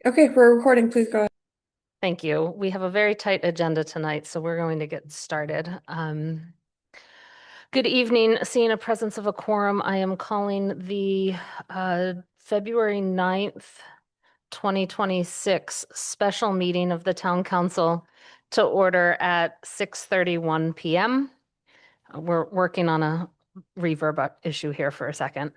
Okay, we're recording. Please go ahead. Thank you. We have a very tight agenda tonight, so we're going to get started. Good evening. Seeing a presence of a quorum, I am calling the February 9th, 2026 special meeting of the Town Council to order at 6:31 p.m. We're working on a reverb issue here for a second.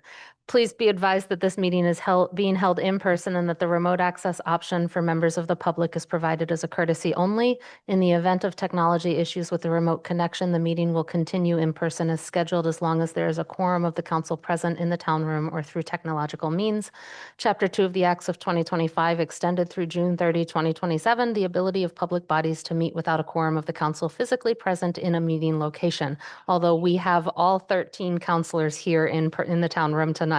Please be advised that this meeting is being held in person and that the remote access option for members of the public is provided as a courtesy only. In the event of technology issues with the remote connection, the meeting will continue in person as scheduled as long as there is a quorum of the council present in the town room or through technological means. Chapter 2 of the Acts of 2025 extended through June 30, 2027, the ability of public bodies to meet without a quorum of the council physically present in a meeting location. Although we have all 13 counselors here in the town room tonight.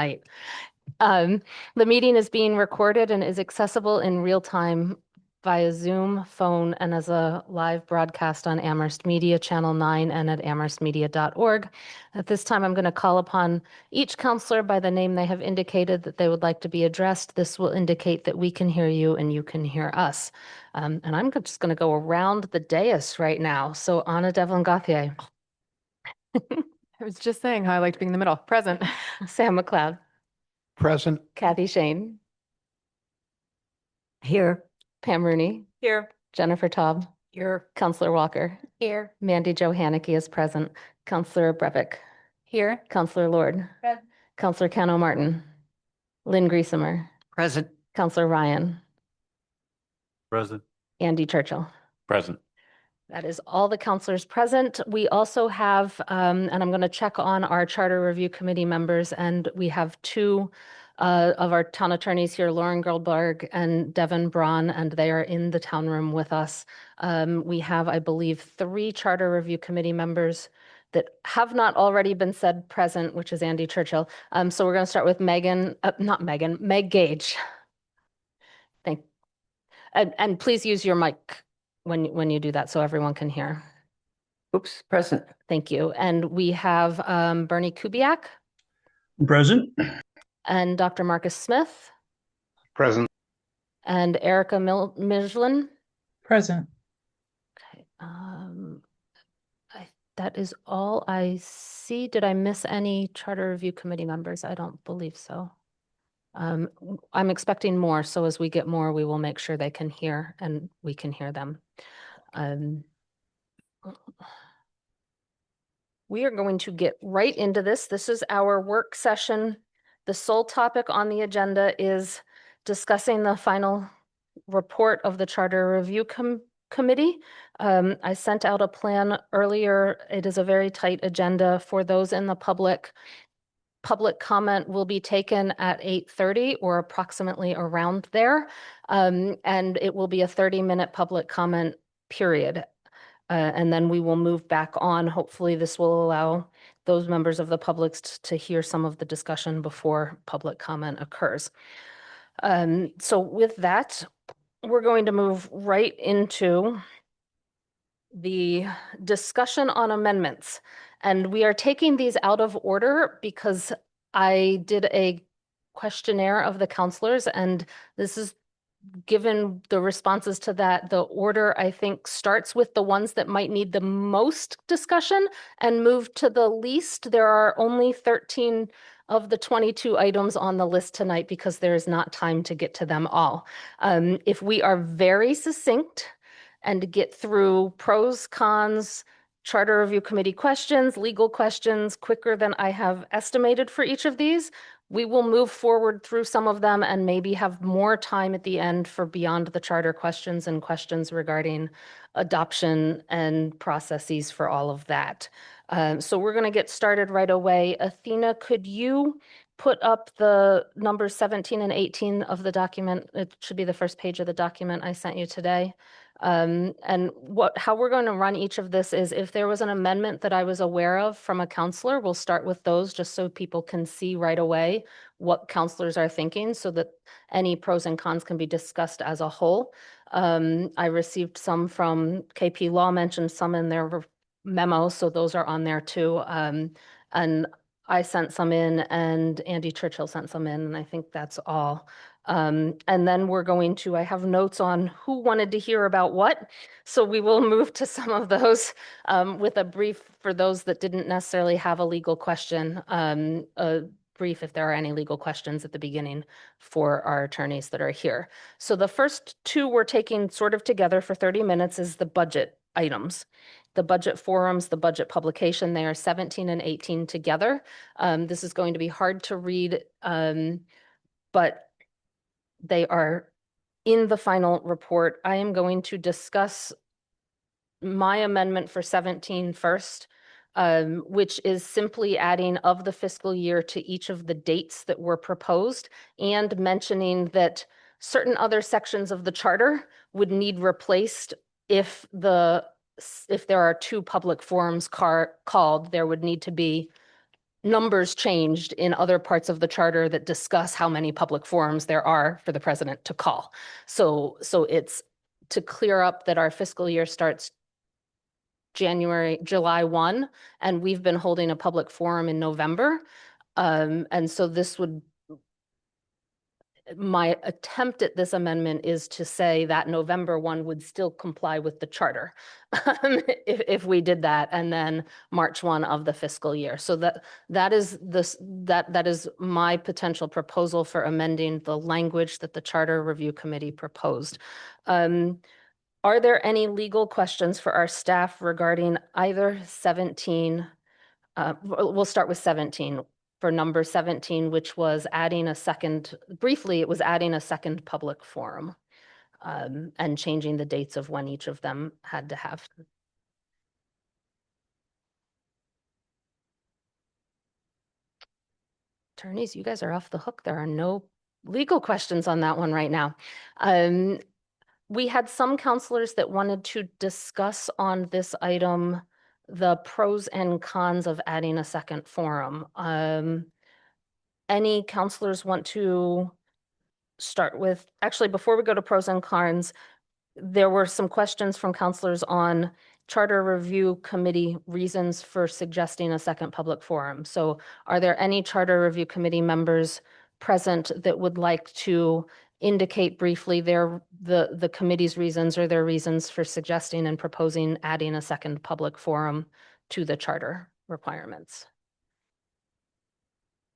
The meeting is being recorded and is accessible in real time via Zoom, phone, and as a live broadcast on Amherst Media Channel 9 and at amherstmedia.org. At this time, I'm going to call upon each counselor by the name they have indicated that they would like to be addressed. This will indicate that we can hear you and you can hear us. And I'm just going to go around the dais right now. So Anna Devlin Gauthier. I was just saying how I liked being in the middle. Present. Sam McLeod. Present. Kathy Shane. Here. Pam Rooney. Here. Jennifer Taub. Here. Counselor Walker. Here. Mandy Jo Haneke is present. Counselor Brevik. Here. Counselor Lord. Present. Counselor Cano Martin. Lynn Griesemer. Present. Counselor Ryan. Present. Andy Churchill. Present. That is all the counselors present. We also have, and I'm going to check on our Charter Review Committee members, and we have two of our town attorneys here, Lauren Goldberg and Devin Braun, and they are in the town room with us. We have, I believe, 3 Charter Review Committee members that have not already been said present, which is Andy Churchill. So we're going to start with Meg Gage. And please use your mic when you do that so everyone can hear. Oops. Present. Thank you. And we have Bernie Kubiak. Present. And Dr. Marcus Smith. Present. And Erica Mijlin. Present. Okay. That is all I see. Did I miss any Charter Review Committee members? I don't believe so. I'm expecting more, so as we get more, we will make sure they can hear and we can hear them. We are going to get right into this. This is our work session. The sole topic on the agenda is discussing the final report of the Charter Review Committee. I sent out a plan earlier. It is a very tight agenda for those in the public. Public comment will be taken at 8:30 or approximately around there. And it will be a 30-minute public comment period. And then we will move back on. Hopefully this will allow those members of the public to hear some of the discussion before public comment occurs. So with that, we're going to move right into the discussion on amendments. And we are taking these out of order because I did a questionnaire of the counselors, and this is given the responses to that, the order I think starts with the ones that might need the most discussion and move to the least. There are only 13 of the 22 items on the list tonight because there is not time to get to them all. If we are very succinct and get through pros, cons, Charter Review Committee questions, legal questions quicker than I have estimated for each of these, we will move forward through some of them and maybe have more time at the end for beyond the charter questions and questions regarding adoption and processes for all of that. So we're going to get started right away. Athena, could you put up the numbers 17 and 18 of the document? It should be the first page of the document I sent you today. And how we're going to run each of this is if there was an amendment that I was aware of from a counselor, we'll start with those just so people can see right away what counselors are thinking so that any pros and cons can be discussed as a whole. I received some from KP Law, mentioned some in their memo, so those are on there too. And I sent some in and Andy Churchill sent some in, and I think that's all. And then we're going to, I have notes on who wanted to hear about what. So we will move to some of those with a brief for those that didn't necessarily have a legal question. A brief if there are any legal questions at the beginning for our attorneys that are here. So the first two we're taking sort of together for 30 minutes is the budget items. The budget forums, the budget publication, they are 17 and 18 together. This is going to be hard to read, but they are in the final report. I am going to discuss my amendment for 17 first, which is simply adding of the fiscal year to each of the dates that were proposed and mentioning that certain other sections of the charter would need replaced if there are two public forums called, there would need to be numbers changed in other parts of the charter that discuss how many public forums there are for the president to call. So it's to clear up that our fiscal year starts July 1, and we've been holding a public forum in November. And so my attempt at this amendment is to say that November 1 would still comply with the charter if we did that, and then March 1 of the fiscal year. So that is my potential proposal for amending the language that the Charter Review Committee proposed. Are there any legal questions for our staff regarding either 17? We'll start with 17. For number 17, which was adding a second, briefly, it was adding a second public forum and changing the dates of when each of them had to have. Attorneys, you guys are off the hook. There are no legal questions on that one right now. We had some counselors that wanted to discuss on this item the pros and cons of adding a second forum. Any counselors want to start with, actually, before we go to pros and cons, there were some questions from counselors on Charter Review Committee reasons for suggesting a second public forum. So are there any Charter Review Committee members present that would like to indicate briefly the committee's reasons or their reasons for suggesting and proposing adding a second public forum to the charter requirements?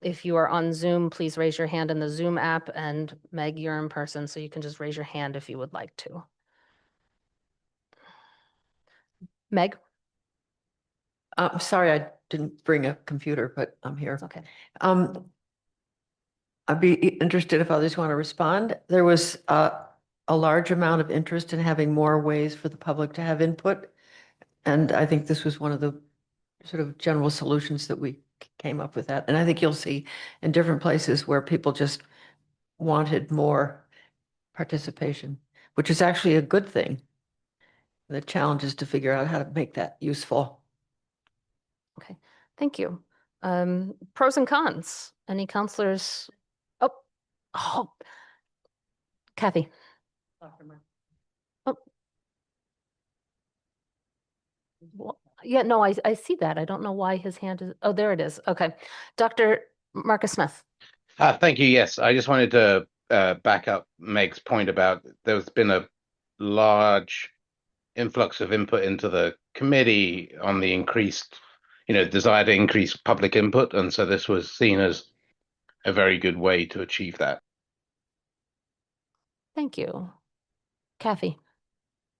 If you are on Zoom, please raise your hand in the Zoom app, and Meg, you're in person, so you can just raise your hand if you would like to. Meg? I'm sorry, I didn't bring a computer, but I'm here. Okay. I'd be interested if others want to respond. There was a large amount of interest in having more ways for the public to have input. And I think this was one of the sort of general solutions that we came up with that. And I think you'll see in different places where people just wanted more participation, which is actually a good thing. The challenge is to figure out how to make that useful. Okay, thank you. Pros and cons. Any counselors? Oh, Kathy. Oh. Well, yeah, no, I see that. I don't know why his hand is, oh, there it is. Okay. Dr. Marcus Smith. Thank you. Yes, I just wanted to back up Meg's point about there's been a large influx of input into the committee on the increased, desire to increase public input. And so this was seen as a very good way to achieve that. Thank you. Kathy.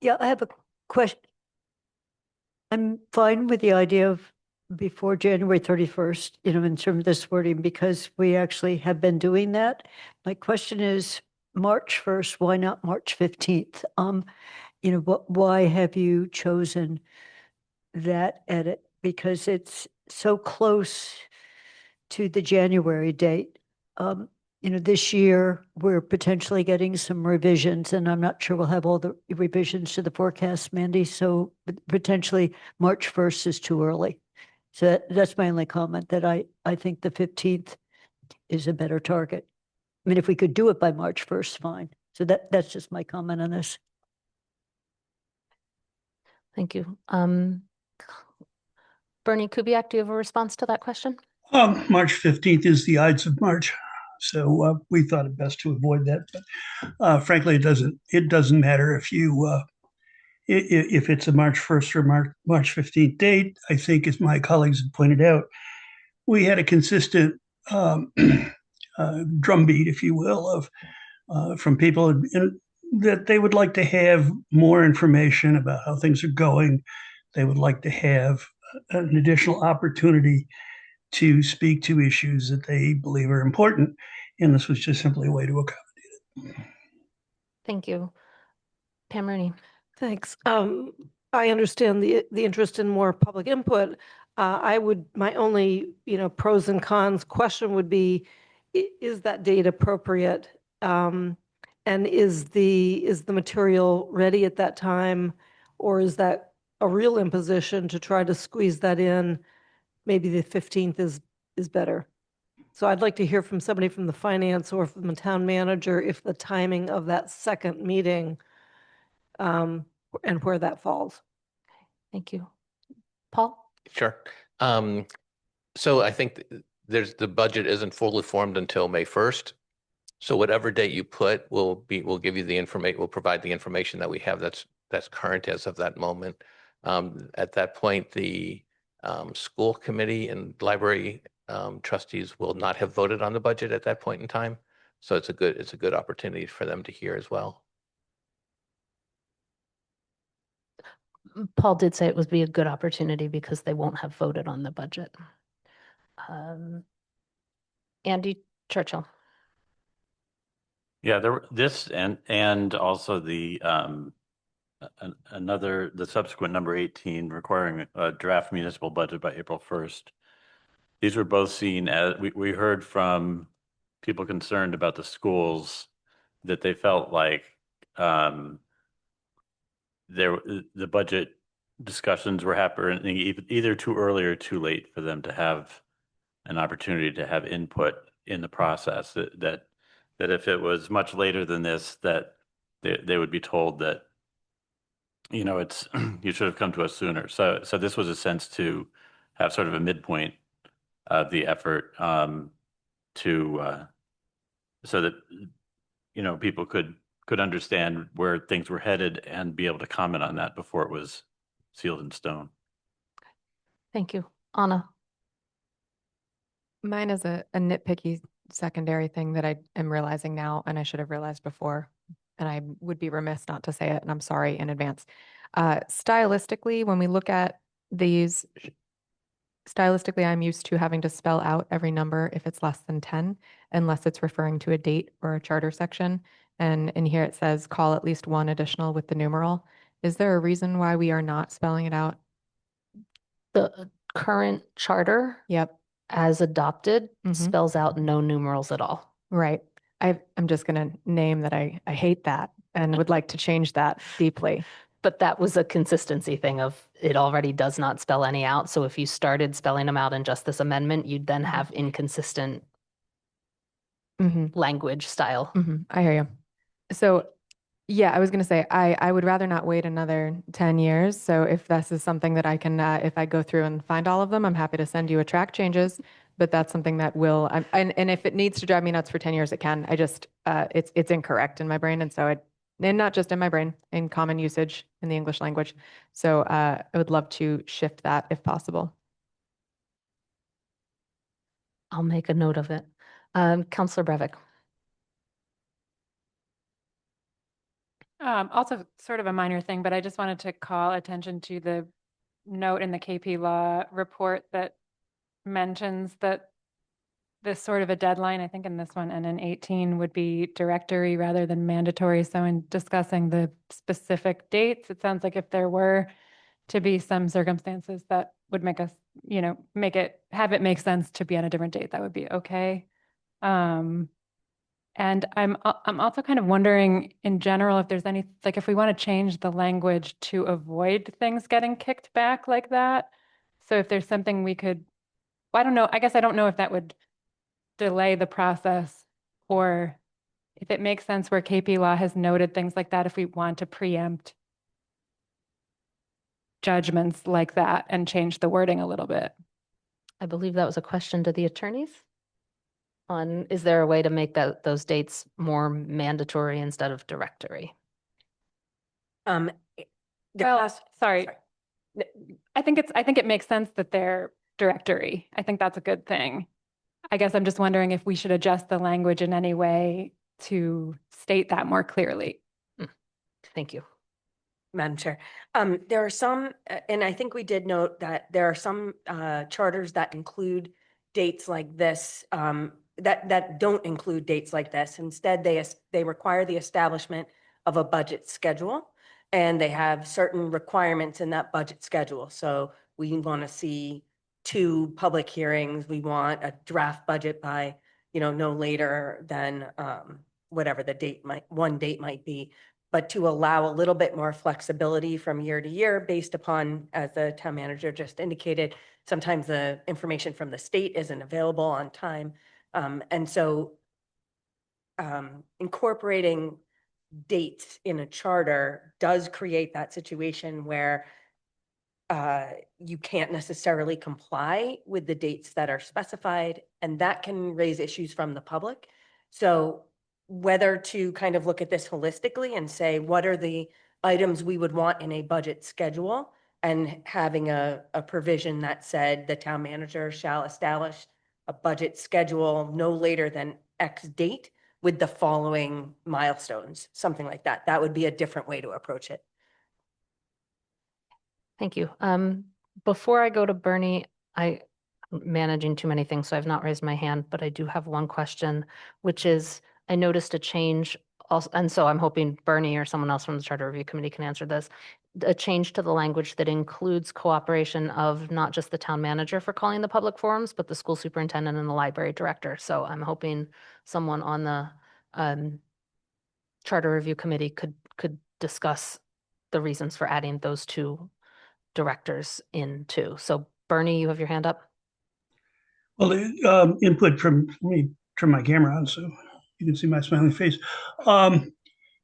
Yeah, I have a question. I'm fine with the idea of before January 31st, in terms of this wording, because we actually have been doing that. My question is March 1st, why not March 15th? Why have you chosen that edit? Because it's so close to the January date. This year we're potentially getting some revisions, and I'm not sure we'll have all the revisions to the forecast, Mandy. So potentially March 1st is too early. So that's my only comment, that I think the 15th is a better target. I mean, if we could do it by March 1st, fine. So that's just my comment on this. Thank you. Bernie Kubiak, do you have a response to that question? March 15th is the Ides of March So we thought it best to avoid that. But frankly, it doesn't matter if if it's a March 1st or March 15th date. I think, as my colleagues have pointed out, we had a consistent drumbeat, if you will, of from people that they would like to have more information about how things are going. They would like to have an additional opportunity to speak to issues that they believe are important. And this was just simply a way to accommodate it. Thank you. Pam Rooney. Thanks. I understand the interest in more public input. My only, pros and cons question would be, is that date appropriate? And is the material ready at that time? Or is that a real imposition to try to squeeze that in? Maybe the 15th is better. So I'd like to hear from somebody from the finance or from the town manager if the timing of that second meeting and where that falls. Thank you. Paul? Sure. So I think the budget isn't fully formed until May 1st. So whatever date you put we'll give you the information, we'll provide the information that we have that's current as of that moment. At that point, the school committee and library trustees will not have voted on the budget at that point in time. So it's a good opportunity for them to hear as well. Paul did say it would be a good opportunity because they won't have voted on the budget. Andy Churchill. Yeah, this and also the the subsequent number 18 requiring a draft municipal budget by April 1st. These were both seen as we heard from people concerned about the schools that they felt like the budget discussions were happening either too early or too late for them to have an opportunity to have input in the process. That if it was much later than this, that they would be told that, it's you should have come to us sooner. So this was a sense to have sort of a midpoint of the effort so that people could understand where things were headed and be able to comment on that before it was sealed in stone. Thank you. Anna. Mine is a nitpicky secondary thing that I am realizing now, and I should have realized before, and I would be remiss not to say it, and I'm sorry in advance. Stylistically, when we look at these, stylistically, I'm used to having to spell out every number if it's less than 10, unless it's referring to a date or a charter section. And in here it says call at least one additional with the numeral. Is there a reason why we are not spelling it out? The current charter, Yep. as adopted, Mhm. spells out no numerals at all. Right. I'm just going to name that I hate that and would like to change that deeply. But that was a consistency thing of it already does not spell any out. So if you started spelling them out in just this amendment, you'd then have inconsistent language style. I hear you. So yeah, I was going to say, I would rather not wait another 10 years. So if this is something that I can, if I go through and find all of them, I'm happy to send you a track changes, but that's something that will, and if it needs to drive me nuts for 10 years, it can. I just, it's incorrect in my brain. And so and not just in my brain, in common usage in the English language. So I would love to shift that if possible. I'll make a note of it. Counselor Breivik. Also sort of a minor thing, but I just wanted to call attention to the note in the KP Law report that mentions that this sort of a deadline, I think in this one and in 18 would be directory rather than mandatory. So in discussing the specific dates, it sounds like if there were to be some circumstances that would make us, have it make sense to be on a different date, that would be okay. And I'm also kind of wondering in general if there's any, like if we want to change the language to avoid things getting kicked back like that. So if there's something we could, I don't know, I guess I don't know if that would delay the process or if it makes sense where KP Law has noted things like that, if we want to preempt judgments like that and change the wording a little bit. I believe that was a question to the attorneys. is there a way to make those dates more mandatory instead of directory? Well, past- sorry. sorry. I think it makes sense that they're directory. I think that's a good thing. I guess I'm just wondering if we should adjust the language in any way to state that more clearly. Thank you. Madam Chair, there are some, and I think we did note that there are some charters that include dates like this, that don't include dates like this. Instead, they require the establishment of a budget schedule, and they have certain requirements in that budget schedule. So we want to see 2 public hearings. We want a draft budget by, no later than whatever the date one date might be. But to allow a little bit more flexibility from year to year based upon, as the town manager just indicated, sometimes the information from the state isn't available on time. And so incorporating dates in a charter does create that situation where you can't necessarily comply with the dates that are specified, and that can raise issues from the public. So whether to kind of look at this holistically and say, what are the items we would want in a budget schedule, and having a provision that said the town manager shall establish a budget schedule no later than X date with the following milestones, something like that. That would be a different way to approach it. Thank you. Before I go to Bernie, I'm managing too many things, so I've not raised my hand, but I do have one question, which is, I noticed a change also, and so I'm hoping Bernie or someone else from the Charter Review Committee can answer this. A change to the language that includes cooperation of not just the town manager for calling the public forums, but the school superintendent and the library director. So I'm hoping someone on the Charter Review Committee could discuss the reasons for adding those 2 directors in too. So Bernie, you have your hand up. Well, the input from, let me turn my camera on so you can see my smiling face.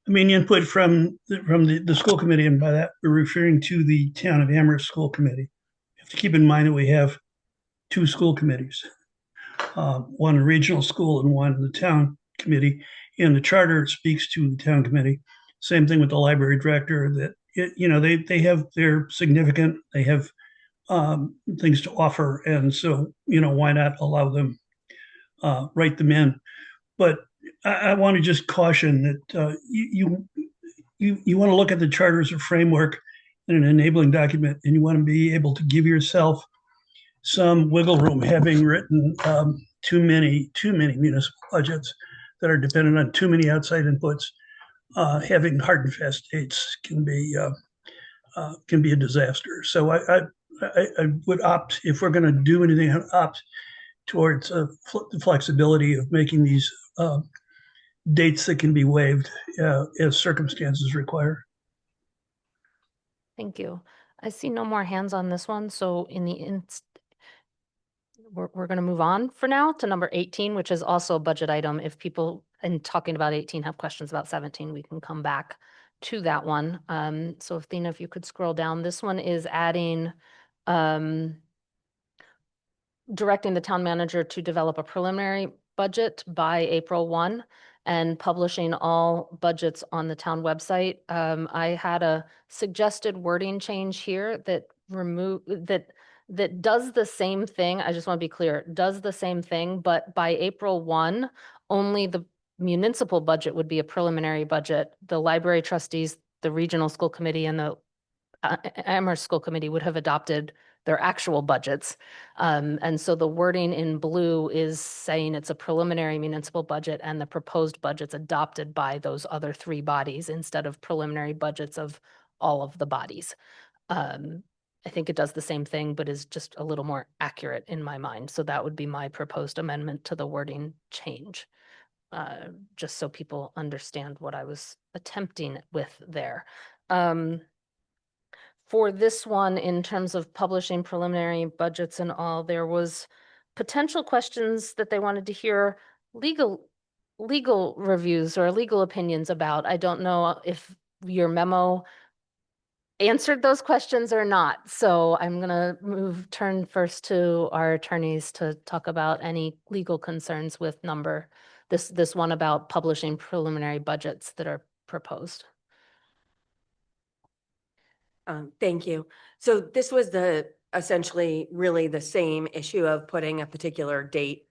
Input from the school committee, and by that we're referring to the Town of Amherst School Committee. You have to keep in mind that we have 2 school committees, one regional school and one the town committee. And the charter speaks to the town committee. Same thing with the library director, that they're significant. They have things to offer, and so why not allow them, write them in. But I want to just caution that you want to look at the charter as a framework and an enabling document, and you want to be able to give yourself some wiggle room. Having written too many municipal budgets that are dependent on too many outside inputs, having hard and fast dates can be a disaster. So I would opt, if we're going to do anything, I'd opt towards the flexibility of making these dates that can be waived as circumstances require. Thank you. I see no more hands on this one. So we're going to move on for now to number 18, which is also a budget item. If people, in talking about 18, have questions about 17, we can come back to that one. So Athena, if you could scroll down, this one is adding, directing the town manager to develop a preliminary budget by April 1 and publishing all budgets on the town website. I had a suggested wording change here that does the same thing. I just want to be clear, does the same thing, but by April 1, only the municipal budget would be a preliminary budget. The library trustees, the regional school committee, and the Amherst School Committee would have adopted their actual budgets. And so the wording in blue is saying it's a preliminary municipal budget and the proposed budget's adopted by those other 3 bodies instead of preliminary budgets of all of the bodies. I think it does the same thing, but is just a little more accurate in my mind. So that would be my proposed amendment to the wording change, just so people understand what I was attempting with there. For this one, in terms of publishing preliminary budgets and all, there was potential questions that they wanted to hear legal reviews or legal opinions about. I don't know if your memo answered those questions or not. So I'm gonna turn first to our attorneys to talk about any legal concerns with this one about publishing preliminary budgets that are proposed. Thank you. So this was essentially really the same issue of putting a particular date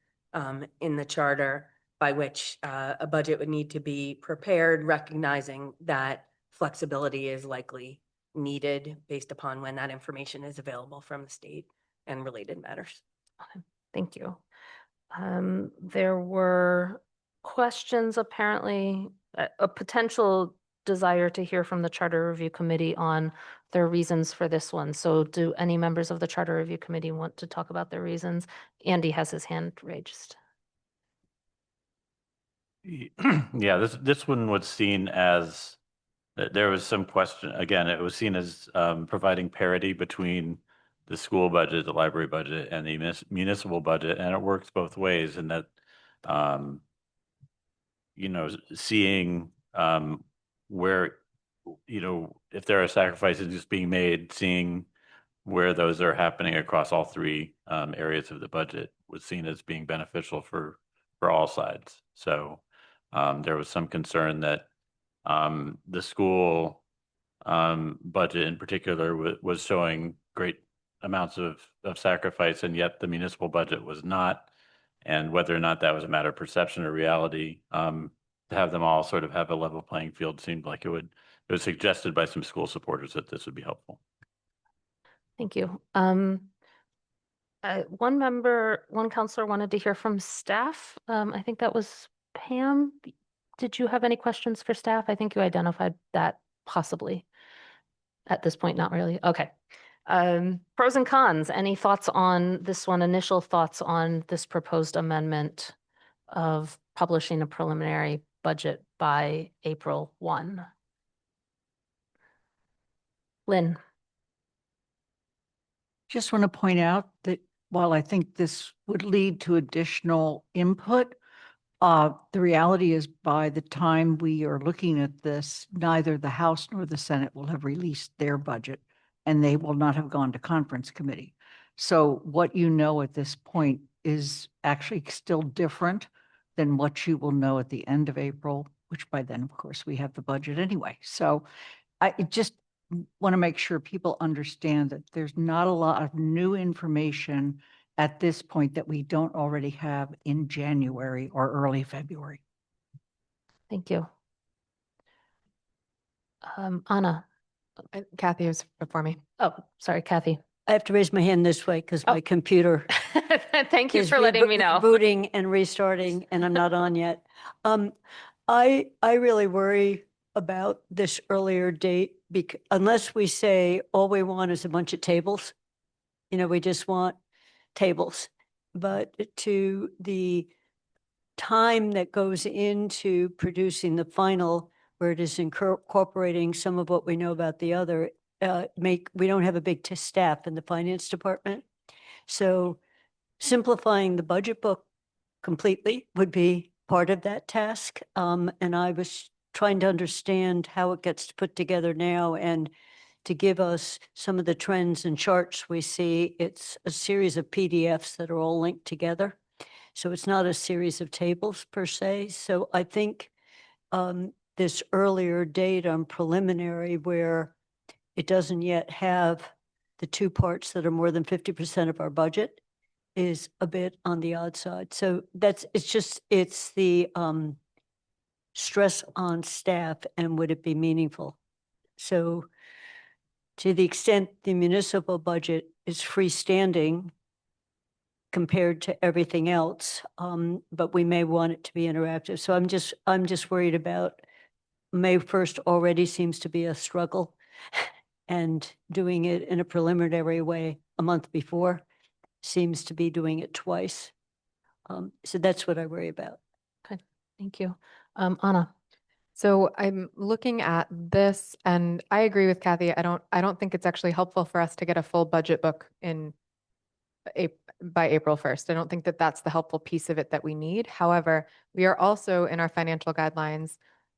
in the charter by which a budget would need to be prepared, recognizing that flexibility is likely needed based upon when that information is available from the state and related matters. Okay, thank you. There were questions, apparently, a potential desire to hear from the Charter Review Committee on their reasons for this one. So do any members of the Charter Review Committee want to talk about their reasons? Andy has his hand raised. Yeah, this one was seen as, there was some question, again, it was seen as providing parity between the school budget, the library budget, and the municipal budget, and it works both ways in that, seeing where, if there are sacrifices just being made, seeing where those are happening across all three areas of the budget was seen as being beneficial for all sides. So there was some concern that the school budget in particular was showing great amounts of sacrifice, and yet the municipal budget was not, and whether or not that was a matter of perception or reality, to have them all sort of have a level playing field seemed like it was suggested by some school supporters that this would be helpful. Thank you. One counselor wanted to hear from staff. I think that was Pam. Did you have any questions for staff? I think you identified that possibly. At this point, not really. Okay. Pros and cons, any thoughts on this one? Initial thoughts on this proposed amendment of publishing a preliminary budget by April 1? Lynn. Just want to point out that while I think this would lead to additional input, the reality is by the time we are looking at this, neither the House nor the Senate will have released their budget, and they will not have gone to conference committee. So what you know at this point is actually still different than what you will know at the end of April, which by then, of course, we have the budget anyway. So I just want to make sure people understand that there's not a lot of new information at this point that we don't already have in January or early February. Thank you. Anna. Kathy was before me. Oh, sorry, Kathy. I have to raise my hand this way because my computer Thank you is for letting me know. rebooting and restarting, and I'm not on yet. I really worry about this earlier date because unless we say all we want is a bunch of tables, we just want tables. But to the time that goes into producing the final, where it is incorporating some of what we know about the other, we don't have a big staff in the finance department. So simplifying the budget book completely would be part of that task. And I was trying to understand how it gets put together now, and to give us some of the trends and charts we see. It's a series of PDFs that are all linked together. So it's not a series of tables per se. So I think this earlier date on preliminary, where it doesn't yet have the two parts that are more than 50% of our budget, is a bit on the odd side. So it's the stress on staff and would it be meaningful? So to the extent the municipal budget is freestanding compared to everything else, but we may want it to be interactive. So I'm just worried about May 1st already seems to be a struggle, and doing it in a preliminary way a month before seems to be doing it twice. So that's what I worry about. Good, thank you. Anna. So I'm looking at this, and I agree with Kathy. I don't think it's actually helpful for us to get a full budget book by April 1st. I don't think that that's the helpful piece of it that we need. However, we are also in our financial guidelines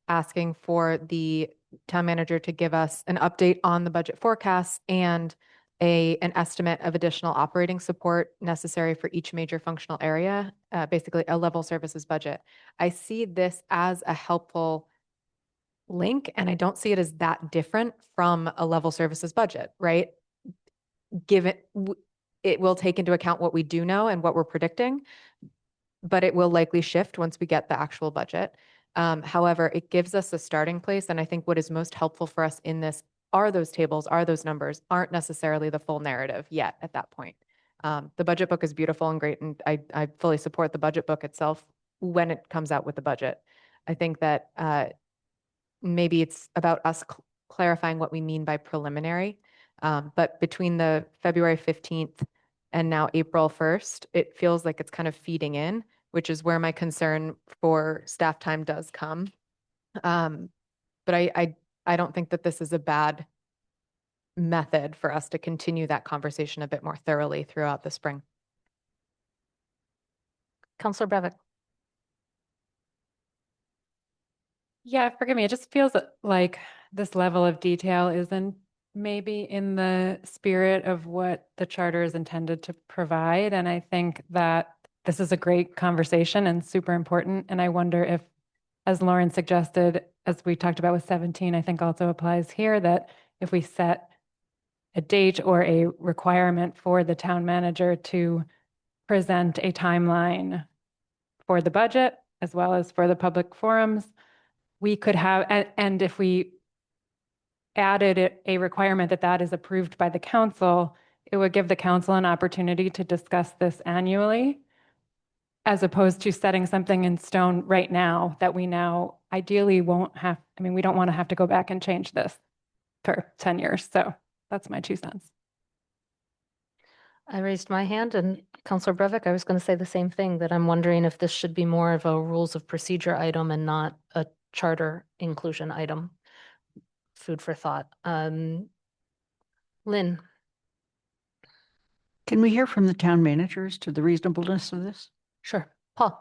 asking for the town manager to give us an update on the budget forecast and an estimate of additional operating support necessary for each major functional area, basically a level services budget. I see this as a helpful link, and I don't see it as that different from a level services budget, right? Given it will take into account what we do know and what we're predicting, but it will likely shift once we get the actual budget. However, it gives us a starting place. And I think what is most helpful for us in this are those tables, are those numbers, aren't necessarily the full narrative yet at that point. The budget book is beautiful and great, and I fully support the budget book itself when it comes out with the budget. I think that maybe it's about us clarifying what we mean by preliminary. But between the February 15th and now April 1st, it feels like it's kind of feeding in, which is where my concern for staff time does come. But I don't think that this is a bad method for us to continue that conversation a bit more thoroughly throughout the spring. Counselor Brevic. Yeah, forgive me. It just feels like this level of detail isn't maybe in the spirit of what the charter is intended to provide. And I think that this is a great conversation and super important. And I wonder if, as Lauren suggested, as we talked about with 17, I think also applies here, that if we set a date or a requirement for the town manager to present a timeline for the budget as well as for the public forums, we could have, and if we added a requirement that that is approved by the council, it would give the council an opportunity to discuss this annually, as opposed to setting something in stone right now that we now ideally won't have. I mean, we don't want to have to go back and change this for 10 years. So that's my 2 cents. I raised my hand, and Counselor Brevic, I was going to say the same thing, that I'm wondering if this should be more of a rules of procedure item and not a charter inclusion item. Food for thought. Lynn. Can we hear from the town managers to the reasonableness of this? Sure. Paul.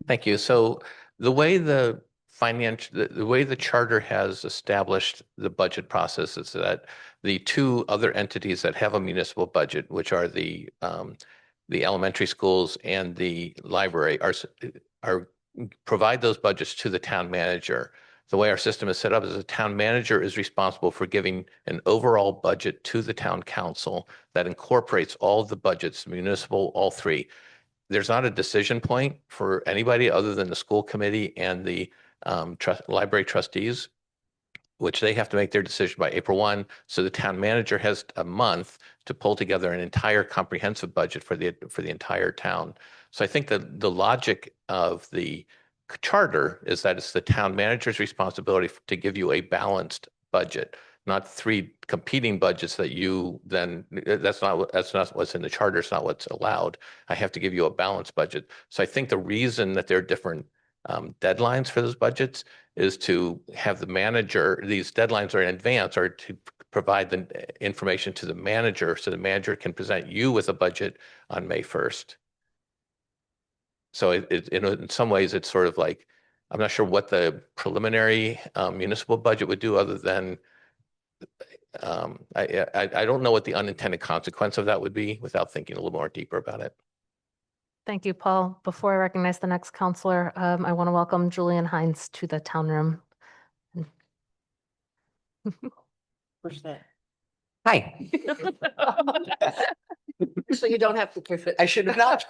Thank you. So the way the way the charter has established the budget process is that the 2 other entities that have a municipal budget, which are the elementary schools and the library, are provide those budgets to the town manager. The way our system is set up is the town manager is responsible for giving an overall budget to the town council that incorporates all the budgets, municipal, all 3. There's not a decision point for anybody other than the school committee and the library trustees, which they have to make their decision by April 1. So the town manager has a month to pull together an entire comprehensive budget for the entire town. So I think that the logic of the charter is that it's the town manager's responsibility to give you a balanced budget, not 3 competing budgets that you then, that's not what's in the charter. It's not what's allowed. I have to give you a balanced budget. So I think the reason that there are different deadlines for those budgets is to have the manager, these deadlines are in advance, or to provide the information to the manager so the manager can present you with a budget on May 1st. So in some ways, it's sort of like, I'm not sure what the preliminary municipal budget would do other than, I don't know what the unintended consequence of that would be without thinking a little more deeper about it. Thank you, Paul. Before I recognize the next counselor, I want to welcome Julian Hines to the town room. Where's that? Hi. So you don't have to kiss it. I should have not.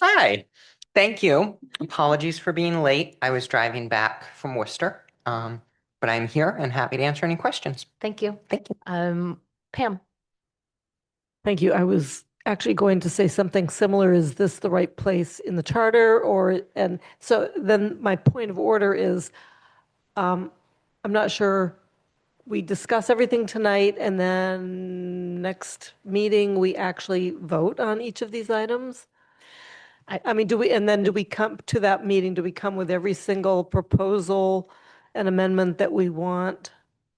Hi. Thank you. Apologies for being late. I was driving back from Worcester, but I'm here and happy to answer any questions. Thank you. Thank you. Pam. Thank you. I was actually going to say something similar. Is this the right place in the charter? And so then my point of order is, I'm not sure we discuss everything tonight and then next meeting, we actually vote on each of these items? I mean, do we come to that meeting, do we come with every single proposal and amendment that we want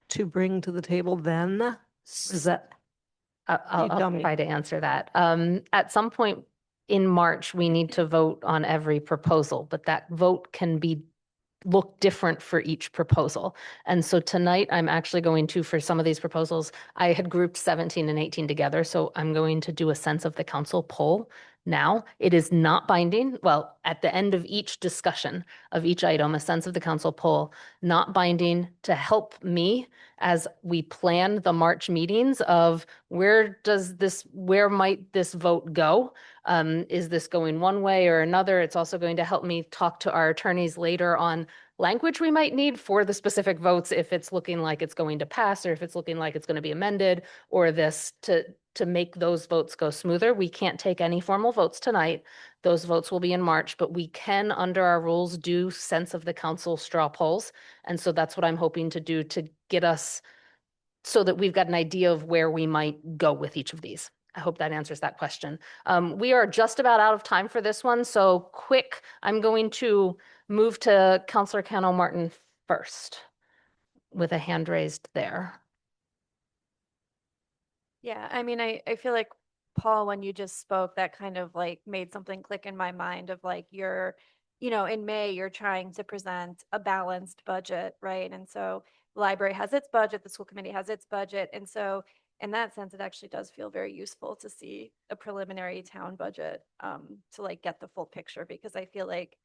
to bring to the table then? Is that? I'll tell me. try to answer that. At some point, in March, we need to vote on every proposal, but that vote can look different for each proposal. And so tonight, I'm actually going to, for some of these proposals, I had grouped 17 and 18 together. So I'm going to do a sense of the council poll now. It is not binding. Well, at the end of each discussion of each item, a sense of the council poll, not binding, to help me as we plan the March meetings of where might this vote go? Is this going one way or another? It's also going to help me talk to our attorneys later on language we might need for the specific votes, if it's looking like it's going to pass, or if it's looking like it's going to be amended, or this to make those votes go smoother. We can't take any formal votes tonight. Those votes will be in March, but we can, under our rules, do sense of the council straw polls. And so that's what I'm hoping to do to get us so that we've got an idea of where we might go with each of these. I hope that answers that question. We are just about out of time for this one. So quick, I'm going to move to Councillor Cano Martin first with a hand raised there. Yeah, I mean, I feel like, Paul, when you just spoke, that kind of like made something click in my mind of like in May, you're trying to present a balanced budget, right? And so the library has its budget, the school committee has its budget. And so in that sense, it actually does feel very useful to see a preliminary town budget to like get the full picture, because I feel like,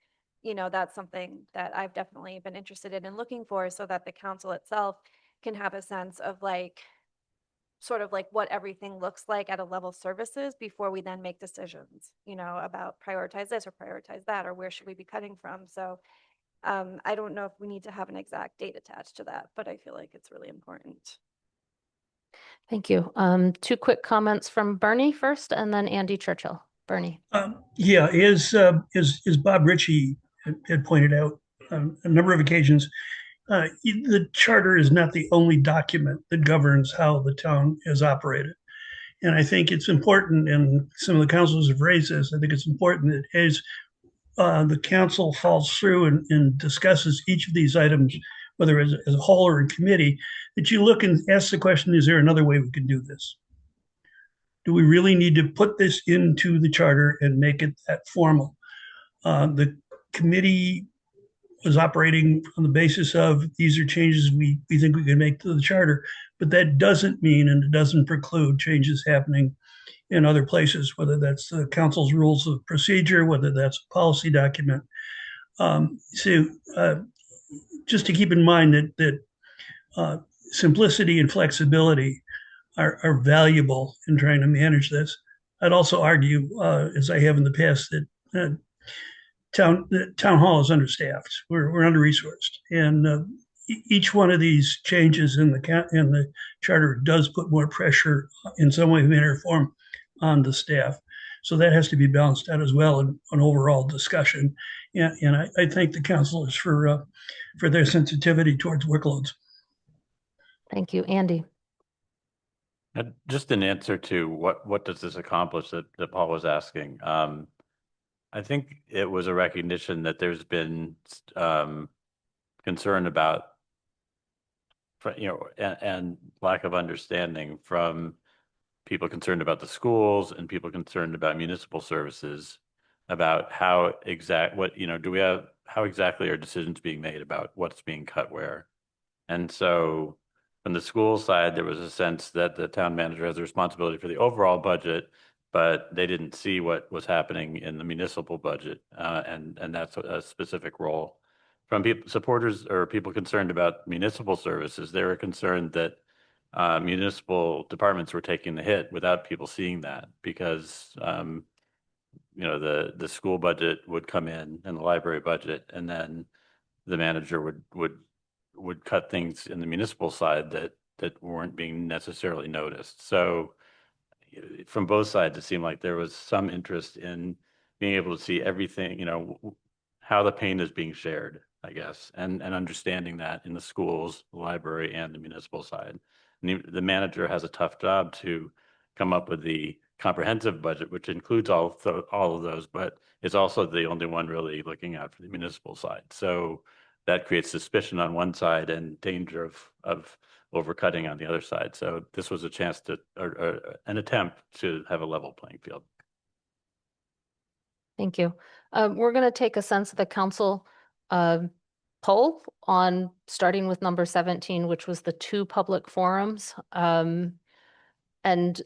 that's something that I've definitely been interested in and looking for, so that the council itself can have a sense of like, sort of like what everything looks like at a level services before we then make decisions, about prioritize this or prioritize that, or where should we be cutting from. So I don't know if we need to have an exact date attached to that, but I feel like it's really important. Thank you. Two quick comments from Bernie first, and then Andy Churchill. Bernie. Yeah, as Bob Ritchie had pointed out on a number of occasions, the charter is not the only document that governs how the town is operated. And I think it's important, and some of the councils have raised this, I think it's important that as the council falls through and discusses each of these items, whether as a whole or in committee, that you look and ask the question, is there another way we can do this? Do we really need to put this into the charter and make it that formal? The committee was operating on the basis of these are changes we think we can make to the charter, but that doesn't mean, and it doesn't preclude changes happening in other places, whether that's the council's rules of procedure, whether that's a policy document. Just to keep in mind that simplicity and flexibility are valuable in trying to manage this. I'd also argue, as I have in the past, that the town hall is understaffed. We're under-resourced, and each one of these changes in the charter does put more pressure in some way, manner, or form on the staff. So that has to be balanced out as well in an overall discussion. And I thank the councilors for their sensitivity towards workloads. Thank you, Andy. Just an answer to what does this accomplish that Paul was asking. I think it was a recognition that there's been concern about, and lack of understanding from people concerned about the schools and people concerned about municipal services, about how exactly are decisions being made about what's being cut where. And so from the school side, there was a sense that the town manager has a responsibility for the overall budget, but they didn't see what was happening in the municipal budget, and that's a specific role. From supporters or people concerned about municipal services, they were concerned that municipal departments were taking the hit without people seeing that, because the school budget would come in and the library budget, and then the manager would cut things in the municipal side that weren't being necessarily noticed. So from both sides, it seemed like there was some interest in being able to see everything, how the pain is being shared, I guess, and understanding that in the schools, the library, and the municipal side. And the manager has a tough job to come up with the comprehensive budget, which includes all of those, but is also the only one really looking out for the municipal side. So that creates suspicion on one side and danger of overcutting on the other side. So this was a chance to, or an attempt to have a level playing field. Thank you. We're going to take a sense of the council poll on starting with number 17, which was the 2 public forums. And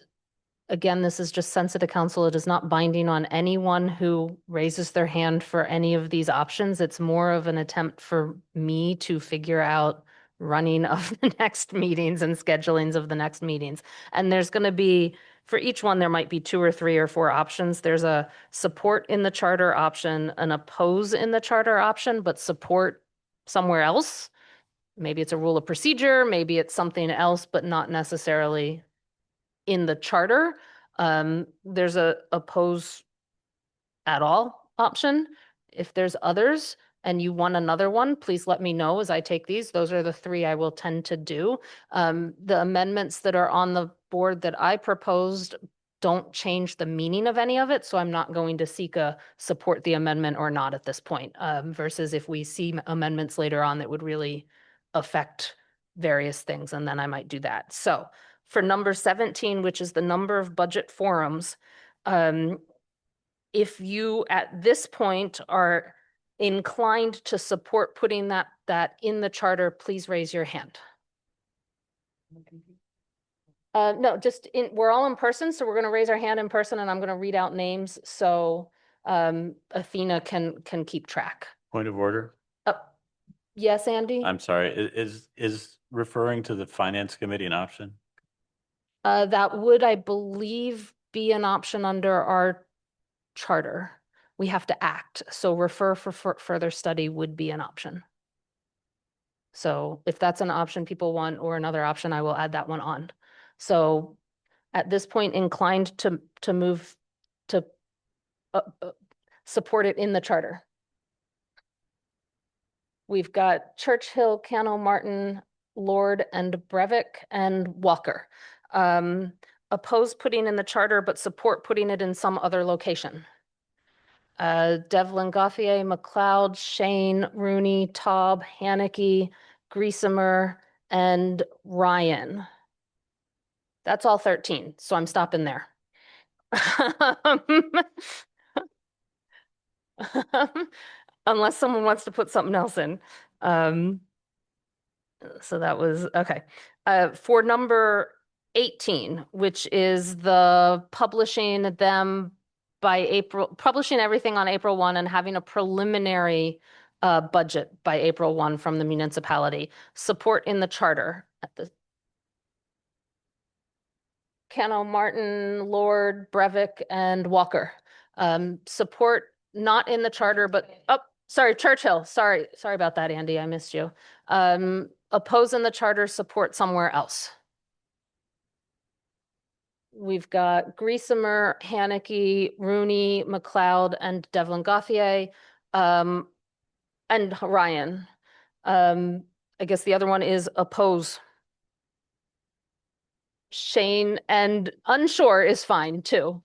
again, this is just sense of the council. It is not binding on anyone who raises their hand for any of these options. It's more of an attempt for me to figure out running of the next meetings and schedulings of the next meetings. And there's going to be, for each one, there might be 2 or 3 or 4 options. There's a support in the charter option, an oppose in the charter option, but support somewhere else. Maybe it's a rule of procedure, maybe it's something else, but not necessarily in the charter. There's a oppose at all option. If there's others and you want another one, please let me know as I take these. Those are the 3 I will tend to do. The amendments that are on the board that I proposed don't change the meaning of any of it, so I'm not going to seek a support the amendment or not at this point, versus if we see amendments later on that would really affect various things, and then I might do that. So for number 17, which is the number of budget forums, if you at this point are inclined to support putting that in the charter, please raise your hand. No, we're all in person, so we're going to raise our hand in person, and I'm going to read out names so Athena can keep track. Point of order. Yes, Andy? I'm sorry. Is referring to the finance committee an option? That would, I believe, be an option under our charter. We have to act, so refer for further study would be an option. So if that's an option people want or another option, I will add that one on. So at this point, inclined to move to support it in the charter. We've got Churchill, Cano, Martin, Lord, and Breivik, and Walker. Oppose putting in the charter, but support putting it in some other location. Devlin, Gauthier, McLeod, Shane, Rooney, Taub, Haneke, Griesemer, and Ryan. That's all 13, so I'm stopping there. Unless someone wants to put something else in. So that was, okay. For number 18, which is the publishing them by April, publishing everything on April 1 and having a preliminary budget by April 1 from the municipality. Support in the charter at the Cano, Martin, Lord, Breivik, and Walker. Support not in the charter, but, oh, sorry, Churchill. Sorry about that, Andy. I missed you. Oppose in the charter, support somewhere else. We've got Griesemer, Haneke, Rooney, McLeod, and Devlin Gauthier, and Ryan. I guess the other one is oppose. Shane and unsure is fine too.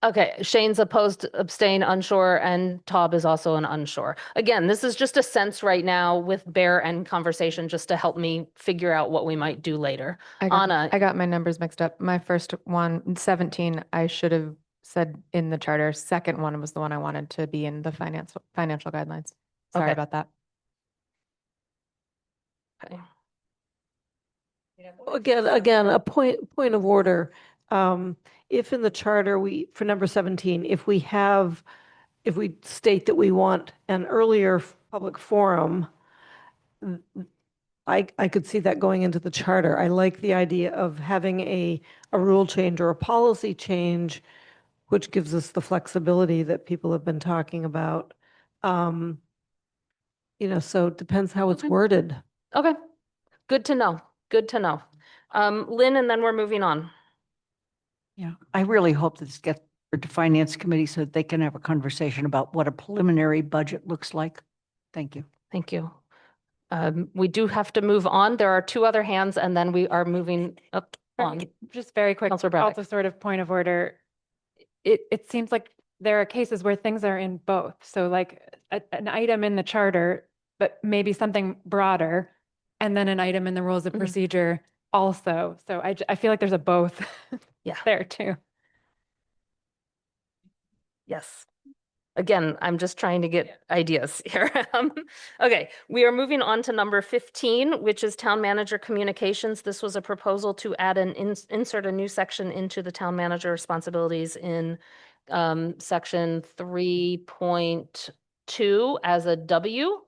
Okay, Shane's opposed, abstain, unsure, and Taub is also an unsure. Again, this is just a sense right now with Bear and conversation just to help me figure out what we might do later. Anna. I got my numbers mixed up. My first one, 17, I should have said in the charter. Second one was the one I wanted to be in the financial guidelines. Sorry Okay. about that. Okay. Again, a point of order. If in the charter for number 17, if we state that we want an earlier public forum, I could see that going into the charter. I like the idea of having a rule change or a policy change, which gives us the flexibility that people have been talking about. So it depends how it's worded. Okay, good to know. Good to know. Lynn, and then we're moving on. Yeah, I really hope this gets to Finance Committee so that they can have a conversation about what a preliminary budget looks like. Thank you. Thank you. We do have to move on. There are 2 other hands, and then we are moving up on. Just very quick, Councilor Breivik. also sort of point of order. It seems like there are cases where things are in both. So like an item in the charter, but maybe something broader, and then an item in the rules of procedure also. So I feel like there's a both Yeah. there too. Yes. Again, I'm just trying to get ideas here. Okay, we are moving on to number 15, which is town manager communications. This was a proposal to add insert a new section into the town manager responsibilities in section 3.2 as a W.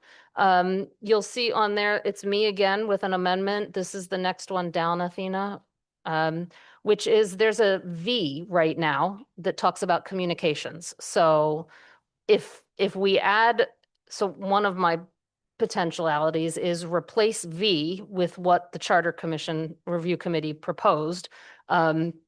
You'll see on there, it's me again with an amendment. This is the next one down, Athena. Which is there's a V right now that talks about communications. So if we add, so one of my potentialities is replace V with what the Charter Commission Review Committee proposed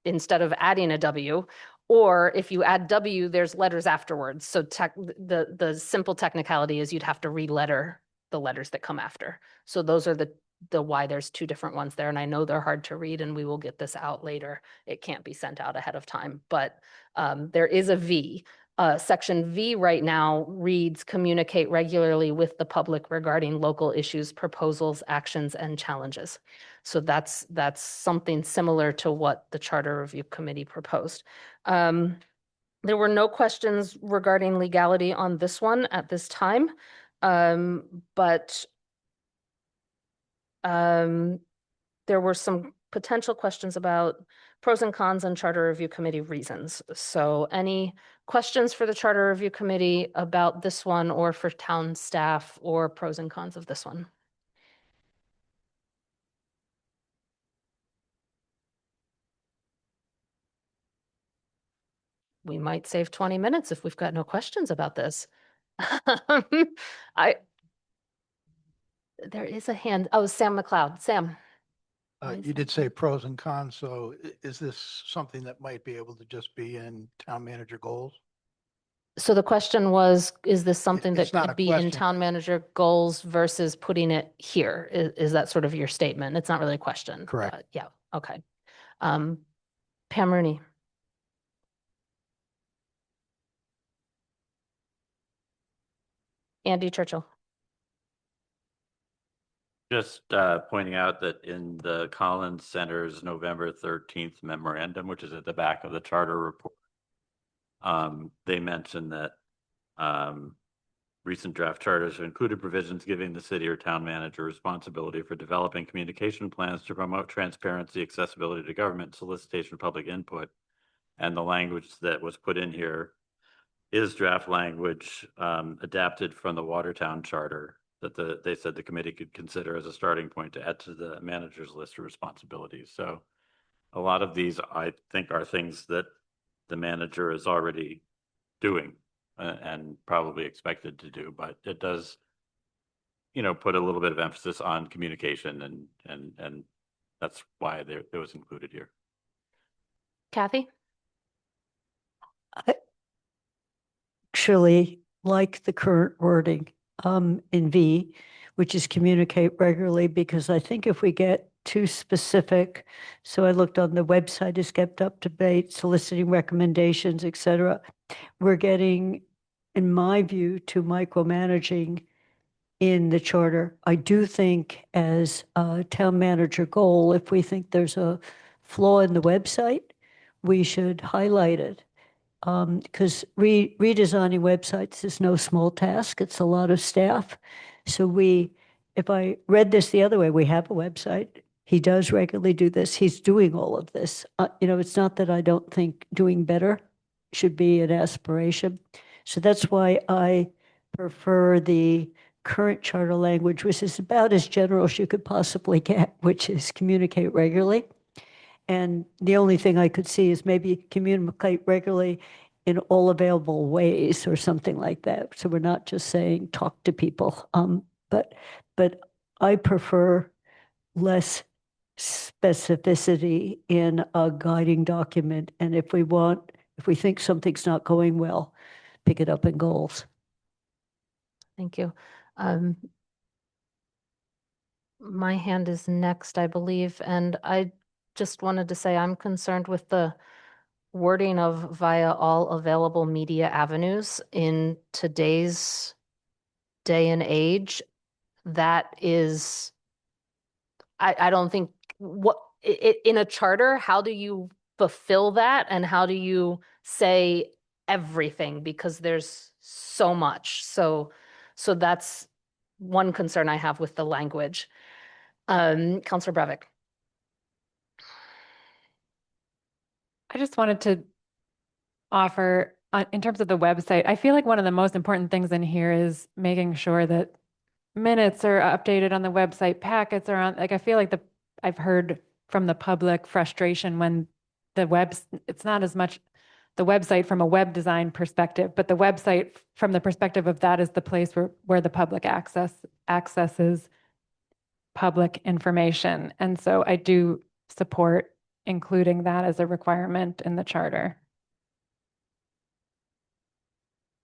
instead of adding a W. Or if you add W, there's letters afterwards. So the simple technicality is you'd have to re-letter the letters that come after. So those are the why there's two different ones there. And I know they're hard to read and we will get this out later. It can't be sent out ahead of time, but there is a V. Section V right now reads communicate regularly with the public regarding local issues, proposals, actions, and challenges. So that's something similar to what the Charter Review Committee proposed. There were no questions regarding legality on this one at this time, but there were some potential questions about pros and cons and Charter Review Committee reasons. So any questions for the Charter Review Committee about this one or for town staff or pros and cons of this one? We might save 20 minutes if we've got no questions about this. There is a hand. Oh, Sam McLeod. Sam. You did say pros and cons, so is this something that might be able to just be in town manager goals? So the question was, is this something that It's not could a be in question. town manager goals versus putting it here? Is that sort of your statement? It's not really a question. Correct. Yeah, okay. Pam Rooney. Andy Churchill. Just pointing out that in the Collins Center's November 13th memorandum, which is at the back of the charter report, they mentioned that recent draft charters have included provisions giving the city or town manager responsibility for developing communication plans to promote transparency, accessibility to government, solicitation of public input. And the language that was put in here is draft language adapted from the Watertown Charter that they said the committee could consider as a starting point to add to the manager's list of responsibilities. So a lot of these, I think, are things that the manager is already doing and probably expected to do, but it does, put a little bit of emphasis on communication and that's why it was included here. Kathy? I actually like the current wording in V, which is communicate regularly, because I think if we get too specific, so I looked on the website, is kept up to date, soliciting recommendations, etc. We're getting, in my view, too micromanaging in the charter. I do think as a town manager goal, if we think there's a flaw in the website, we should highlight it. Because redesigning websites is no small task. It's a lot of staff. So if I read this the other way, we have a website. He does regularly do this. He's doing all of this. It's not that I don't think doing better should be an aspiration. So that's why I prefer the current charter language, which is about as general as you could possibly get, which is communicate regularly. And the only thing I could see is maybe communicate regularly in all available ways or something like that. So we're not just saying talk to people. But I prefer less specificity in a guiding document. And if we think something's not going well, pick it up in goals. Thank you. My hand is next, I believe, and I just wanted to say I'm concerned with the wording of via all available media avenues in today's day and age. That is, I don't think in a charter, how do you fulfill that? And how do you say everything because there's so much. So that's one concern I have with the language. Counselor Brevik. I just wanted to offer, in terms of the website, I feel like one of the most important things in here is making sure that minutes are updated on the website, packets are on, like, I feel like I've heard from the public frustration when it's not as much the website from a web design perspective, but the website from the perspective of that is the place where the public accesses public information. And so I do support including that as a requirement in the charter.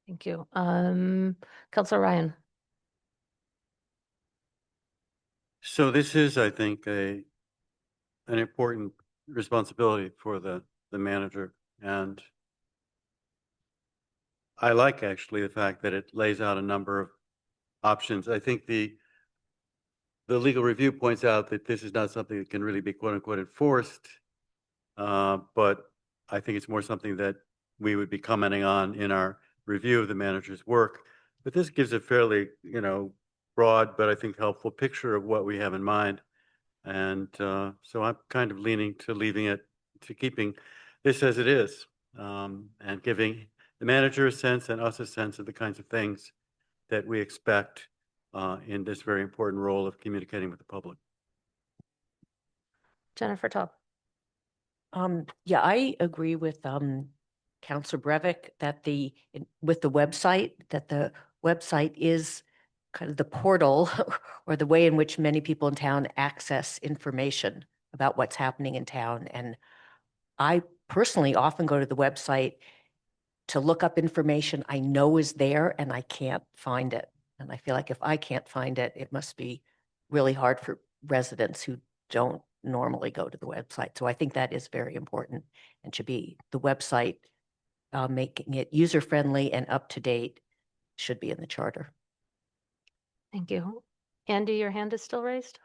Thank you. Counselor Ryan. So this is, I think, an important responsibility for the manager. And I like actually the fact that it lays out a number of options. I think the legal review points out that this is not something that can really be quote unquote enforced. But I think it's more something that we would be commenting on in our review of the manager's work. But this gives a fairly, broad, but I think helpful picture of what we have in mind. And so I'm kind of leaning to keeping this as it is, and giving the manager a sense and us a sense of the kinds of things that we expect in this very important role of communicating with the public. Jennifer Taub. Yeah, I agree with Councilor Brevik that with the website, that the website is kind of the portal or the way in which many people in town access information about what's happening in town. And I personally often go to the website to look up information I know is there and I can't find it. And I feel like if I can't find it, it must be really hard for residents who don't normally go to the website. So I think that is very important and should be the website, making it user-friendly and up-to-date should be in the charter. Thank you. Andy, your hand is still raised?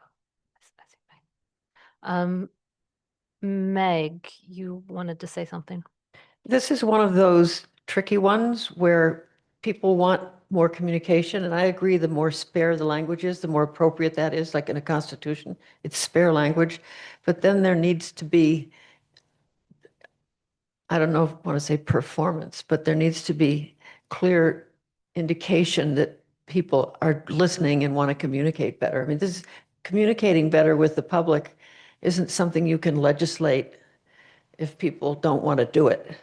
Meg, you wanted to say something? This is one of those tricky ones where people want more communication, and I agree, the more spare the language is, the more appropriate that is, like in a constitution, it's spare language. But then there needs to be, I don't know if I want to say performance, but there needs to be clear indication that people are listening and want to communicate better. I mean, this communicating better with the public isn't something you can legislate if people don't want to do it.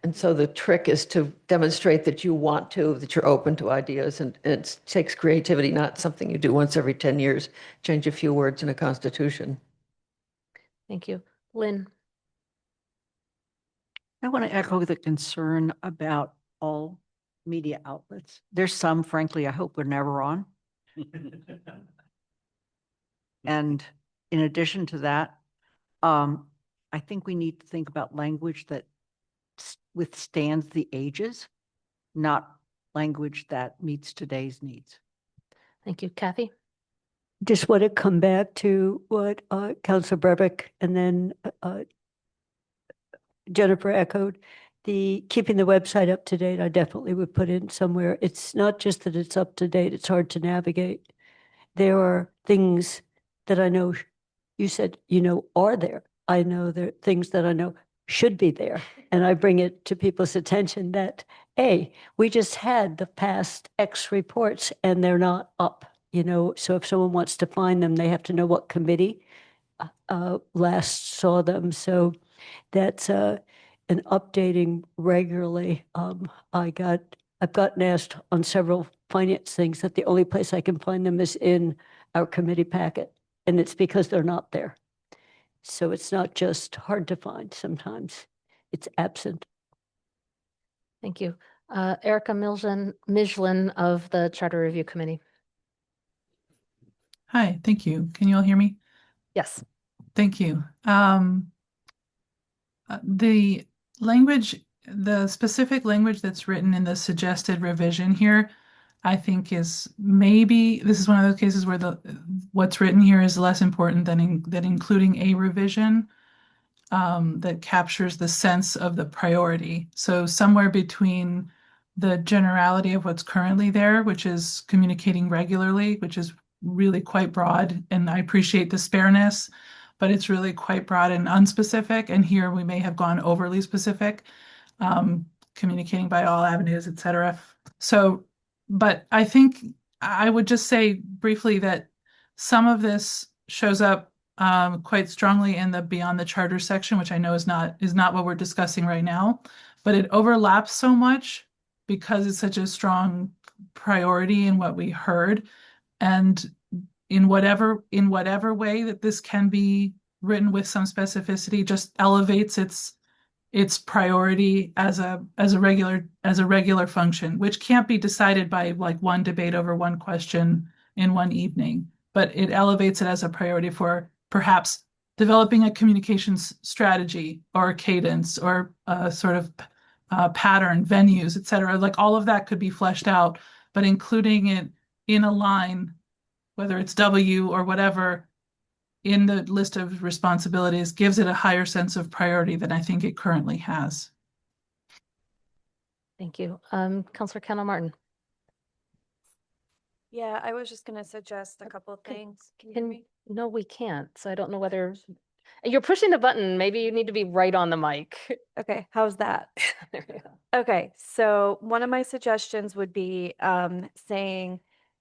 And so the trick is to demonstrate that you want to, that you're open to ideas, and it takes creativity, not something you do once every 10 years, change a few words in a constitution. Thank you. Lynn. I want to echo the concern about all media outlets. There's some, frankly, I hope we're never on. And in addition to that, I think we need to think about language that withstands the ages, not language that meets today's needs. Thank you. Kathy? Just want to come back to what Councilor Brevik and then Jennifer echoed. The keeping the website up to date, I definitely would put in somewhere. It's not just that it's up to date, it's hard to navigate. There are things that I know you said, are there. I know there are things that I know should be there. And I bring it to people's attention that, we just had the past X reports and they're not up, so if someone wants to find them, they have to know what committee last saw them. So that's and updating regularly. I've gotten asked on several finance things that the only place I can find them is in our committee packet, and it's because they're not there. So it's not just hard to find, sometimes it's absent. Thank you. Erica Mijlin of the Charter Review Committee. Hi, thank you. Can you all hear me? Yes. Thank you. The language, the specific language that's written in the suggested revision here, I think this is one of those cases where what's written here is less important than including a revision. that captures the sense of the priority. So somewhere between the generality of what's currently there, which is communicating regularly, which is really quite broad, and I appreciate the spareness, but it's really quite broad and unspecific. And here we may have gone overly specific, communicating by all avenues, et cetera. So, but I think I would just say briefly that some of this shows up quite strongly in the beyond the charter section, which I know is not what we're discussing right now, but it overlaps so much because it's such a strong priority in what we heard. And in whatever way that this can be written with some specificity, just elevates its priority as a regular function, which can't be decided by like one debate over one question in one evening, but it elevates it as a priority for perhaps developing a communications strategy or a cadence or a sort of pattern, venues, et cetera. Like all of that could be fleshed out, but including it in a line, whether it's W or whatever, in the list of responsibilities gives it a higher sense of priority than I think it currently has. Thank you. Councillor Kendall Martin. Yeah, I was just going to suggest a couple of things. Can you hear Can, me? no, we can't. So I don't know whether you're pushing the button. Maybe you need to be right on the mic. Okay, how's that? There you go. Okay, so one of my suggestions would be saying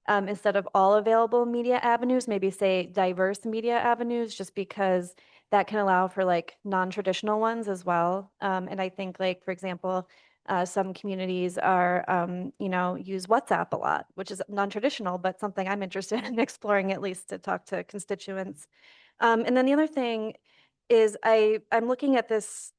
instead of all available media avenues, maybe say diverse media avenues, just because that can allow for like non-traditional ones as well. And I think like, for example, some communities are, use WhatsApp a lot, which is non-traditional, but something I'm interested in exploring at least to talk to constituents. And then the other thing is I'm looking at this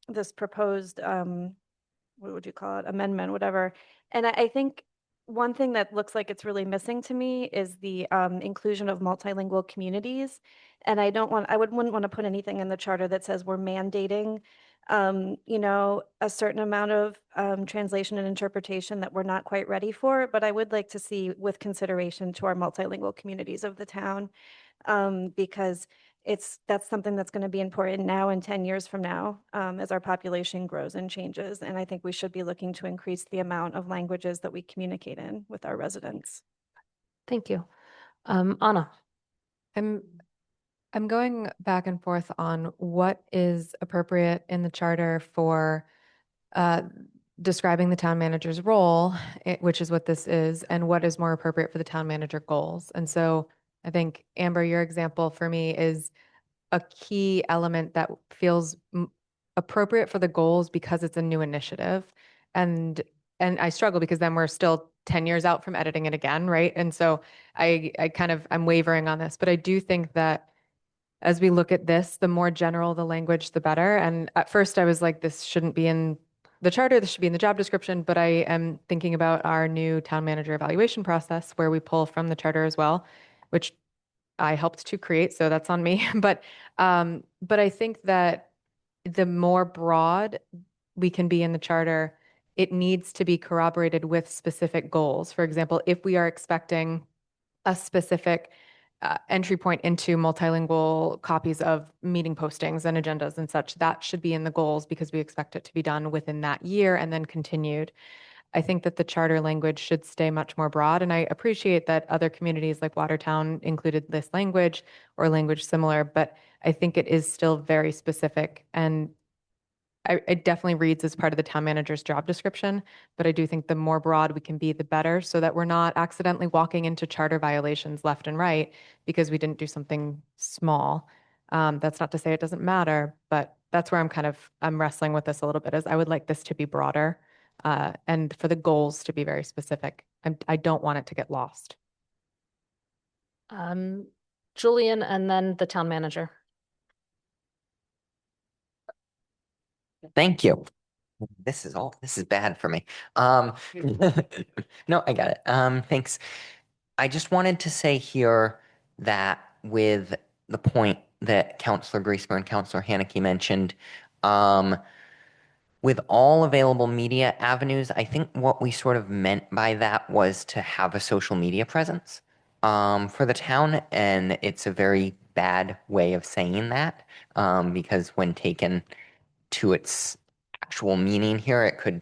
this proposed what would you call it, amendment, whatever. And I think one thing that looks like it's really missing to me is the inclusion of multilingual communities. And I wouldn't want to put anything in the charter that says we're mandating, a certain amount of translation and interpretation that we're not quite ready for. But I would like to see with consideration to our multilingual communities of the town, because that's something that's going to be important now and 10 years from now, as our population grows and changes. And I think we should be looking to increase the amount of languages that we communicate in with our residents. Thank you. Anna. I'm going back and forth on what is appropriate in the charter for describing the town manager's role, which is what this is, and what is more appropriate for the town manager goals. And so I think, Amber, your example for me is a key element that feels appropriate for the goals because it's a new initiative. And I struggle because then we're still 10 years out from editing it again, right? And so I'm wavering on this, but I do think that as we look at this, the more general the language, the better. And at first I was like, this shouldn't be in the charter, this should be in the job description, but I am thinking about our new town manager evaluation process where we pull from the charter as well, which I helped to create, so that's on me. But I think that the more broad we can be in the charter, it needs to be corroborated with specific goals. For example, if we are expecting a specific entry point into multilingual copies of meeting postings and agendas and such, that should be in the goals because we expect it to be done within that year and then continued. I think that the charter language should stay much more broad. And I appreciate that other communities like Watertown included this language or language similar, but I think it is still very specific. And it definitely reads as part of the town manager's job description, but I do think the more broad we can be, the better, so that we're not accidentally walking into charter violations left and right because we didn't do something small. That's not to say it doesn't matter, but that's where I'm wrestling with this a little bit, is I would like this to be broader and for the goals to be very specific. I don't want it to get lost. Julian, and then the town manager. Thank you. This is bad for me. No, I got it. Thanks. I just wanted to say here that with the point that Councillor Griesmer and Councillor Haneke mentioned, with all available media avenues, I think what we sort of meant by that was to have a social media presence for the town, and it's a very bad way of saying that, because when taken to its actual meaning here, it could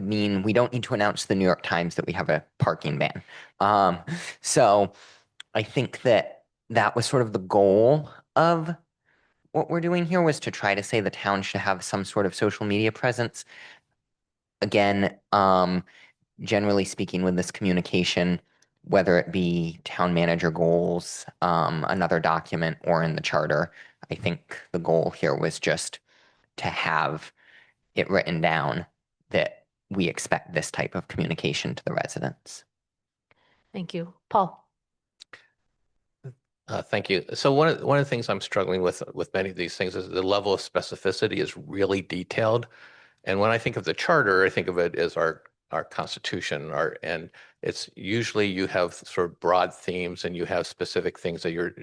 mean we don't need to announce to the New York Times that we have a parking ban. So I think that that was sort of the goal of what we're doing here, was to try to say the town should have some sort of social media presence. Again, generally speaking, with this communication, whether it be town manager goals, another document, or in the charter, I think the goal here was just to have it written down that we expect this type of communication to the residents. Thank you. Paul? Thank you. So one of the things I'm struggling with many of these things is the level of specificity is really detailed. And when I think of the charter, I think of it as our constitution, and it's usually you have sort of broad themes and you have specific things that you're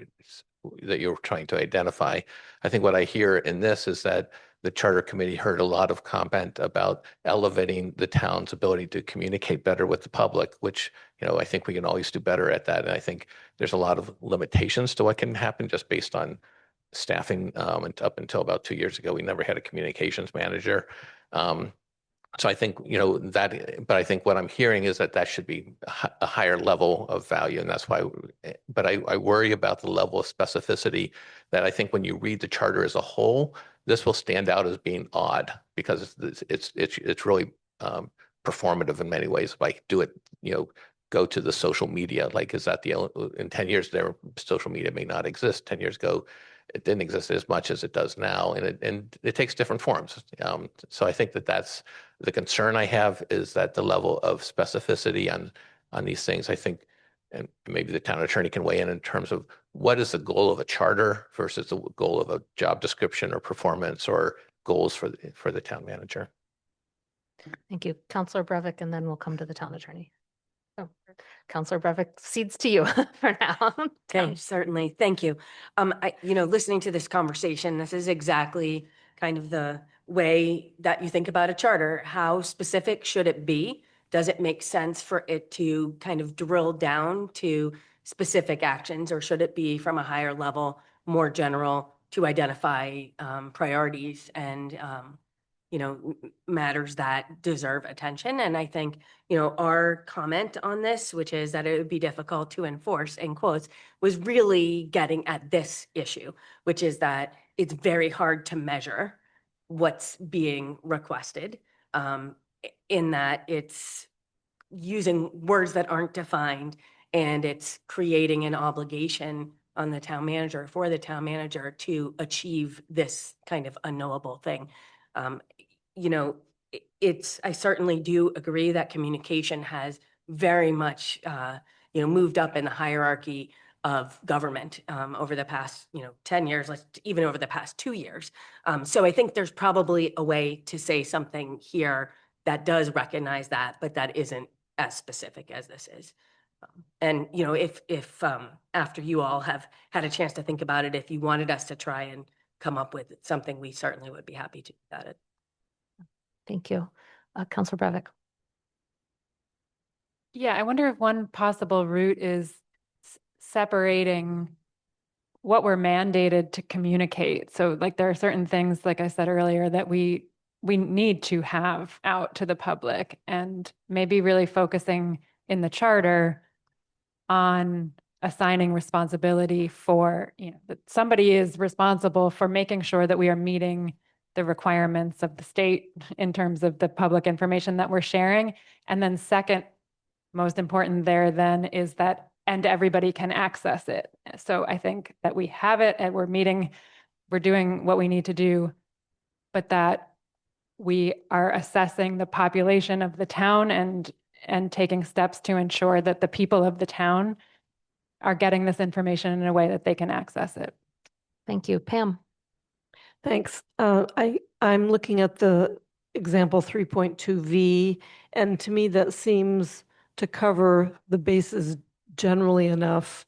trying to identify. I think what I hear in this is that the charter committee heard a lot of comment about elevating the town's ability to communicate better with the public, which, I think we can always do better at that. And I think there's a lot of limitations to what can happen just based on staffing. And up until about 2 years ago, we never had a communications manager. So I think, but I think what I'm hearing is that should be a higher level of value. And that's why, but I worry about the level of specificity that I think when you read the charter as a whole, this will stand out as being odd because it's really performative in many ways. If I do it, go to the social media, like, is that in 10 years, social media may not exist. 10 years ago, it didn't exist as much as it does now, and it takes different forms. So I think that's the concern I have, is that the level of specificity on these things. I think, and maybe the town attorney can weigh in terms of what is the goal of a charter versus the goal of a job description or performance or goals for the town manager. Thank you. Councillor Brevik, and then we'll come to the town attorney. Oh, Councillor Brevik, cedes to you for now. Okay, certainly. Thank you. Listening to this conversation, this is exactly kind of the way that you think about a charter. How specific should it be? Does it make sense for it to kind of drill down to specific actions, or should it be from a higher level, more general, to identify priorities and matters that deserve attention? And I think, our comment on this, which is that it would be difficult to enforce, in quotes, was really getting at this issue, which is that it's very hard to measure what's being requested, in that it's using words that aren't defined, and it's creating an obligation on the town manager, for the town manager, to achieve this kind of unknowable thing. I certainly do agree that communication has very much, moved up in the hierarchy of government over the past, 10 years, even over the past 2 years. So I think there's probably a way to say something here that does recognize that, but that isn't as specific as this is. And, if after you all have had a chance to think about it, if you wanted us to try and come up with something, we certainly would be happy to do that. Thank you. Councillor Brevik. Yeah, I wonder if one possible route is separating what we're mandated to communicate. So like there are certain things, like I said earlier, that we need to have out to the public, and maybe really focusing in the charter on assigning responsibility for, that somebody is responsible for making sure that we are meeting the requirements of the state in terms of the public information that we're sharing. And then second, most important there then is that, and everybody can access it. So I think that we have it and we're doing what we need to do, but that we are assessing the population of the town and taking steps to ensure that the people of the town are getting this information in a way that they can access it. Thank you. Pam. Thanks. I'm looking at the example 3.2V, and to me that seems to cover the bases generally enough,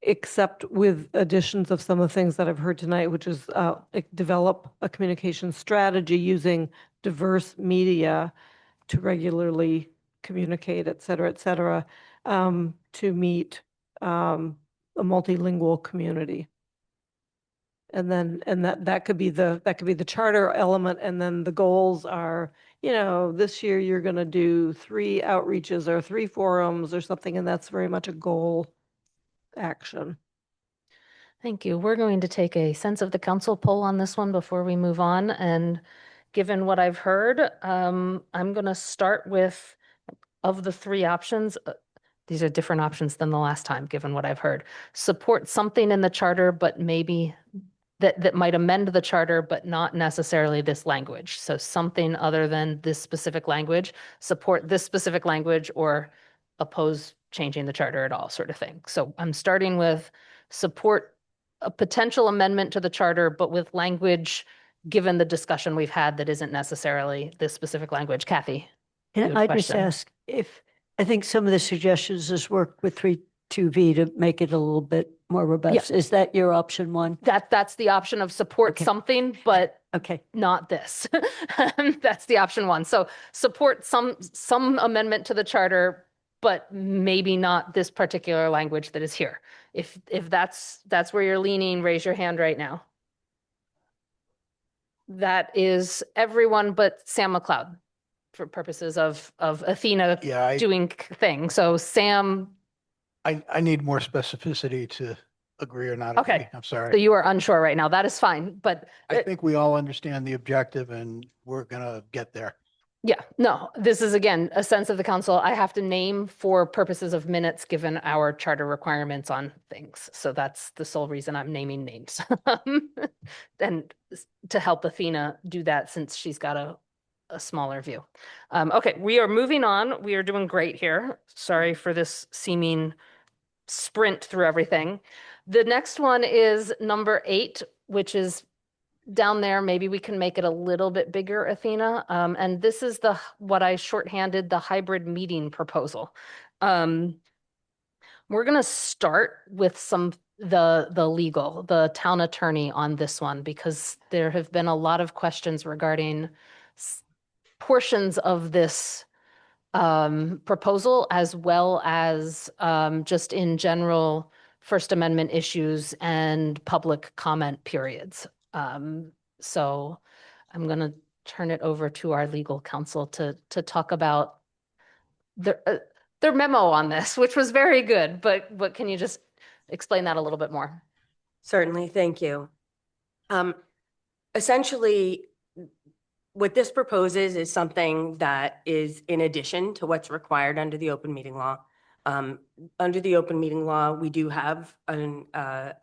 except with additions of some of the things that I've heard tonight, which is develop a communication strategy using diverse media to regularly communicate, et cetera, to meet a multilingual community. And then, and that could be the charter element, and then the goals are, you know, this year you're going to do 3 outreaches or 3 forums or something, and that's very much a goal action. Thank you. We're going to take a sense of the council poll on this one before we move on. And given what I've heard, I'm going to start with, of the 3 options, these are different options than the last time, given what I've heard. Support something in the charter, but maybe that might amend the charter, but not necessarily this language. So something other than this specific language, support this specific language, or oppose changing the charter at all, sort of thing. So I'm starting with support a potential amendment to the charter, but with language, given the discussion we've had, that isn't necessarily this specific language. Kathy? you have And a I just question. ask if, I think some of the suggestions is work with 3.2V to make it a little bit more robust. Is that your option 1? That's the option of support something, but okay, not this. That's the option 1. So support some amendment to the charter, but maybe not this particular language that is here. If that's where you're leaning, raise your hand right now. That is everyone but Sam McLeod for purposes of Athena doing thing. So Sam. I need more specificity to agree or not agree. Okay. I'm sorry. So you are unsure right now. That is fine, but I think we all understand the objective and we're gonna get there. yeah, no, this is again, a sense of the council. I have to name for purposes of minutes, given our charter requirements on things. So that's the sole reason I'm naming names. And to help Athena do that, since she's got a smaller view. Okay, we are moving on. We are doing great here. Sorry for this seeming sprint through everything. The next one is number 8, which is down there. Maybe we can make it a little bit bigger, Athena. And this is what I shorthanded the hybrid meeting proposal. We're going to start with the town attorney on this one, because there have been a lot of questions regarding portions of this proposal, as well as just in general First Amendment issues and public comment periods. So I'm going to turn it over to our legal counsel to talk about their memo on this, which was very good, but can you just explain that a little bit more? Certainly, thank you. Essentially, what this proposes is something that is in addition to what's required under the open meeting law. Under the open meeting law, we do have an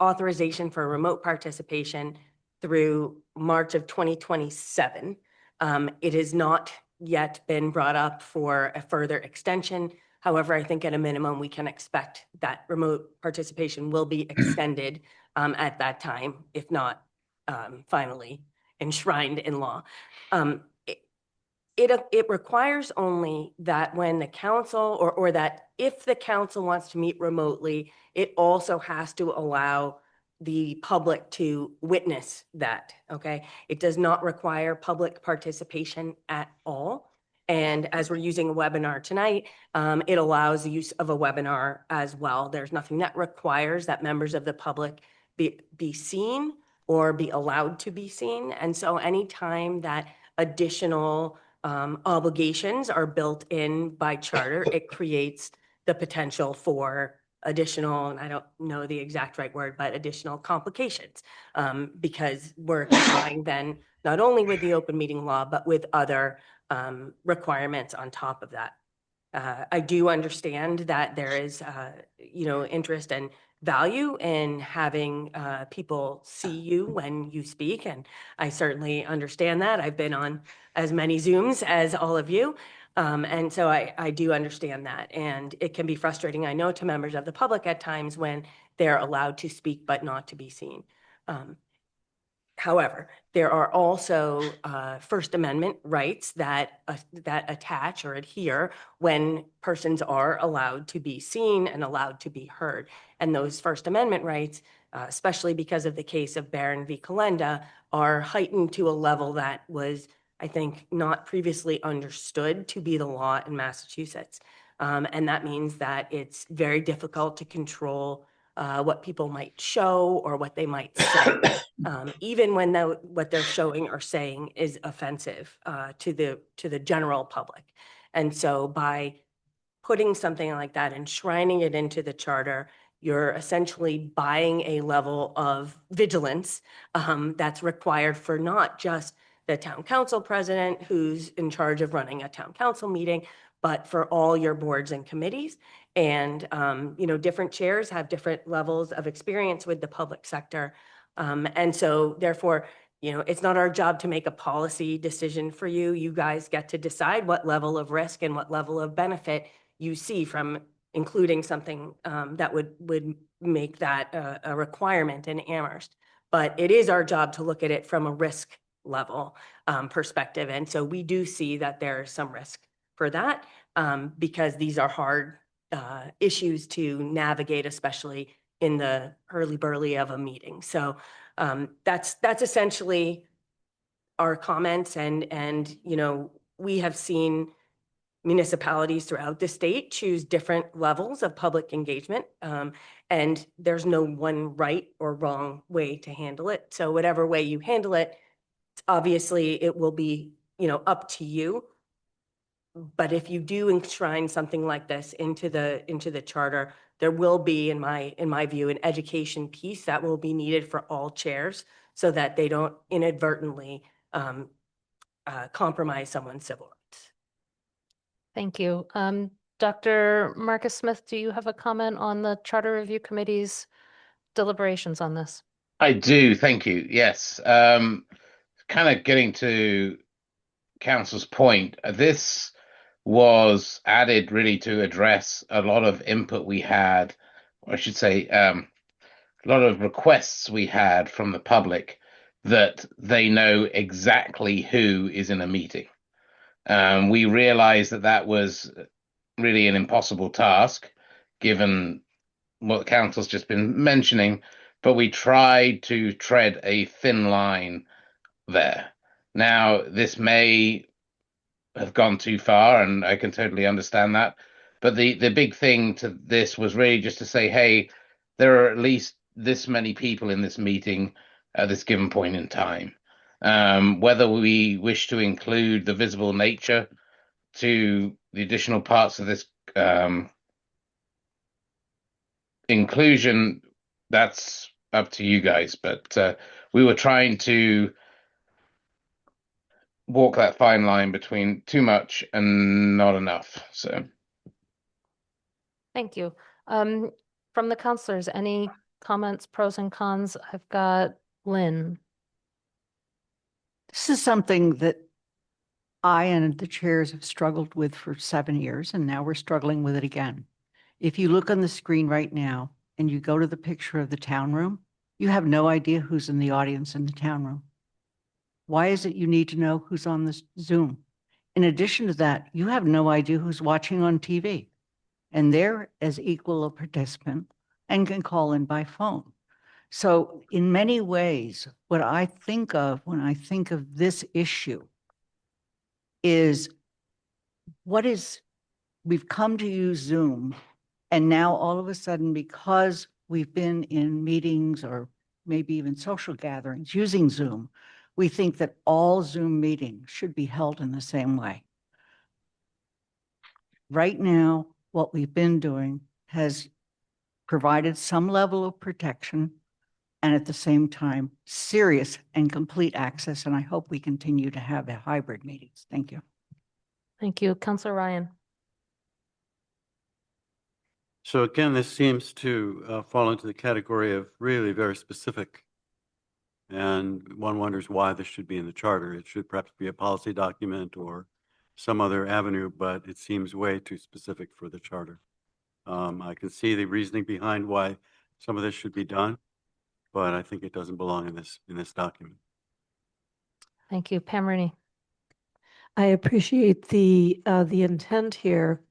authorization for remote participation through March of 2027. It has not yet been brought up for a further extension. However, I think at a minimum, we can expect that remote participation will be extended at that time, if not finally enshrined in law. It requires only that when the council or that if the council wants to meet remotely, it also has to allow the public to witness that, okay? It does not require public participation at all. And as we're using a webinar tonight, it allows the use of a webinar as well. There's nothing that requires that members of the public be seen or be allowed to be seen. And so anytime that additional obligations are built in by charter, it creates the potential for additional, and I don't know the exact right word, but additional complications, because we're complying then not only with the open meeting law, but with other requirements on top of that. I do understand that there is, interest and value in having people see you when you speak, and I certainly understand that. I've been on as many Zooms as all of you, and so I do understand that, and it can be frustrating, I know, to members of the public at times when they're allowed to speak but not to be seen. However, there are also First Amendment rights that attach or adhere when persons are allowed to be seen and allowed to be heard. And those First Amendment rights, especially because of the case of Barron v. Calenda, are heightened to a level that was, I think, not previously understood to be the law in Massachusetts. And that means that it's very difficult to control what people might show or what they might say, even when what they're showing or saying is offensive to the general public. And so by putting something like that, enshrining it into the charter, you're essentially buying a level of vigilance that's required for not just the town council president who's in charge of running a town council meeting, but for all your boards and committees. And, different chairs have different levels of experience with the public sector. And so therefore, it's not our job to make a policy decision for you. You guys get to decide what level of risk and what level of benefit you see from including something that would make that a requirement in Amherst. But it is our job to look at it from a risk level perspective. And so we do see that there's some risk for that because these are hard issues to navigate, especially in the hurly burly of a meeting. So that's essentially our comments. And we have seen municipalities throughout the state choose different levels of public engagement. And there's no one right or wrong way to handle it. So whatever way you handle it, obviously it will be, up to you. But if you do enshrine something like this into the charter, there will be, in my view, an education piece that will be needed for all chairs so that they don't inadvertently compromise someone's civil rights. Thank you. Dr. Marcus Smith, do you have a comment on the Charter Review Committee's deliberations on this? I do, thank you. Yes. Kind of getting to Council's point, this was added really to address a lot of input we had, or I should say, a lot of requests we had from the public that they know exactly who is in a meeting. We realized that was really an impossible task, given what the council's just been mentioning, but we tried to tread a thin line there. Now, this may have gone too far, and I can totally understand that. But the big thing to this was really just to say, hey, there are at least this many people in this meeting at this given point in time. Whether we wish to include the visible nature to the additional parts of this inclusion, that's up to you guys. But we were trying to walk that fine line between too much and not enough. So, Thank you. From the counselors, any comments, pros and cons? I've got Lynn. This is something that I and the chairs have struggled with for 7 years, and now we're struggling with it again. If you look on the screen right now and you go to the picture of the town room, you have no idea who's in the audience in the town room. Why is it you need to know who's on this Zoom? In addition to that, you have no idea who's watching on TV, and they're as equal a participant and can call in by phone. So in many ways, what I think of when I think of this issue is we've come to use Zoom, and now all of a sudden, because we've been in meetings or maybe even social gatherings using Zoom, we think that all Zoom meetings should be held in the same way. Right now, what we've been doing has provided some level of protection and at the same time, serious and complete access. And I hope we continue to have the hybrid meetings. Thank you. Thank you. Councilor Ryan. So again, this seems to fall into the category of really very specific. And one wonders why this should be in the charter. It should perhaps be a policy document or some other avenue, but it seems way too specific for the charter. I can see the reasoning behind why some of this should be done, but I think it doesn't belong in this document. Thank you. Pam Rooney. I appreciate the intent here.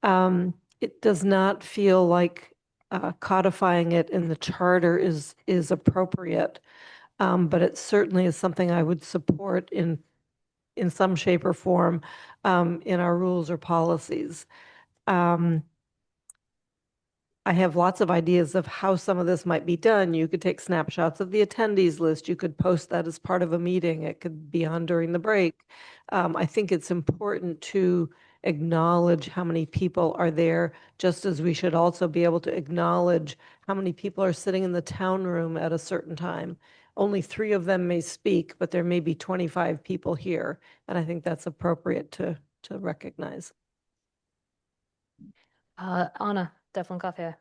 It does not feel like codifying it in the charter is appropriate, but it certainly is something I would support in some shape or form in our rules or policies. I I have lots of ideas of how some of this might be done. You could take snapshots of the attendees list. You could post that as part of a meeting. It could be on during the break. I think it's important to acknowledge how many people are there, just as we should also be able to acknowledge how many people are sitting in the town room at a certain time. Only 3 of them may speak, but there may be 25 people here. And I think that's appropriate to recognize. Anna, Devlin Coffey.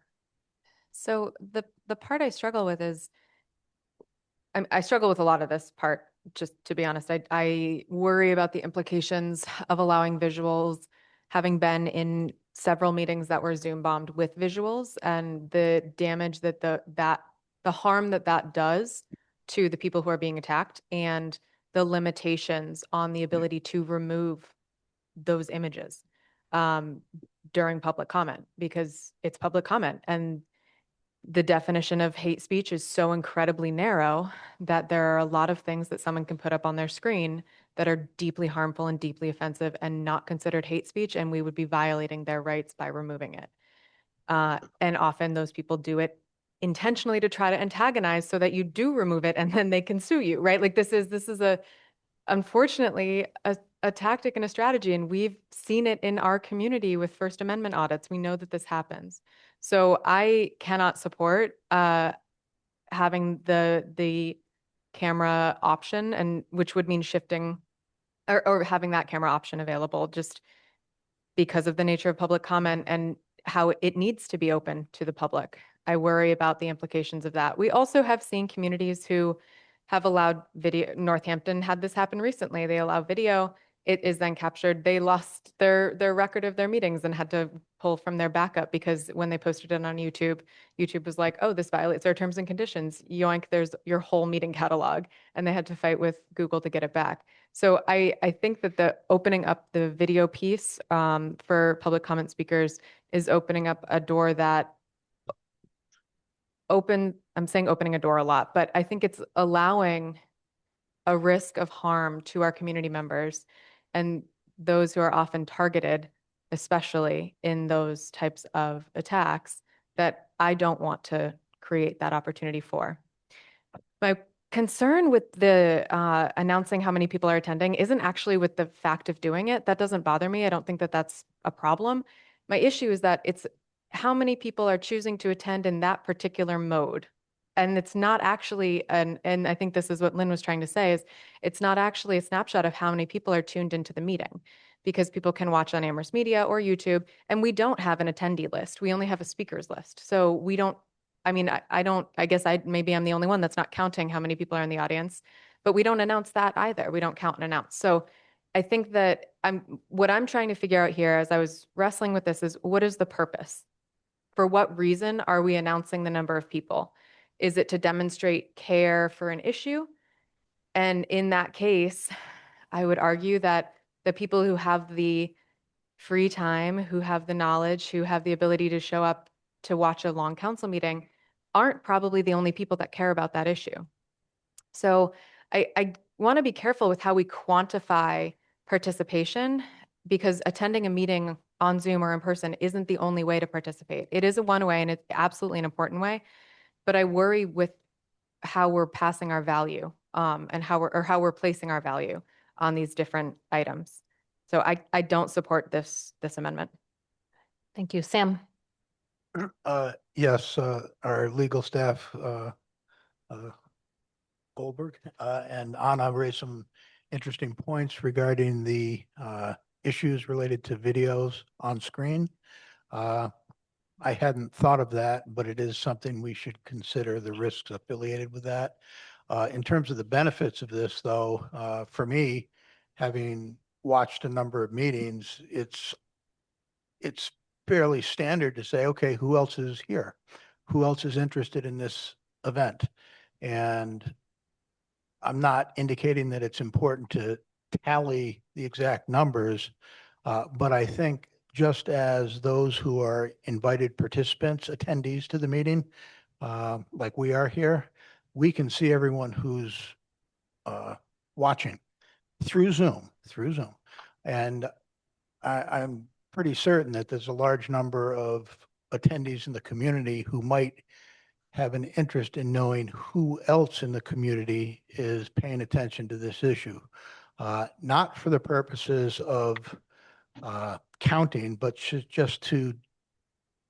So the part I struggle with is, I struggle with a lot of this part, just to be honest. I worry about the implications of allowing visuals, having been in several meetings that were Zoom bombed with visuals, and the damage that the harm that does to the people who are being attacked, and the limitations on the ability to remove those images during public comment, because it's public comment, and the definition of hate speech is so incredibly narrow that there are a lot of things that someone can put up on their screen that are deeply harmful and deeply offensive and not considered hate speech, and we would be violating their rights by removing it. And often those people do it intentionally to try to antagonize so that you do remove it and then they can sue you, right? Like this is unfortunately a tactic and a strategy, and we've seen it in our community with First Amendment audits. We know that this happens. So I cannot support having the camera option, and which would mean shifting or having that camera option available, just because of the nature of public comment and how it needs to be open to the public. I worry about the implications of that. We also have seen communities who have allowed video. Northampton had this happen recently. They allow video. It is then captured. They lost their record of their meetings and had to pull from their backup, because when they posted it on YouTube, YouTube was like, oh, this violates our terms and conditions. Yoink, there's your whole meeting catalog. And they had to fight with Google to get it back. So I think that the opening up the video piece for public comment speakers is opening up a door that I'm saying opening a door a lot, but I think it's allowing a risk of harm to our community members and those who are often targeted, especially in those types of attacks, that I don't want to create that opportunity for. My concern with the announcing how many people are attending isn't actually with the fact of doing it. That doesn't bother me. I don't think that that's a problem. My issue is that it's how many people are choosing to attend in that particular mode. And it's not actually, and I think this is what Lynn was trying to say, is it's not actually a snapshot of how many people are tuned into the meeting, because people can watch on Amherst Media or YouTube, and we don't have an attendee list. We only have a speakers list. So we don't, I guess maybe I'm the only one that's not counting how many people are in the audience, but we don't announce that either. We don't count and announce. So I think that what I'm trying to figure out here as I was wrestling with this is, what is the purpose? For what reason are we announcing the number of people? Is it to demonstrate care for an issue? And in that case, I would argue that the people who have the free time, who have the knowledge, who have the ability to show up to watch a long council meeting aren't probably the only people that care about that issue. So I want to be careful with how we quantify participation, because attending a meeting on Zoom or in person isn't the only way to participate. It is a one way, and it's absolutely an important way. But I worry with how we're passing our value and how we're placing our value on these different items. So I don't support this amendment. Thank you. Sam? Yes, our legal staff, Goldberg and Anna raised some interesting points regarding the issues related to videos on screen. I hadn't thought of that, but it is something we should consider, the risks affiliated with that. In terms of the benefits of this, though, for me, having watched a number of meetings, it's fairly standard to say, okay, who else is here? Who else is interested in this event? And I'm not indicating that it's important to tally the exact numbers, but I think just as those who are invited participants, attendees to the meeting, like we are here, we can see everyone who's watching through Zoom. And I'm pretty certain that there's a large number of attendees in the community who might have an interest in knowing who else in the community is paying attention to this issue. Not for the purposes of counting, but just to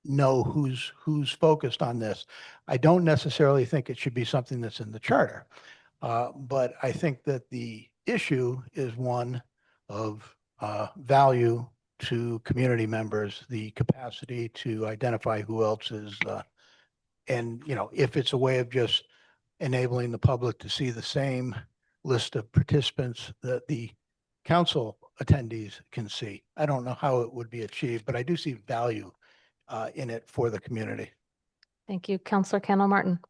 know who's focused on this. I don't necessarily think it should be something that's in the charter. But I think that the issue is one of value to community members, the capacity to identify who else is, and, you know, if it's a way of just enabling the public to see the same list of participants that the council attendees can see. I don't know how it would be achieved, but I do see value in it for the community. Thank you. Counselor Kendall Martin.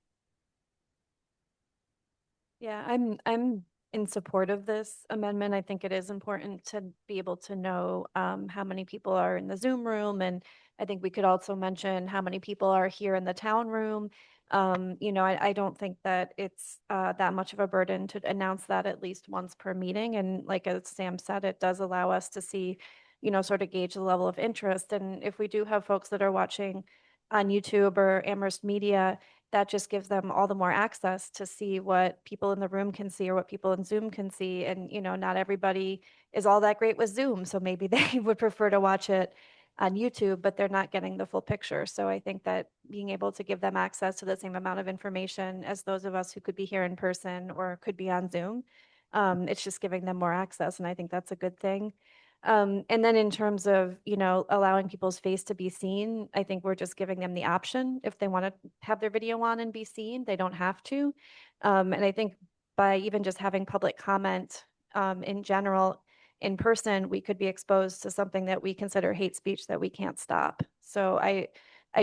Yeah, I'm in support of this amendment. I think it is important to be able to know how many people are in the Zoom room. And I think we could also mention how many people are here in the town room. You know, I don't think that it's that much of a burden to announce that at least once per meeting. And like as Sam said, it does allow us to see, you know, sort of gauge the level of interest. And if we do have folks that are watching on YouTube or Amherst Media, that just gives them all the more access to see what people in the room can see or what people in Zoom can see. And, you know, not everybody is all that great with Zoom. So maybe they would prefer to watch it on YouTube, but they're not getting the full picture. So I think that being able to give them access to the same amount of information as those of us who could be here in person or could be on Zoom, it's just giving them more access. And I think that's a good thing. And then in terms of, you know, allowing people's face to be seen, I think we're just giving them the option. If they want to have their video on and be seen, they don't have to. And I think by even just having public comment in general, in person, we could be exposed to something that we consider hate speech that we can't stop. So I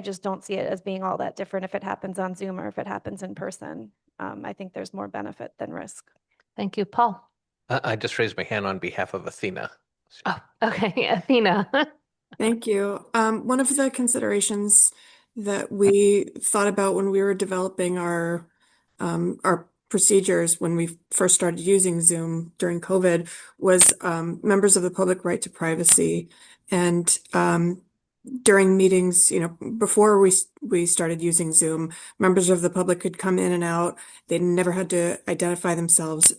just don't see it as being all that different if it happens on Zoom or if it happens in person. I think there's more benefit than risk. Thank you. Paul. I just raised my hand on behalf of Athena. Oh, okay. Athena. Thank you. One of the considerations that we thought about when we were developing our procedures when we first started using Zoom during COVID was members of the public right to privacy. And during meetings, you know, before we started using Zoom, members of the public could come in and out. They never had to identify themselves,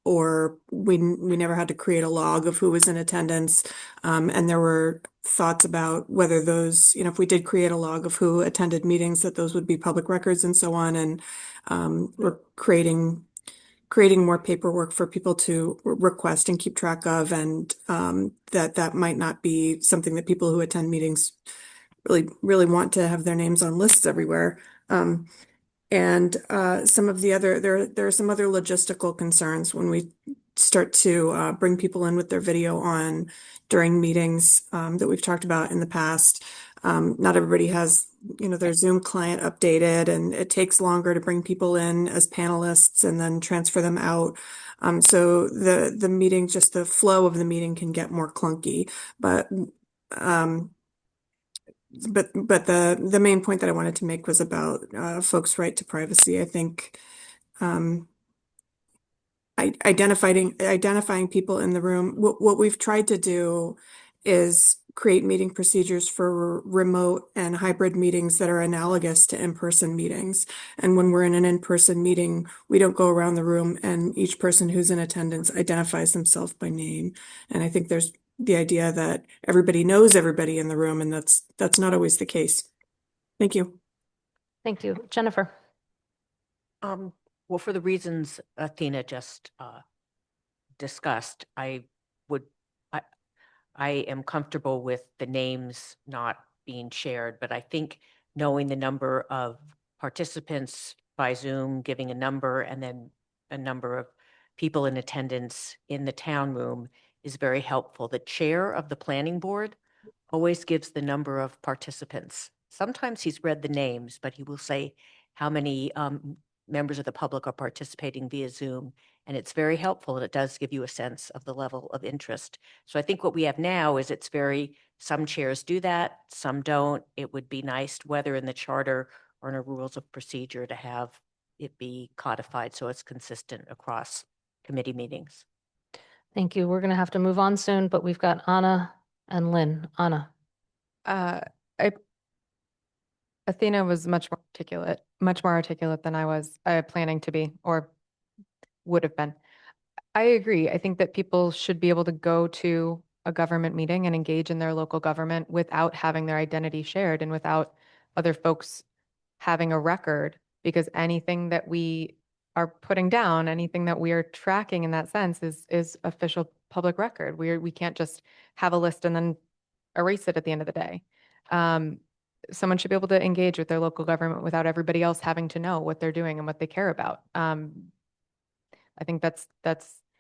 or we never had to create a log of who was in attendance. And there were thoughts about whether those, you know, if we did create a log of who attended meetings, that those would be public records and so on. And we're creating more paperwork for people to request and keep track of, and that might not be something that people who attend meetings really want to have their names on lists everywhere. And some of the other, there are some other logistical concerns when we start to bring people in with their video on during meetings that we've talked about in the past. Not everybody has, you know, their Zoom client updated, and it takes longer to bring people in as panelists and then transfer them out. So the meeting, just the flow of the meeting can get more clunky, but the main point that I wanted to make was about folks' right to privacy. I think identifying people in the room. What we've tried to do is create meeting procedures for remote and hybrid meetings that are analogous to in-person meetings. And when we're in an in-person meeting, we don't go around the room and each person who's in attendance identifies themselves by name. And I think there's the idea that everybody knows everybody in the room, and that's not always the case. Thank you. Thank you. Jennifer. Well, for the reasons Athena just discussed, I am comfortable with the names not being shared, but I think knowing the number of participants by Zoom, giving a number, and then a number of people in attendance in the town room is very helpful. The chair of the planning board always gives the number of participants. Sometimes he's read the names, but he will say how many members of the public are participating via Zoom. And it's very helpful, and it does give you a sense of the level of interest. So I think what we have now is some chairs do that, some don't. It would be nice, whether in the charter or in our rules of procedure, to have it be codified so it's consistent across committee meetings. Thank you. We're going to have to move on soon, but we've got Anna and Lynn. Anna. I Athena was much more articulate than I was planning to be or would have been. I agree. I think that people should be able to go to a government meeting and engage in their local government without having their identity shared and without other folks having a record, because anything that we are putting down, anything that we are tracking in that sense is official public record. We can't just have a list and then erase it at the end of the day. Someone should be able to engage with their local government without everybody else having to know what they're doing and what they care about. I think that's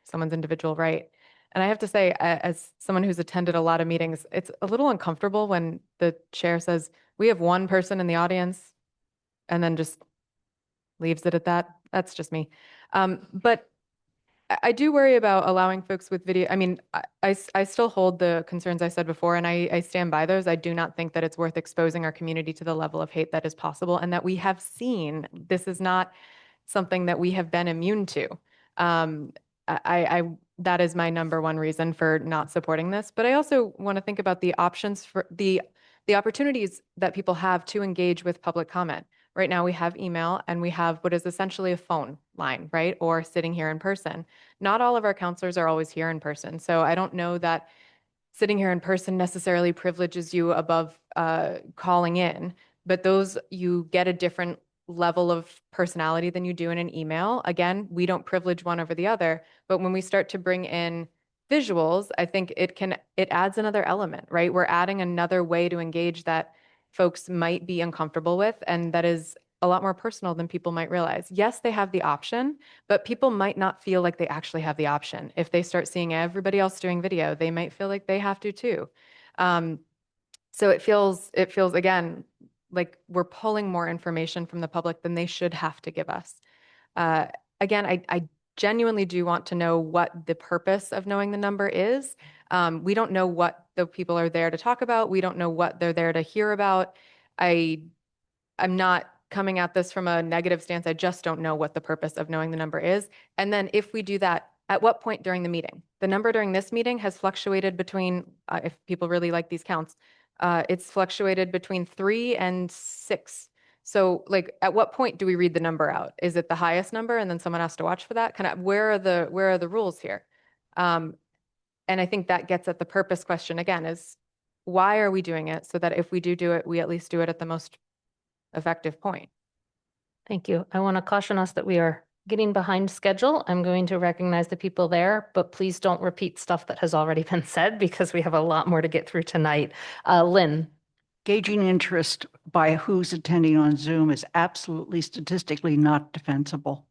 someone's individual right. And I have to say, as someone who's attended a lot of meetings, it's a little uncomfortable when the chair says, we have one person in the audience, and then just leaves it at that. That's just me. But I do worry about allowing folks with video. I mean, I still hold the concerns I said before, and I stand by those. I do not think that it's worth exposing our community to the level of hate that is possible and that we have seen. This is not something that we have been immune to. That is my number one reason for not supporting this. But I also want to think about the options for the opportunities that people have to engage with public comment. Right now we have email and we have what is essentially a phone line, right? Or sitting here in person. Not all of our counselors are always here in person. So I don't know that sitting here in person necessarily privileges you above calling in, but those, you get a different level of personality than you do in an email. Again, we don't privilege one over the other, but when we start to bring in visuals, I think it adds another element, right? We're adding another way to engage that folks might be uncomfortable with, and that is a lot more personal than people might realize. Yes, they have the option, but people might not feel like they actually have the option. If they start seeing everybody else doing video, they might feel like they have to too. So it feels again, like we're pulling more information from the public than they should have to give us. Again, I genuinely do want to know what the purpose of knowing the number is. We don't know what the people are there to talk about. We don't know what they're there to hear about. I'm not coming at this from a negative stance. I just don't know what the purpose of knowing the number is. And then if we do that, at what point during the meeting? The number during this meeting has fluctuated between, if people really like these counts, it's fluctuated between 3 and 6. So like, at what point do we read the number out? Is it the highest number and then someone has to watch for that? Kind of where are the rules here? And I think that gets at the purpose question again, is why are we doing it? So that if we do it, we at least do it at the most effective point. Thank you. I want to caution us that we are getting behind schedule. I'm going to recognize the people there, but please don't repeat stuff that has already been said because we have a lot more to get through tonight. Lynn. Gauging interest by who's attending on Zoom is absolutely statistically not defensible.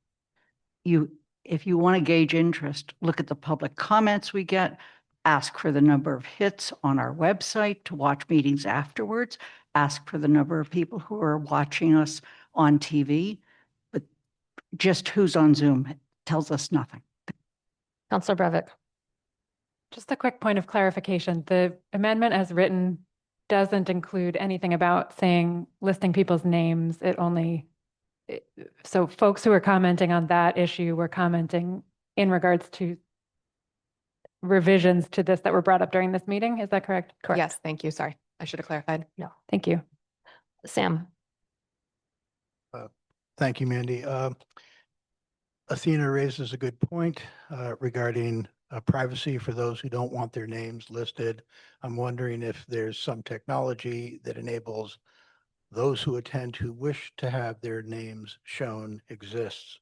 If you want to gauge interest, look at the public comments we get, ask for the number of hits on our website to watch meetings afterwards, ask for the number of people who are watching us on TV, but just who's on Zoom tells us nothing. Councilor Breivik. Just a quick point of clarification. The amendment as written doesn't include anything about listing people's names. So folks who are commenting on that issue were commenting in regards to revisions to this that were brought up during this meeting. Is that correct? Correct. Yes, thank you. Sorry, I should have clarified. No, thank you. Sam. Thank you, Mandy. Athena raises a good point regarding privacy for those who don't want their names listed. I'm wondering if there's some technology that enables those who attend who wish to have their names shown exists,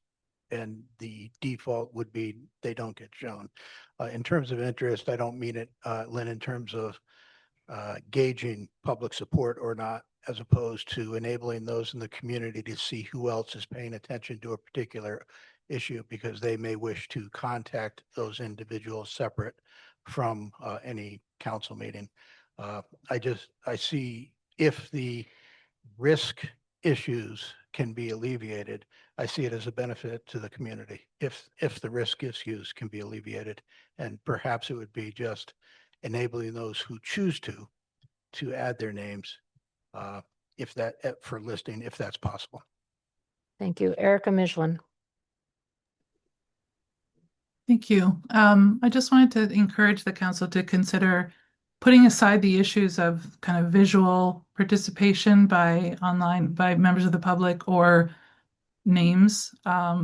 and the default would be they don't get shown. In terms of interest, I don't mean it, Lynn, in terms of gauging public support or not, as opposed to enabling those in the community to see who else is paying attention to a particular issue, because they may wish to contact those individuals separate from any council meeting. I see if the risk issues can be alleviated, I see it as a benefit to the community if the risk issues can be alleviated, and perhaps it would be just enabling those who choose to add their names if that for listing, if that's possible. Thank you. Erica Michelin. Thank you. I just wanted to encourage the council to consider putting aside the issues of kind of visual participation by members of the public or names,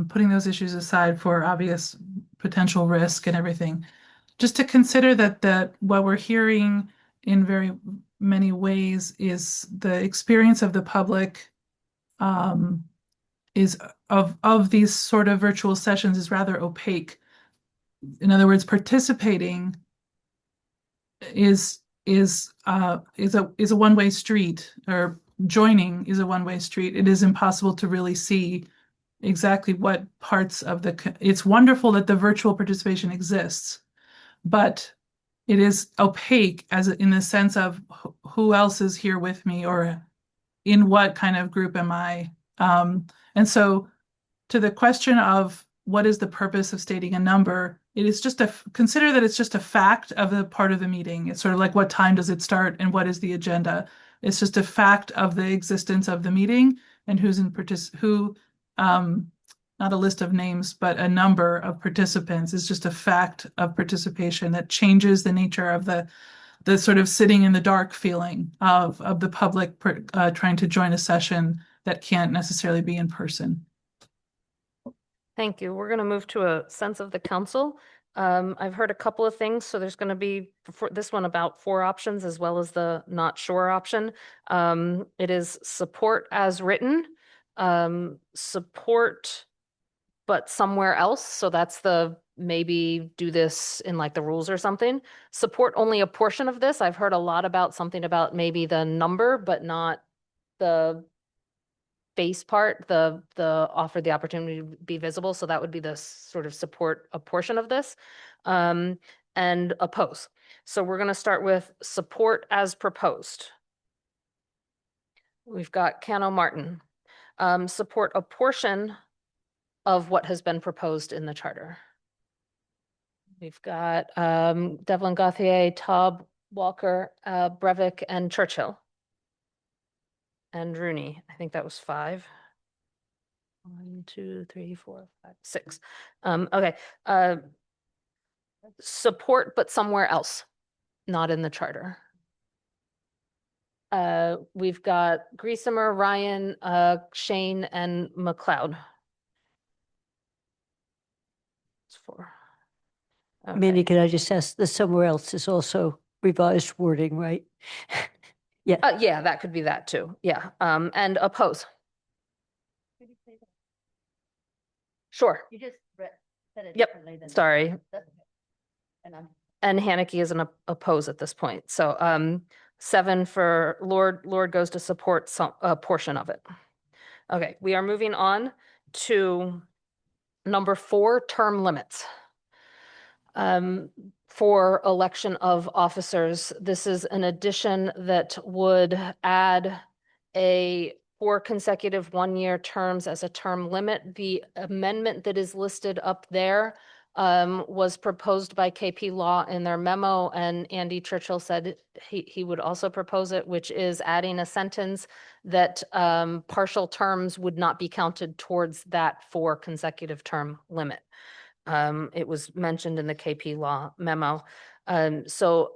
putting those issues aside for obvious potential risk and everything, just to consider that what we're hearing in very many ways is the experience of the public is of these sort of virtual sessions is rather opaque. In other words, participating is a one-way street, or joining is a one-way street. It is impossible to really see exactly what parts of it's wonderful that the virtual participation exists, but it is opaque in the sense of who else is here with me, or in what kind of group am I? And so to the question of what is the purpose of stating a number, it is just consider that it's just a fact of the part of the meeting. It's sort of like, what time does it start and what is the agenda? It's just a fact of the existence of the meeting and who's in not a list of names, but a number of participants is just a fact of participation that changes the nature of the sort of sitting in the dark feeling of the public trying to join a session that can't necessarily be in person. Thank you. We're going to move to a sense of the council. I've heard a couple of things. So there's going to be for this one about 4 options as well as the not sure option. It is support as written, support but somewhere else. So that's the maybe do this in like the rules or something. Support only a portion of this. I've heard a lot about something about maybe the number, but not the base part, the offer the opportunity to be visible. So that would be the sort of support a portion of this, and oppose. So we're going to start with support as proposed. We've got Cano Martin. Support a portion of what has been proposed in the charter. We've got Devlin Gauthier, Taub, Walker, Brevik, and Churchill. And Rooney. I think that was 5. 1, 2, 3, 4, 5, 6. Okay. Support, but somewhere else, not in the charter. We've got Griesemer, Ryan, Shane, and McLeod. It's 4. Okay. Mandy, can I just ask, the somewhere else is also revised wording, right? Yeah. Yeah, that could be that too. Yeah. And oppose. Sure. You just said it Yep. differently than. Sorry. That's okay. And I'm. And Haneke is an oppose at this point. So 7 for Lord. Lord goes to support a portion of it. Okay, we are moving on to number 4, term limits. For election of officers, this is an addition that would add 4 consecutive one-year terms as a term limit. The amendment that is listed up there was proposed by KP Law in their memo, and Andy Churchill said he would also propose it, which is adding a sentence that partial terms would not be counted towards that 4 consecutive term limit. It was mentioned in the KP Law memo. So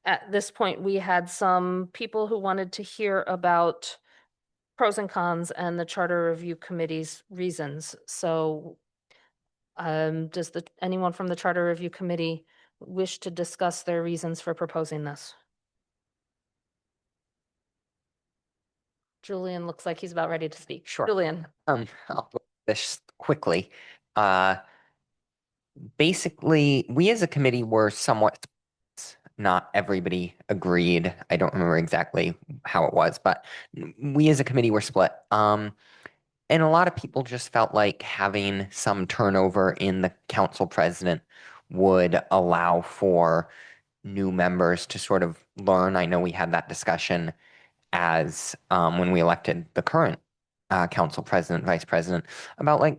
at this point, we had some people who wanted to hear about pros and cons and the Charter Review Committee's reasons. So does anyone from the Charter Review Committee wish to discuss their reasons for proposing this? Julian looks like he's about ready to speak. Sure. Julian. I'll go this quickly. Basically, we as a committee were somewhat, not everybody agreed. I don't remember exactly how it was, but we as a committee were split. And a lot of people just felt like having some turnover in the council president would allow for new members to sort of learn. I know we had that discussion as when we elected the current council president, vice president, about like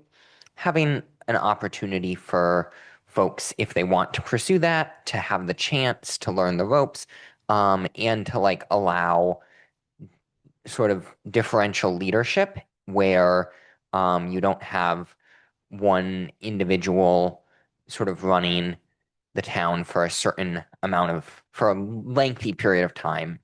having an opportunity for folks, if they want to pursue that, to have the chance to learn the ropes, and to like allow sort of differential leadership where you don't have one individual sort of running the town for a certain amount of, for a lengthy period of time.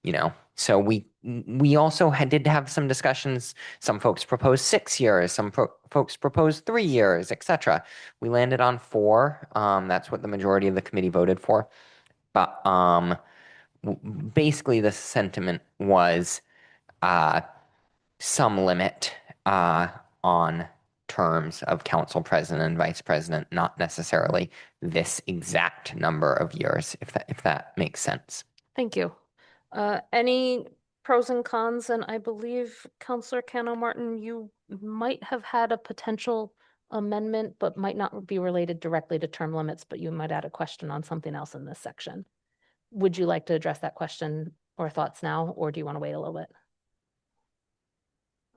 You know, so we also did have some discussions. Some folks proposed 6 years, some folks proposed 3 years, etc. We landed on 4. That's what the majority of the committee voted for. But basically the sentiment was some limit on terms of council president and vice president, not necessarily this exact number of years, if that makes sense. Thank you. Any pros and cons? And I believe Councillor Cano Martin, you might have had a potential amendment, but might not be related directly to term limits, but you might add a question on something else in this section. Would you like to address that question or thoughts now, or do you want to wait a little bit?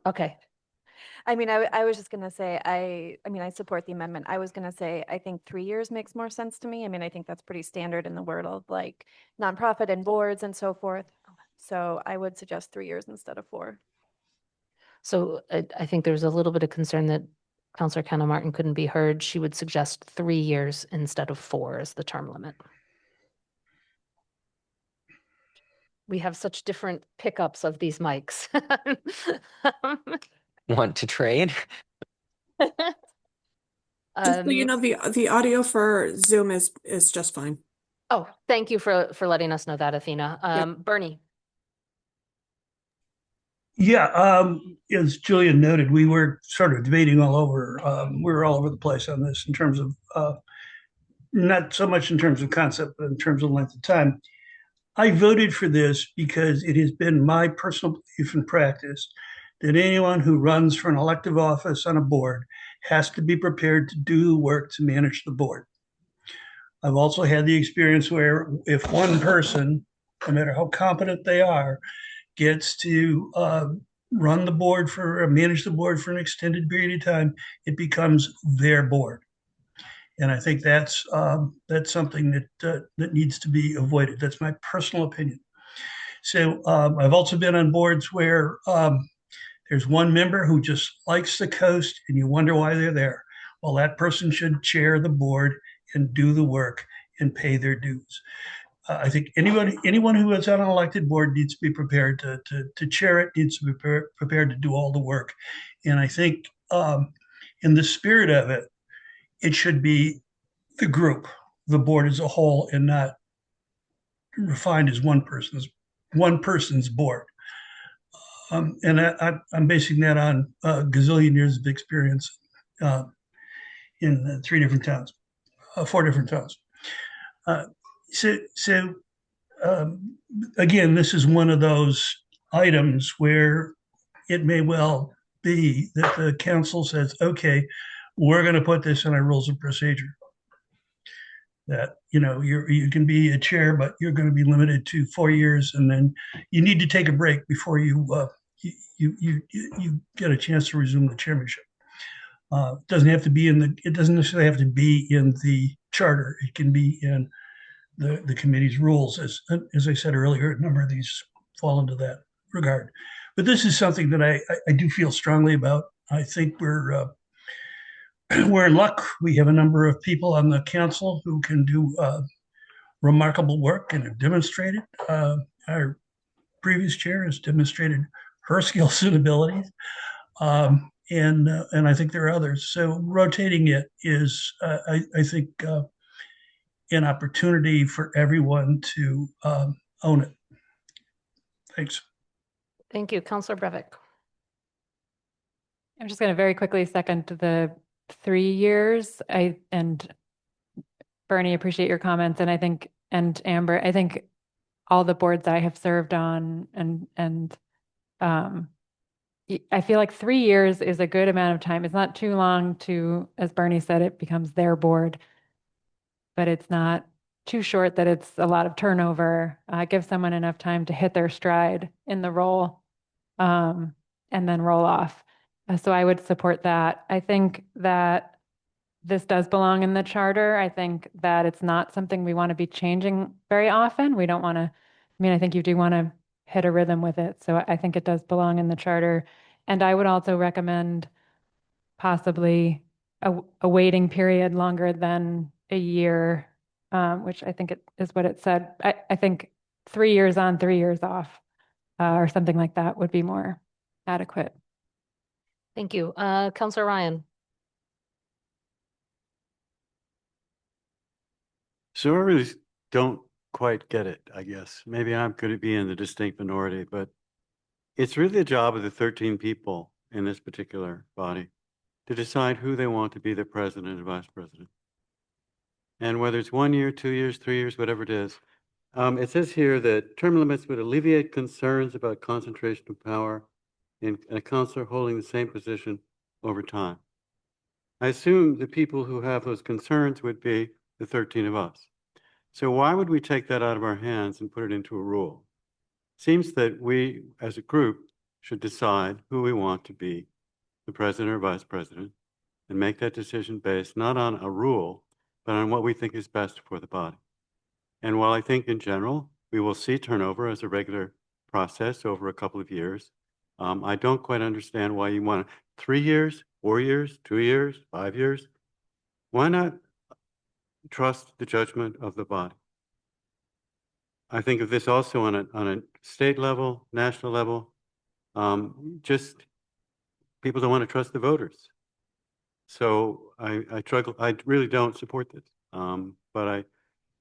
Okay. I mean, I was just gonna say, I mean, I support the amendment. I was gonna say, I think 3 years makes more sense to me. I mean, I think that's pretty standard in the world of like nonprofit and boards and so forth. So I would suggest 3 years instead of 4. So I think there's a little bit of concern that Councillor Cano Martin couldn't be heard. She would suggest 3 years instead of 4 as the term limit. We have such different pickups of these mics. Want to trade? Just so you know, the audio for Zoom is just fine. Oh, thank you for letting us know that, Athena. Bernie. Yeah, as Julian noted, we were sort of debating all over. We were all over the place on this in terms of not so much in terms of concept, but in terms of length of time. I voted for this because it has been my personal belief and practice that anyone who runs for an elective office on a board has to be prepared to do the work to manage the board. I've also had the experience where if one person, no matter how competent they are, gets to run the board manage the board for an extended period of time, it becomes their board. And I think that's something that needs to be avoided. That's my personal opinion. So I've also been on boards where there's one member who just likes the coast and you wonder why they're there. Well, that person should chair the board and do the work and pay their dues. I think anyone who is on an elected board needs to be prepared to chair it, needs to be prepared to do all the work. And I think in the spirit of it, it should be the group, the board as a whole, and not refined as one person's board. And I'm basing that on a gazillion years of experience in 4 different towns. So again, this is one of those items where it may well be that the council says, okay, we're going to put this in our rules of procedure. That, you know, you can be a chair, but you're going to be limited to 4 years, and then you need to take a break before you get a chance to resume the chairmanship. It doesn't necessarily have to be in the charter. It can be in the committee's rules. As I said earlier, a number of these fall into that regard. But this is something that I do feel strongly about. I think we're in luck. We have a number of people on the council who can do remarkable work and have demonstrated. Our previous chair has demonstrated her skills and abilities. And I think there are others. So rotating it is, I think, an opportunity for everyone to own it. Thanks. Thank you. Councillor Brevik. I'm just going to very quickly second the 3 years. And Bernie, appreciate your comments. And I think, and Amber, I think all the boards I have served on and I feel like 3 years is a good amount of time. It's not too long to, as Bernie said, it becomes their board, but it's not too short that it's a lot of turnover. Give someone enough time to hit their stride in the role and then roll off. So I would support that. I think that this does belong in the charter. I think that it's not something we want to be changing very often. We don't want to, I mean, I think you do want to hit a rhythm with it. So I think it does belong in the charter. And I would also recommend possibly a waiting period longer than a year, which I think it is what it said. I think 3 years on, 3 years off, or something like that would be more adequate. Thank you. Counselor Ryan. So I really don't quite get it, I guess. Maybe I'm going to be in the distinct minority, but it's really the job of the 13 people in this particular body to decide who they want to be the president and vice president. And whether it's 1 year, 2 years, 3 years, whatever it is, it says here that term limits would alleviate concerns about concentration of power in a counselor holding the same position over time. I assume the people who have those concerns would be the 13 of us. So why would we take that out of our hands and put it into a rule? Seems that we, as a group, should decide who we want to be the president or vice president and make that decision based not on a rule, but on what we think is best for the body. And while I think in general, we will see turnover as a regular process over a couple of years, I don't quite understand why you want 3 years, 4 years, 2 years, 5 years. Why not trust the judgment of the body? I think of this also on a state level, national level. Just people don't want to trust the voters. So I really don't support this. But I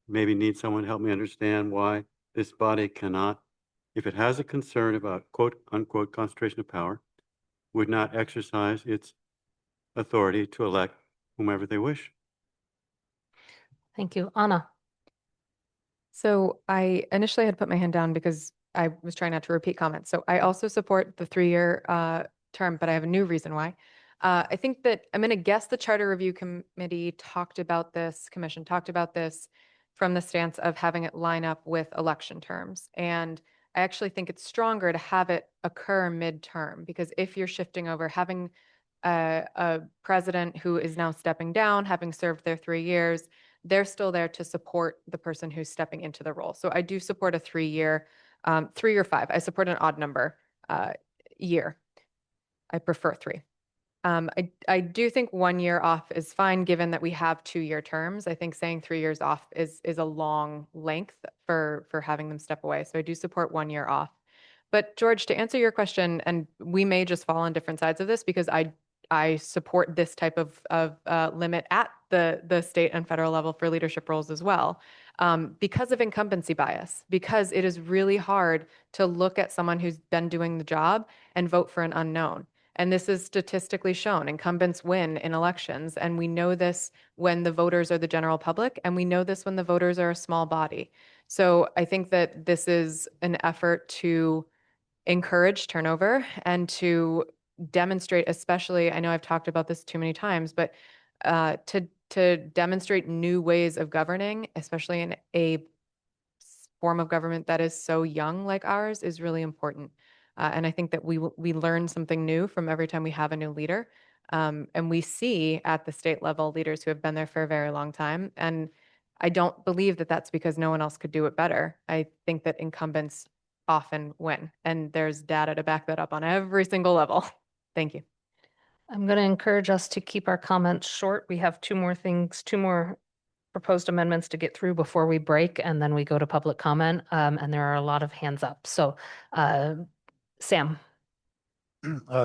maybe need someone to help me understand why this body cannot, if it has a concern about quote unquote concentration of power, would not exercise its authority to elect whomever they wish. Thank you. Anna. So I initially had put my hand down because I was trying not to repeat comments. So I also support the 3-year term, but I have a new reason why. I think that I'm going to guess the Charter Review Committee talked about this from the stance of having it line up with election terms. And I actually think it's stronger to have it occur midterm, because if you're shifting over, having a president who is now stepping down, having served their 3 years, they're still there to support the person who's stepping into the role. So I do support a 3-year, 3 or 5. I support an odd number year. I prefer 3. I do think 1 year off is fine, given that we have 2-year terms. I think saying 3 years off is a long length for having them step away. So I do support 1 year off. But George, to answer your question, and we may just fall on different sides of this, because I support this type of limit at the state and federal level for leadership roles as well, because of incumbency bias, because it is really hard to look at someone who's been doing the job and vote for an unknown. And this is statistically shown. Incumbents win in elections. And we know this when the voters are the general public, and we know this when the voters are a small body. So I think that this is an effort to encourage turnover and to demonstrate, especially, I know I've talked about this too many times, but to demonstrate new ways of governing, especially in a form of government that is so young like ours, is really important. And I think that we learn something new from every time we have a new leader. And we see at the state level leaders who have been there for a very long time. And I don't believe that that's because no one else could do it better. I think that incumbents often win. And there's data to back that up on every single level. Thank you. I'm going to encourage us to keep our comments short. We have 2 more proposed amendments to get through before we break, and then we go to public comment. And there are a lot of hands up. So, Sam.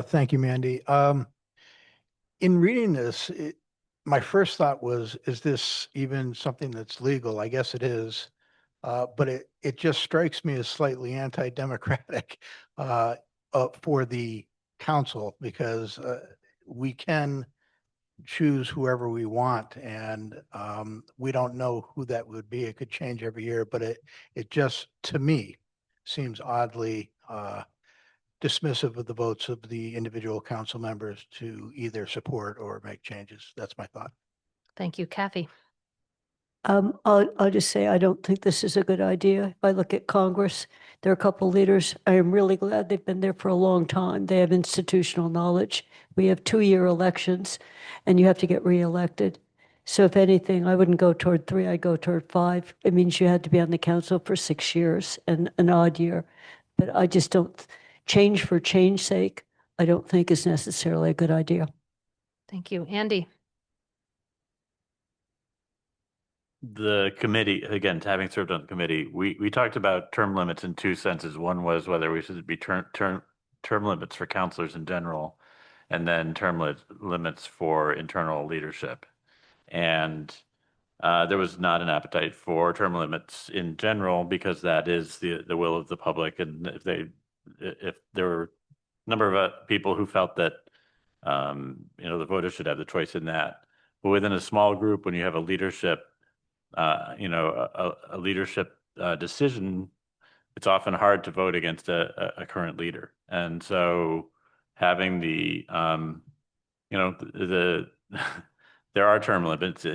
Thank you, Mandy. In reading this, my first thought was, is this even something that's legal? I guess it is. But it just strikes me as slightly anti-democratic for the council, because we can choose whoever we want, and we don't know who that would be. It could change every year, but it just, to me, seems oddly dismissive of the votes of the individual council members to either support or make changes. That's my thought. Thank you. Kathy. I'll just say, I don't think this is a good idea. If I look at Congress, there are a couple leaders. I am really glad they've been there for a long time. They have institutional knowledge. We have 2-year elections, and you have to get reelected. So if anything, I wouldn't go toward 3, I'd go toward 5. It means you had to be on the council for 6 years and an odd year. But I just don't, change for change sake, I don't think is necessarily a good idea. Thank you. Andy. the committee, again, having served on the committee, we talked about term limits in two senses. One was whether we should be term limits for counselors in general, and then limits for internal leadership. And there was not an appetite for term limits in general because that is the will of the public. And if there were a number of people who felt that the voters should have the choice in that. But within a small group, when you have a leadership, a leadership decision, it's often hard to vote against a current leader. And so having there are term limits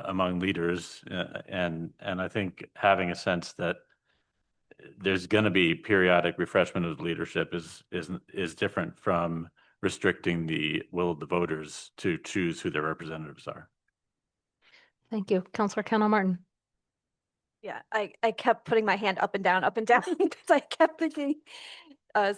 among leaders, and I think having a sense that there's going to be periodic refreshment of leadership is different from restricting the will of the voters to choose who their representatives are. Thank you. Councillor Kendall Martin. Yeah, I kept putting my hand up and down because I kept thinking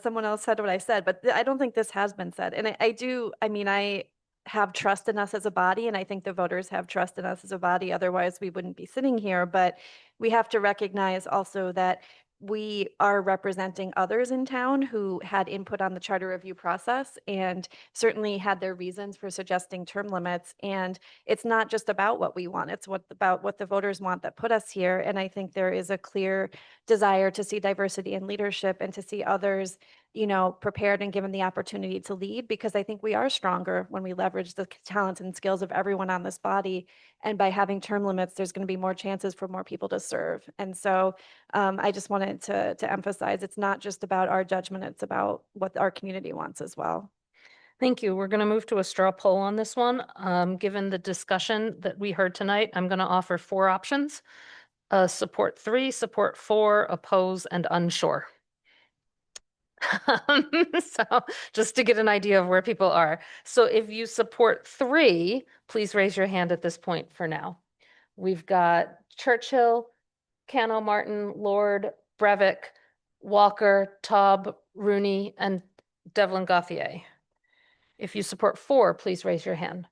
someone else said what I said, but I don't think this has been said. And I have trust in us as a body, and I think the voters have trust in us as a body. Otherwise, we wouldn't be sitting here. But we have to recognize also that we are representing others in town who had input on the charter review process and certainly had their reasons for suggesting term limits. And it's not just about what we want, it's about what the voters want that put us here. And I think there is a clear desire to see diversity in leadership and to see others, prepared and given the opportunity to lead, because I think we are stronger when we leverage the talents and skills of everyone on this body. And by having term limits, there's going to be more chances for more people to serve. And so I just wanted to emphasize it's not just about our judgment, it's about what our community wants as well. Thank you. We're going to move to a straw poll on this one. Given the discussion that we heard tonight, I'm going to offer 4 options. Support 3, support 4, oppose, and unsure. So just to get an idea of where people are. So if you support 3, please raise your hand at this point for now. We've got Churchill, Cano Martin, Lord, Breivik, Walker, Taub, Rooney, and Devlin Gauthier. If you support 4, please raise your hand.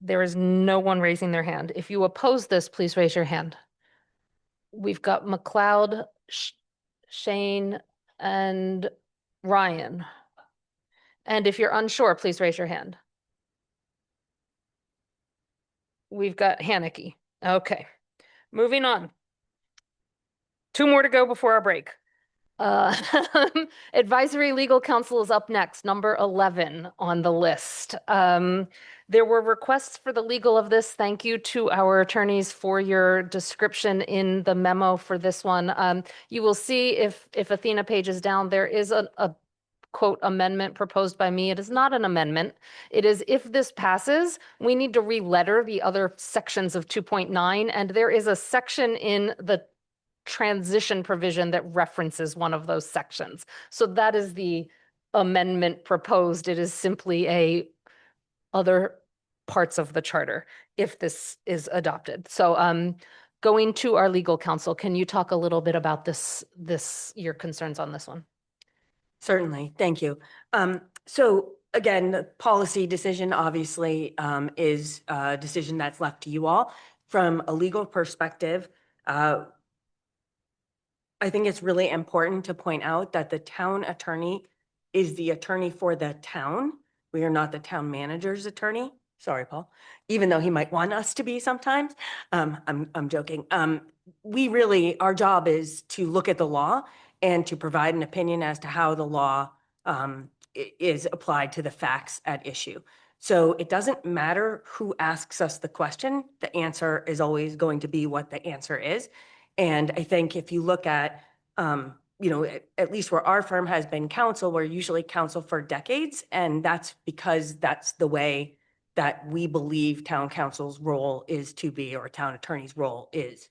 There is no one raising their hand. If you oppose this, please raise your hand. We've got McLeod, Shane, and Ryan. And if you're unsure, please raise your hand. We've got Haneke. Okay, moving on. 2 more to go before our break. Advisory Legal Counsel is up next, number 11 on the list. There were requests for the legal of this. Thank you to our attorneys for your description in the memo for this one. You will see if Athena page is down, there is a quote amendment proposed by me. It is not an amendment. It is if this passes, we need to re-letter the other sections of 2.9, and there is a section in the transition provision that references one of those sections. So that is the amendment proposed. It is simply a other parts of the charter if this is adopted. So going to our legal counsel, can you talk a little bit about this your concerns on this one? Certainly, thank you. So again, the policy decision obviously is a decision that's left to you all. From a legal perspective, I think it's really important to point out that the town attorney is the attorney for the town. We are not the town manager's attorney. Sorry, Paul, even though he might want us to be sometimes. I'm joking. Our job is to look at the law and to provide an opinion as to how the law is applied to the facts at issue. So it doesn't matter who asks us the question, the answer is always going to be what the answer is. And I think if you look at, at least where our firm has been counsel, we're usually counsel for decades. And that's because that's the way that we believe town council's role is to be, or town attorney's role is.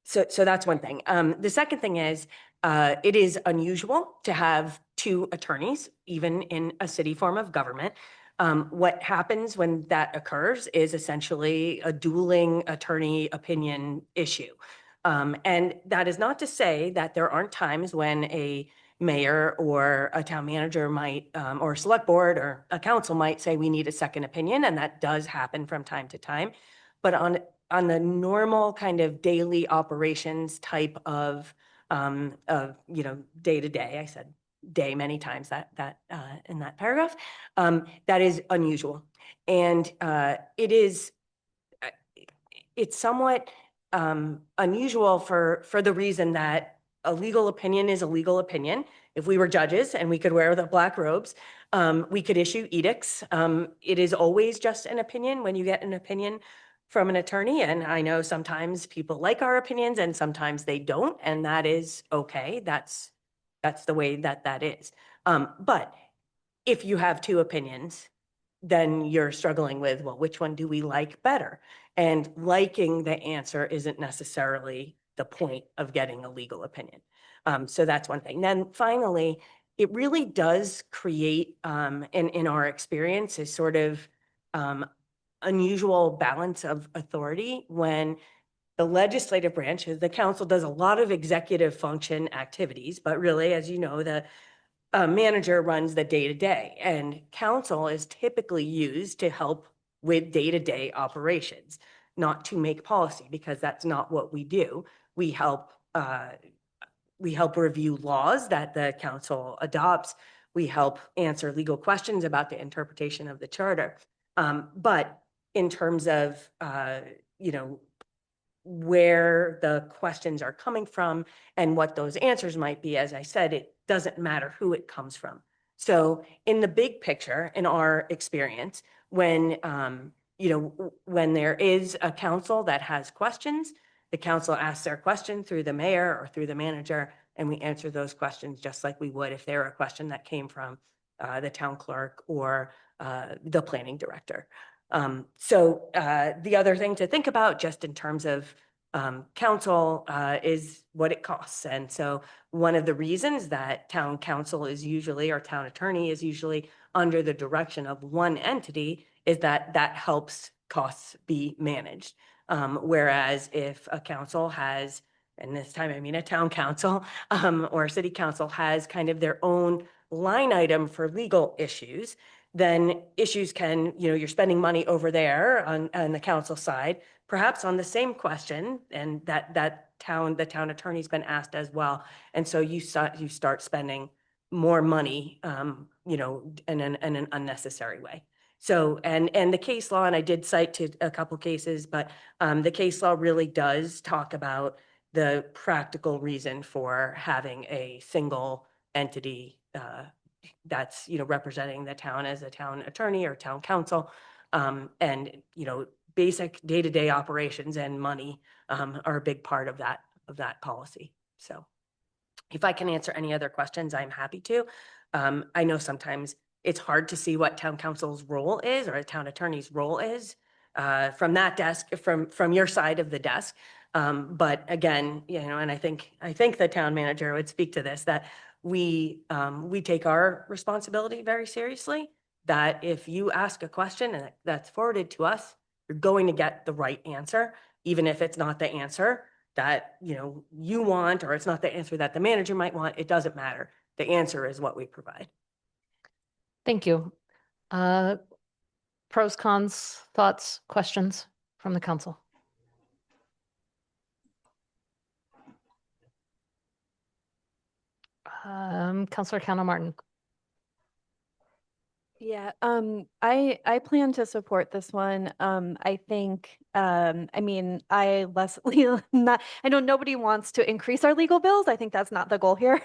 So that's one thing. The second thing is, it is unusual to have 2 attorneys, even in a city form of government. What happens when that occurs is essentially a dueling attorney opinion issue. And that is not to say that there aren't times when a mayor or a town manager might, or a select board or a council might say, we need a second opinion, and that does happen from time to time. But on the normal kind of daily operations type of, day to day, I said day many times that in that paragraph, that is unusual. And it's somewhat unusual for the reason that a legal opinion is a legal opinion. If we were judges and we could wear the black robes, we could issue edicts. It is always just an opinion when you get an opinion from an attorney. And I know sometimes people like our opinions and sometimes they don't, and that is okay. That's the way that is. But if you have two opinions, then you're struggling with, well, which one do we like better? And liking the answer isn't necessarily the point of getting a legal opinion. So that's one thing. Then finally, it really does create, in our experience, a sort of unusual balance of authority when the legislative branch, the council, does a lot of executive function activities, but really, as you know, the manager runs the day-to-day, and council is typically used to help with day-to-day operations, not to make policy, because that's not what we do. We help review laws that the council adopts. We help answer legal questions about the interpretation of the charter. But in terms of, where the questions are coming from and what those answers might be, as I said, it doesn't matter who it comes from. So in the big picture, in our experience, when there is a council that has questions, the council asks their question through the mayor or through the manager, and we answer those questions just like we would if they were a question that came from the town clerk or the planning director. So the other thing to think about just in terms of council is what it costs. And so one of the reasons that town council is usually, or town attorney is usually under the direction of one entity is that helps costs be managed. Whereas if a council has, and this time I mean a town council or city council has kind of their own line item for legal issues, then issues can, you're spending money over there on the council side, perhaps on the same question, and the town attorney's been asked as well. And so you start spending more money, in an unnecessary way. So, and the case law, and I did cite to a couple cases, but the case law really does talk about the practical reason for having a single entity that's, representing the town as a town attorney or town council. And, basic day-to-day operations and money are a big part of that policy. So if I can answer any other questions, I'm happy to. I know sometimes it's hard to see what town council's role is or a town attorney's role is from that desk, from your side of the desk. But again, and I think the town manager would speak to this, that we take our responsibility very seriously, that if you ask a question and that's forwarded to us, you're going to get the right answer, even if it's not the answer that, you want, or it's not the answer that the manager might want. It doesn't matter. The answer is what we provide. Thank you. Pros, cons, thoughts, questions from the council? Councilor Cano Martin. Yeah, I plan to support this one. I think, I mean, I know nobody wants to increase our legal bills. I think that's not the goal here.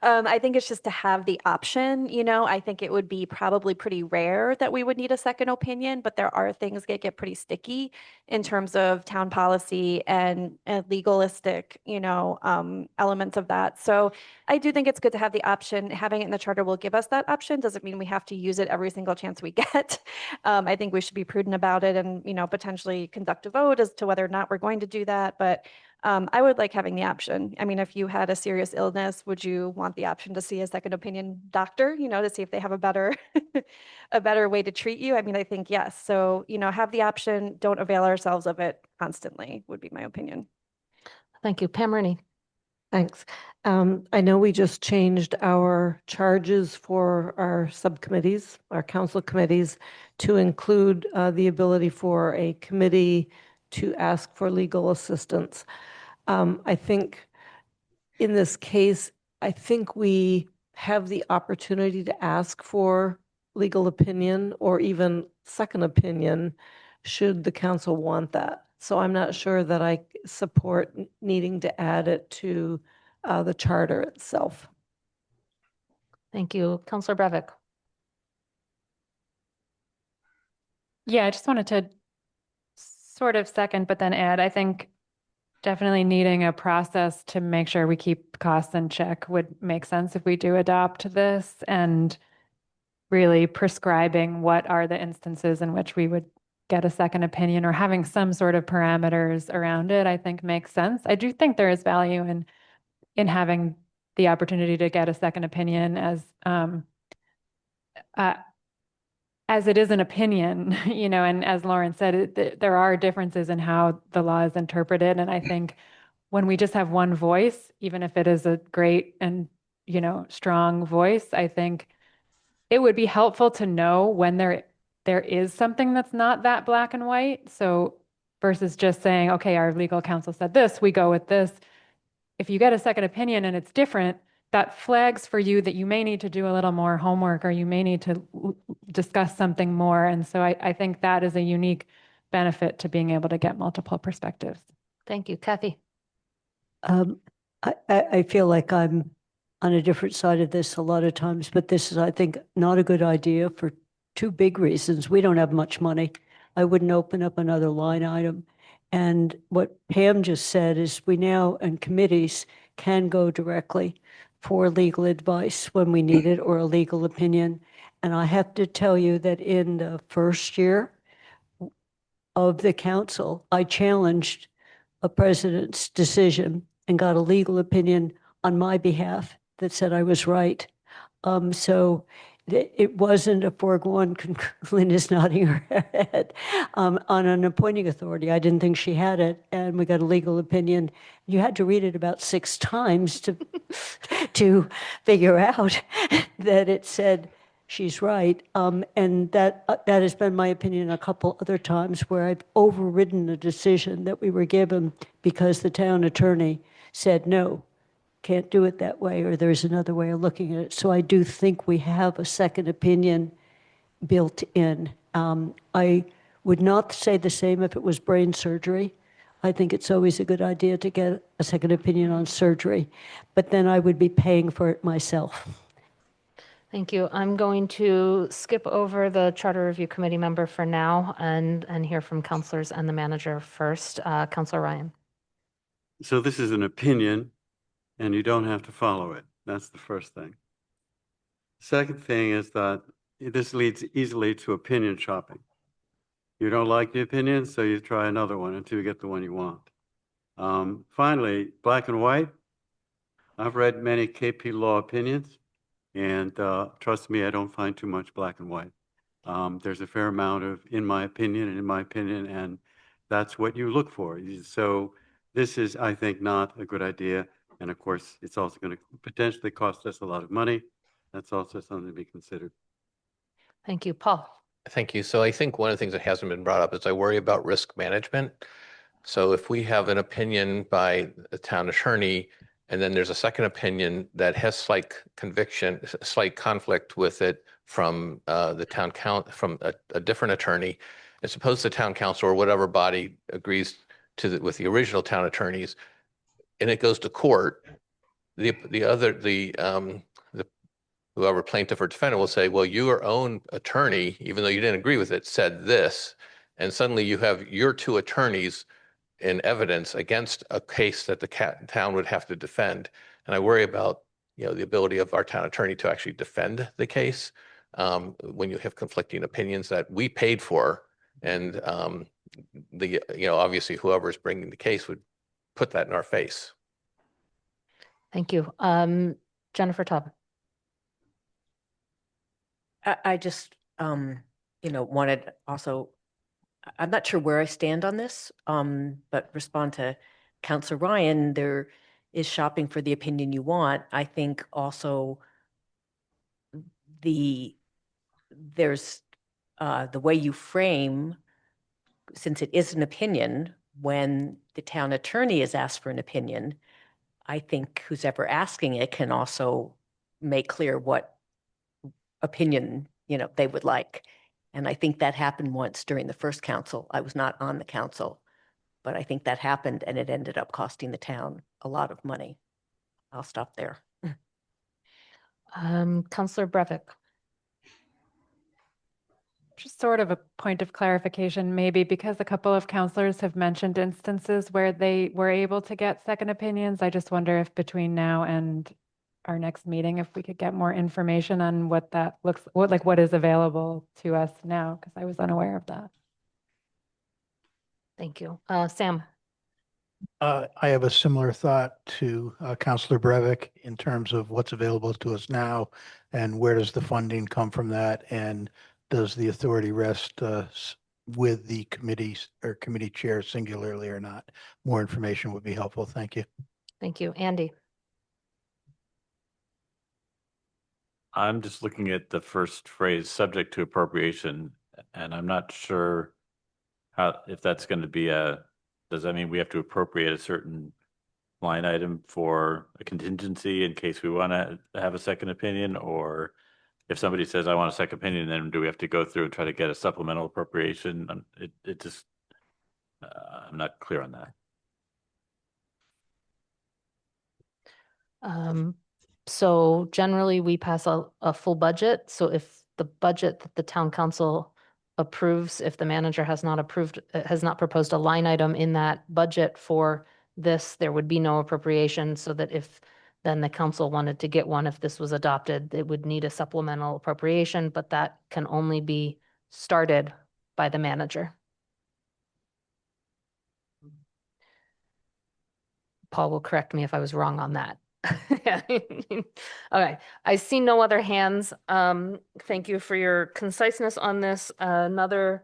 I think it's just to have the option, I think it would be probably pretty rare that we would need a second opinion, but there are things that get pretty sticky in terms of town policy and legalistic, elements of that. So I do think it's good to have the option. Having it in the charter will give us that option. Doesn't mean we have to use it every single chance we get. I think we should be prudent about it and, potentially conduct a vote as to whether or not we're going to do that. But I would like having the option. I mean, if you had a serious illness, would you want the option to see a second opinion doctor, to see if they have a better way to treat you? I mean, I think yes. So, have the option, don't avail ourselves of it constantly would be my opinion. Thank you. Pam Rooney. Thanks. I know we just changed our charges for our subcommittees, our council committees, to include the ability for a committee to ask for legal assistance. I think in this case, I think we have the opportunity to ask for legal opinion or even second opinion should the council want that. So I'm not sure that I support needing to add it to the charter itself. Thank you. Counselor Brevick. Yeah, I just wanted to sort of second, but then add, I think definitely needing a process to make sure we keep costs in check would make sense if we do adopt this, and really prescribing what are the instances in which we would get a second opinion, or having some sort of parameters around it, I think makes sense. I do think there is value in having the opportunity to get a second opinion as it is an opinion, you know, and as Lauren said, there are differences in how the law is interpreted. And I think when we just have one voice, even if it is a great and, you know, strong voice, I think it would be helpful to know when there is something that's not that black and white. So versus just saying, okay, our legal counsel said this, we go with this. If you get a second opinion and it's different, that flags for you that you may need to do a little more homework, or you may need to discuss something more. And so I think that is a unique benefit to being able to get multiple perspectives. Thank you. Kathy. I feel like I'm on a different side of this a lot of times, but this is, I think, not a good idea for two big reasons. We don't have much money. I wouldn't open up another line item. And what Pam just said is we now, and committees, can go directly for legal advice when we need it, or a legal opinion. And I have to tell you that in the first year of the council, I challenged a president's decision and got a legal opinion on my behalf that said I was right. So it wasn't a foregone conclusion. Linda's nodding her head. On an appointing authority, I didn't think she had it, and we got a legal opinion. You had to read it about 6 times to to figure out that it said she's right. And that has been my opinion a couple other times where I've overridden a decision that we were given because the town attorney said no. Can't do it that way, or there's another way of looking at it. So I do think we have a second opinion built in. I would not say the same if it was brain surgery. I think it's always a good idea to get a second opinion on surgery, but then I would be paying for it myself. Thank you. I'm going to skip over the Charter Review Committee member for now and hear from counselors and the manager first. Counselor Ryan. So this is an opinion, and you don't have to follow it. That's the first thing. Second thing is that this leads easily to opinion shopping. You don't like the opinion, so you try another one until you get the one you want. Finally, black and white. I've read many KP Law opinions, and trust me, I don't find too much black and white. There's a fair amount of in my opinion, and that's what you look for. So this is, I think, not a good idea. And of course, it's also going to potentially cost us a lot of money. That's also something to be considered. Thank you. Paul. Thank you. So I think one of the things that hasn't been brought up is I worry about risk management. So if we have an opinion by a town attorney, and then there's a second opinion that has slight conflict with it from the town from a different attorney, and suppose the town council or whatever body agrees with the original town attorneys, and it goes to court, whoever plaintiff or defendant will say, well, your own attorney, even though you didn't agree with it, said this. And suddenly you have your two attorneys in evidence against a case that the town would have to defend. And I worry about, the ability of our town attorney to actually defend the case when you have conflicting opinions that we paid for. And obviously whoever's bringing the case would put that in our face. Thank you. Jennifer Taub. I just, wanted also, I'm not sure where I stand on this, but respond to Councilor Ryan. is shopping for the opinion you want. I think also there's the way you frame, since it is an opinion, when the town attorney is asked for an opinion, I think who's ever asking it can also make clear what opinion, they would like. And I think that happened once during the first council. I was not on the council, but I think that happened and it ended up costing the town a lot of money. I'll stop there. Counselor Brevick. Just sort of a point of clarification, maybe because a couple of counselors have mentioned instances where they were able to get second opinions. I just wonder if between now and our next meeting, if we could get more information on what that looks, what is available to us now, because I was unaware of that. Thank you. Sam. I have a similar thought to Councillor Brevick in terms of what's available to us now and where does the funding come from that, and does the authority rest with the committees or committee chair singularly or not? More information would be helpful. Thank you. Thank you. Andy. I'm just looking at the first phrase, subject to appropriation, and I'm not sure if that's going to be does that mean we have to appropriate a certain line item for a contingency in case we want to have a second opinion? Or if somebody says, I want a second opinion, then do we have to go through and try to get a supplemental appropriation? It just, I'm not clear on that. So generally we pass a full budget. So if the budget that the town council approves, if the manager has not proposed a line item in that budget for this, there would be no appropriation, so that if then the council wanted to get one, if this was adopted, it would need a supplemental appropriation, but that can only be started by the manager. Paul will correct me if I was wrong on that. Okay, I see no other hands. Thank you for your conciseness on this. Another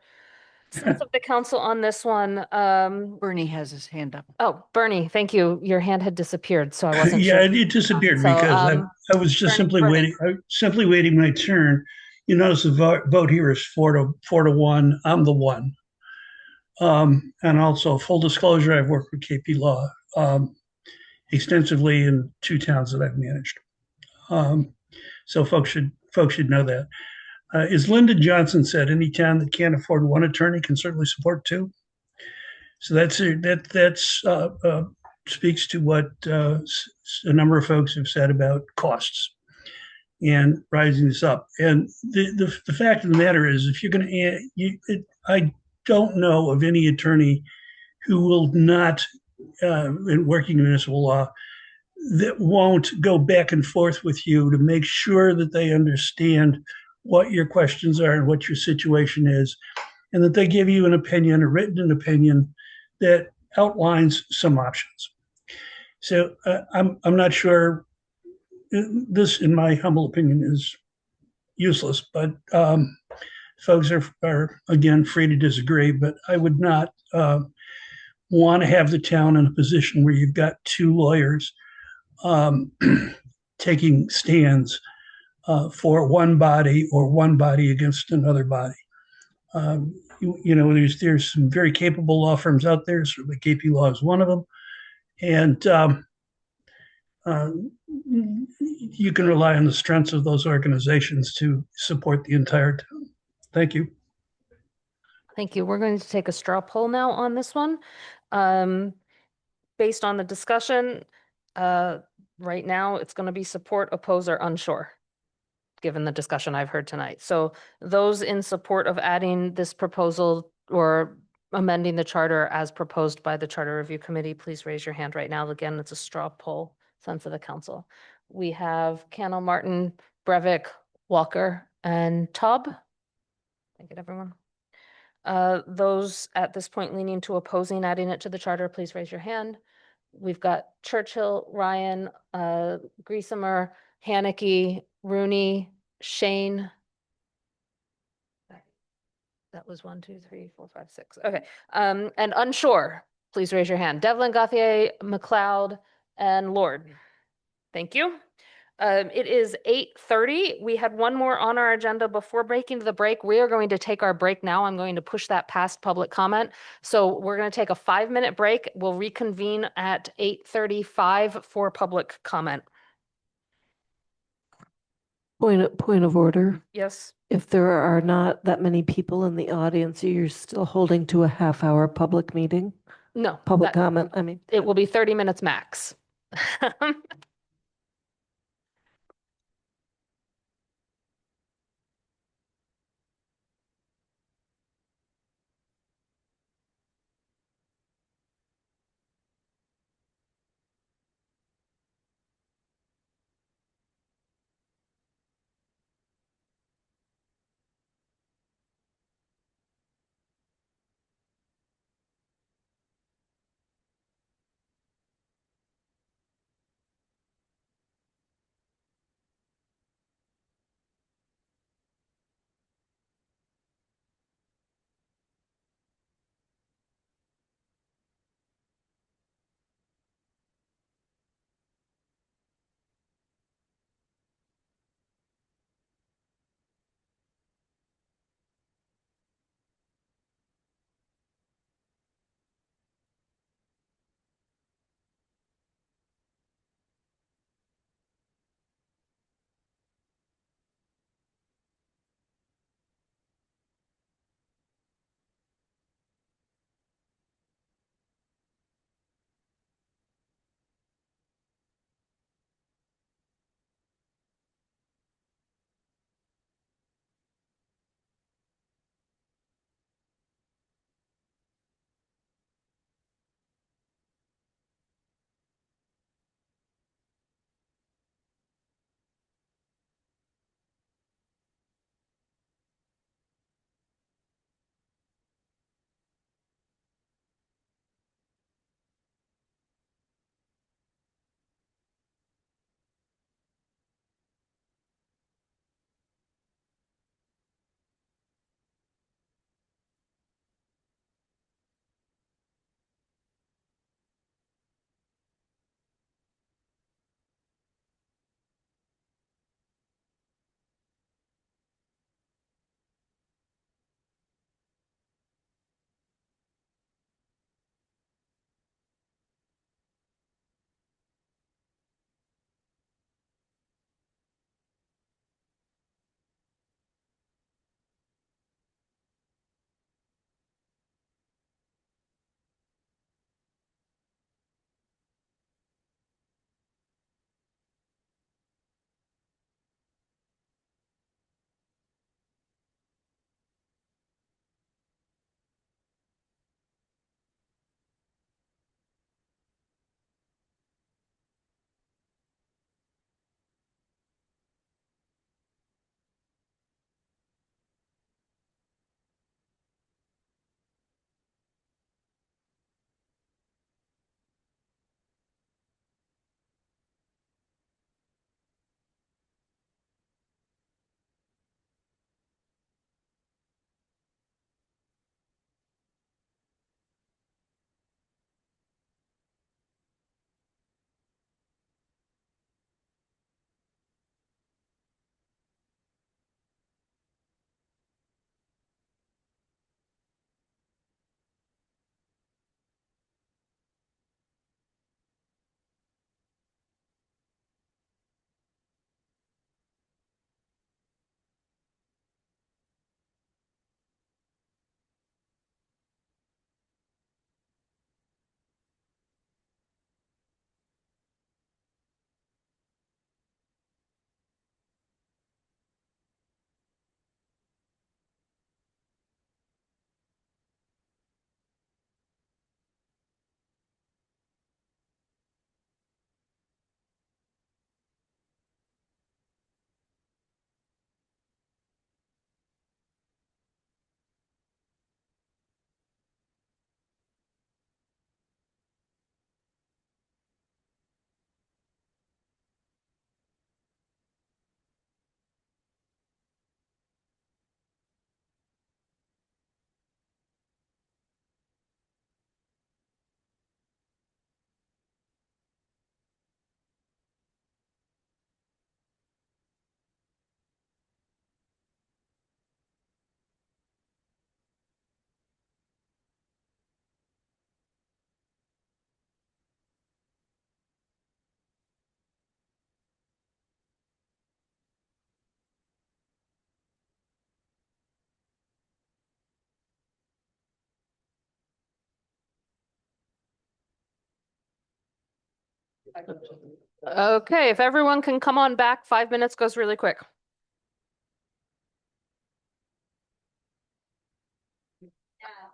sense of the council on this one. Bernie has his hand up. Oh, Bernie, thank you. Your hand had disappeared, so I wasn't Yeah, sure. it disappeared So, because I was just simply waiting my turn. You notice the vote here is 4-1. I'm the one. And also, full disclosure, I've worked with KP Law extensively in 2 towns that I've managed. So folks should know that. As Lyndon Johnson said, any town that can't afford 1 attorney can certainly support 2. So that's speaks to what a number of folks have said about costs and rising this up. And the fact of the matter is, if you're going to, I don't know of any attorney who will not, in working in municipal law, that won't go back and forth with you to make sure that they understand what your questions are and what your situation is, and that they give you an opinion, a written opinion that outlines some options. So I'm not sure. This, in my humble opinion, is useless, but folks are again free to disagree. But I would not want to have the town in a position where you've got 2 lawyers taking stands for one body or one body against another body. There's some very capable law firms out there. Certainly KP Law is one of them. And you can rely on the strengths of those organizations to support the entire town. Thank you. Thank you. We're going to take a straw poll now on this one. Based on the discussion, right now it's going to be support, oppose, or unsure, given the discussion I've heard tonight. So those in support of adding this proposal or amending the charter as proposed by the Charter Review Committee, please raise your hand right now. Again, it's a straw poll, sense of the council. We have Cano, Martin, Brevick, Walker, and Taub. Thank you, everyone. Those at this point leaning to opposing adding it to the charter, please raise your hand. We've got Churchill, Ryan, Griesemer, Haneke, Rooney, Shane. That was 1, 2, 3, 4, 5, 6. Okay. And unsure, please raise your hand. Devlin, Gauthier, McLeod, and Lord. Thank you. It is 8:30. We had one more on our agenda before breaking to the break. We are going to take our break now. I'm going to push that past public comment. So we're going to take a 5-minute break. We'll reconvene at 8:35 for public comment. Point of order. Yes. If there are not that many people in the audience, you're still holding to a half-hour public meeting? No. Public that- comment, I mean. It will be 30 minutes max. Okay, if everyone can come on back, 5 minutes goes really quick.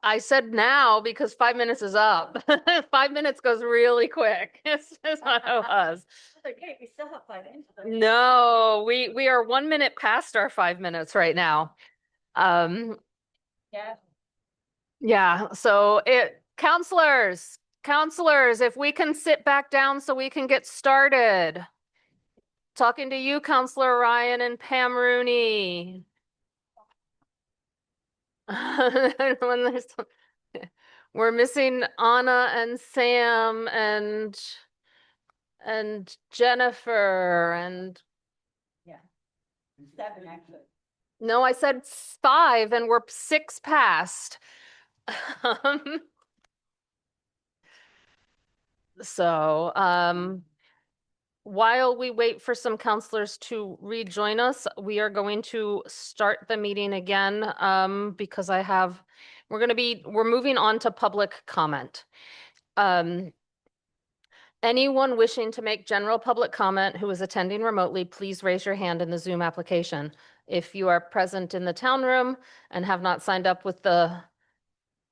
I said now because 5 minutes is up. 5 minutes goes really quick. It's just how it was. Okay, we still have 5 minutes. No, we are 1 minute past our 5 minutes right now. Yeah. Yeah, so counselors, if we can sit back down so we can get started. Talking to you, Counselor Ryan and Pam Rooney. When there's, we're missing Anna and Sam and Jennifer and Yeah. 7 actually. no, I said 5 and we're 6 past. So, while we wait for some counselors to rejoin us, we are going to start the meeting again, because we're moving on to public comment. Anyone wishing to make general public comment who is attending remotely, please raise your hand in the Zoom application. If you are present in the town room and have not signed up with the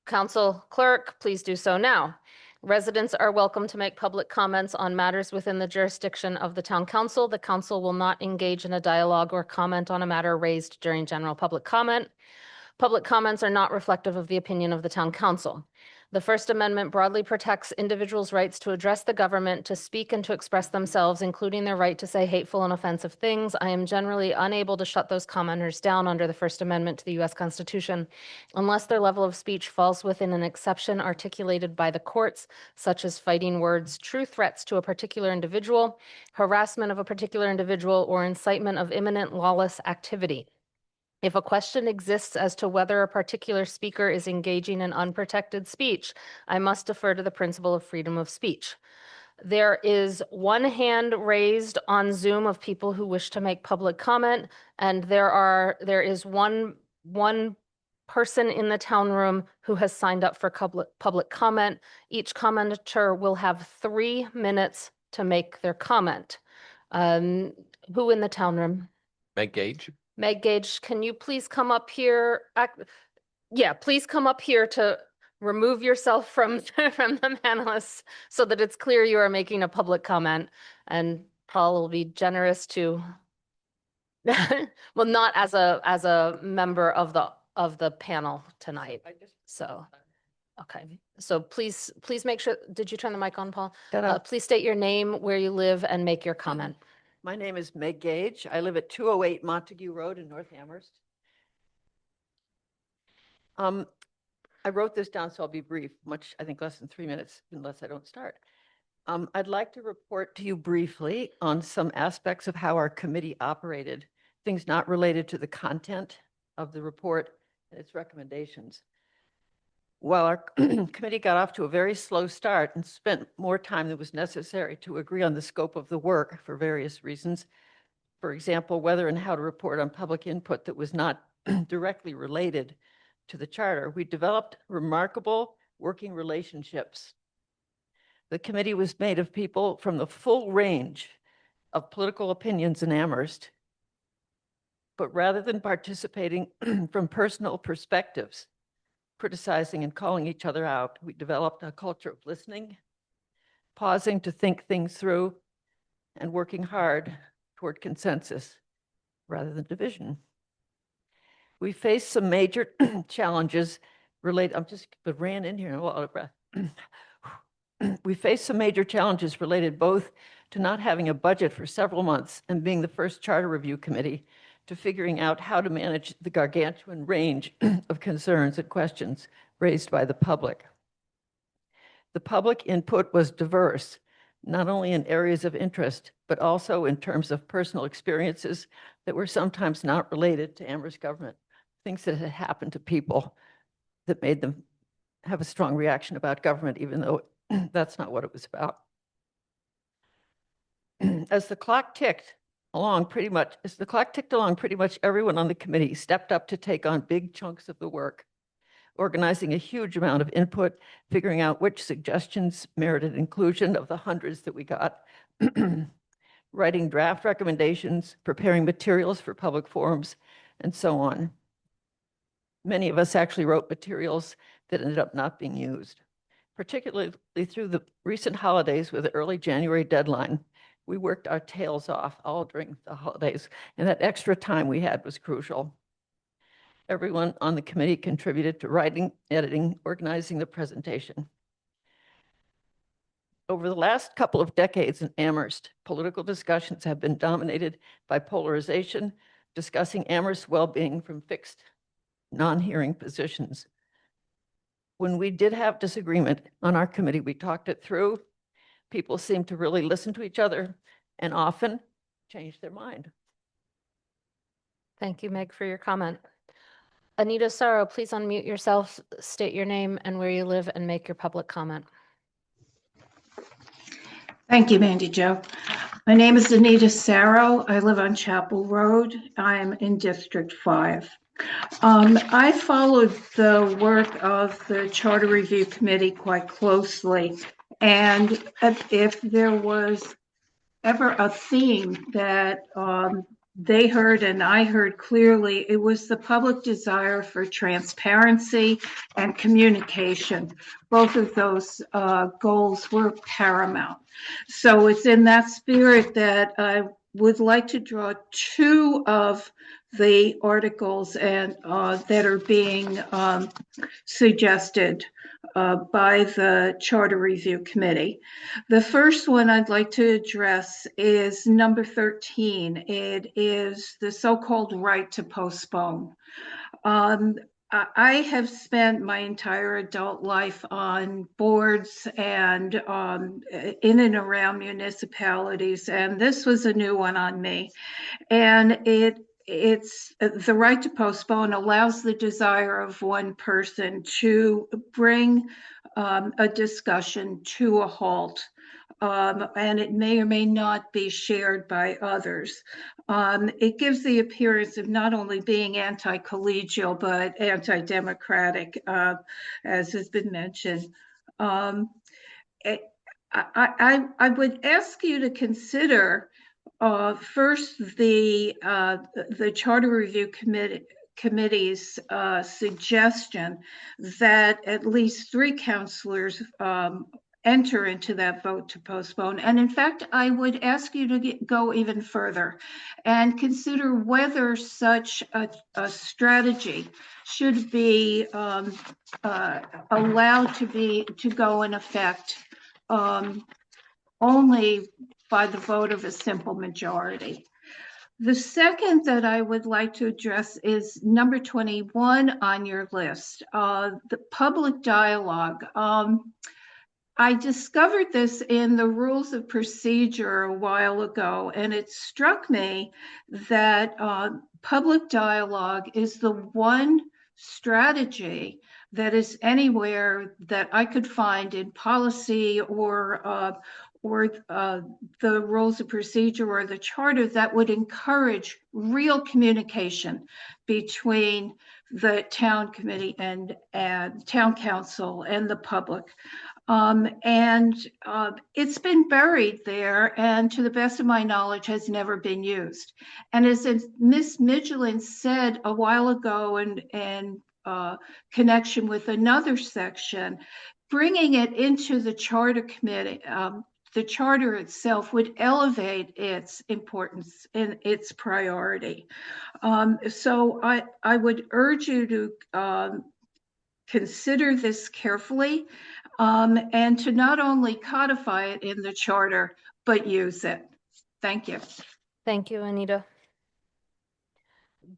council clerk, please do so now. Residents are welcome to make public comments on matters within the jurisdiction of the town council. The council will not engage in a dialogue or comment on a matter raised during general public comment. Public comments are not reflective of the opinion of the town council. The First Amendment broadly protects individuals' rights to address the government, to speak and to express themselves, including their right to say hateful and offensive things. I am generally unable to shut those commenters down under the First Amendment to the U.S. Constitution unless their level of speech falls within an exception articulated by the courts, such as fighting words, true threats to a particular individual, harassment of a particular individual, or incitement of imminent lawless activity. If a question exists as to whether a particular speaker is engaging in unprotected speech, I must defer to the principle of freedom of speech. There is one hand raised on Zoom of people who wish to make public comment, and there is one person in the town room who has signed up for public comment. Each commenter will have 3 minutes to make their comment. Who in the town room? Meg Gage. Meg Gage, can you please come up here? Yeah, please come up here to remove yourself from the panelists so that it's clear you are making a public comment. And Paul will be generous to, well, not as a member of the panel tonight. So, okay. So please make sure, did you turn the mic on, Paul? Please state your name, where you live, and make your comment. My name is Meg Gage. I live at 208 Montague Road in North Amherst. I wrote this down, so I'll be brief, I think less than 3 minutes, unless I don't start. I'd like to report to you briefly on some aspects of how our committee operated, things not related to the content of the report and its recommendations. While our committee got off to a very slow start and spent more time than was necessary to agree on the scope of the work for various reasons, for example, whether and how to report on public input that was not directly related to the charter, we developed remarkable working relationships. The committee was made of people from the full range of political opinions in Amherst, but rather than participating from personal perspectives, criticizing and calling each other out, we developed a culture of listening, pausing to think things through, and working hard toward consensus rather than division. We faced some major challenges related, ran in here, a lot of breath. We faced some major challenges related both to not having a budget for several months and being the first charter review committee, to figuring out how to manage the gargantuan range of concerns and questions raised by the public. The public input was diverse, not only in areas of interest, but also in terms of personal experiences that were sometimes not related to Amherst government, things that had happened to people that made them have a strong reaction about government, even though that's not what it was about. As the clock ticked along, pretty much everyone on the committee stepped up to take on big chunks of the work, organizing a huge amount of input, figuring out which suggestions merited inclusion of the hundreds that we got, writing draft recommendations, preparing materials for public forums, and so on. Many of us actually wrote materials that ended up not being used. Particularly through the recent holidays with the early January deadline, we worked our tails off all during the holidays, and that extra time we had was crucial. Everyone on the committee contributed to writing, editing, organizing the presentation. Over the last couple of decades in Amherst, political discussions have been dominated by polarization, discussing Amherst's well-being from fixed, non-hearing positions. When we did have disagreement on our committee, we talked it through. People seemed to really listen to each other and often change their mind. Thank you, Meg, for your comment. Anita Sorrow, please unmute yourself, state your name and where you live, and make your public comment. Thank you, Mandy Jo. My name is Anita Sarrow. I live on Chapel Road. I am in District 5. I followed the work of the Charter Review Committee quite closely, and if there was ever a theme that they heard and I heard clearly, it was the public desire for transparency and communication. Both of those goals were paramount. So it's in that spirit that I would like to draw two of the articles and that are being suggested by the Charter Review Committee. The first one I'd like to address is number 13. It is the so-called right to postpone. I have spent my entire adult life on boards and in and around municipalities, and this was a new one on me. And it's the right to postpone allows the desire of one person to bring a discussion to a halt. And it may or may not be shared by others. It gives the appearance of not only being anti-collegial, but anti-democratic, as has been mentioned. I would ask you to consider first the Charter Review Committee's suggestion that at least 3 counselors enter into that vote to postpone. And in fact, I would ask you to go even further and consider whether such a strategy should be allowed to go in effect only by the vote of a simple majority. The second that I would like to address is number 21 on your list, the public dialogue. I discovered this in the rules of procedure a while ago, and it struck me that public dialogue is the one strategy that is anywhere that I could find in policy or the rules of procedure or the charter that would encourage real communication between the town committee and town council and the public. It's been buried there, and to the best of my knowledge has never been used. And as Ms. Midgelin said a while ago in connection with another section, bringing it into the charter committee, the charter itself would elevate its importance and its priority. So I would urge you to consider this carefully and to not only codify it in the charter, but use it. Thank you. Thank you, Anita.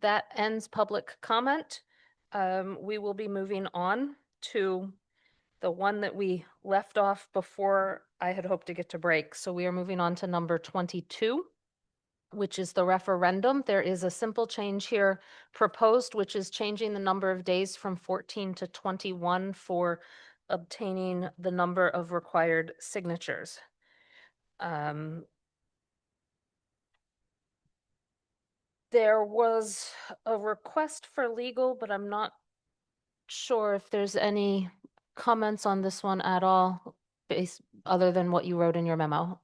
That ends public comment. We will be moving on to the one that we left off before I had hoped to get to break. So we are moving on to number 22, which is the referendum. There is a simple change here proposed, which is changing the number of days from 14 to 21 for obtaining the number of required signatures. There was a request for legal, but I'm not sure if there's any comments on this one at all, other than what you wrote in your memo.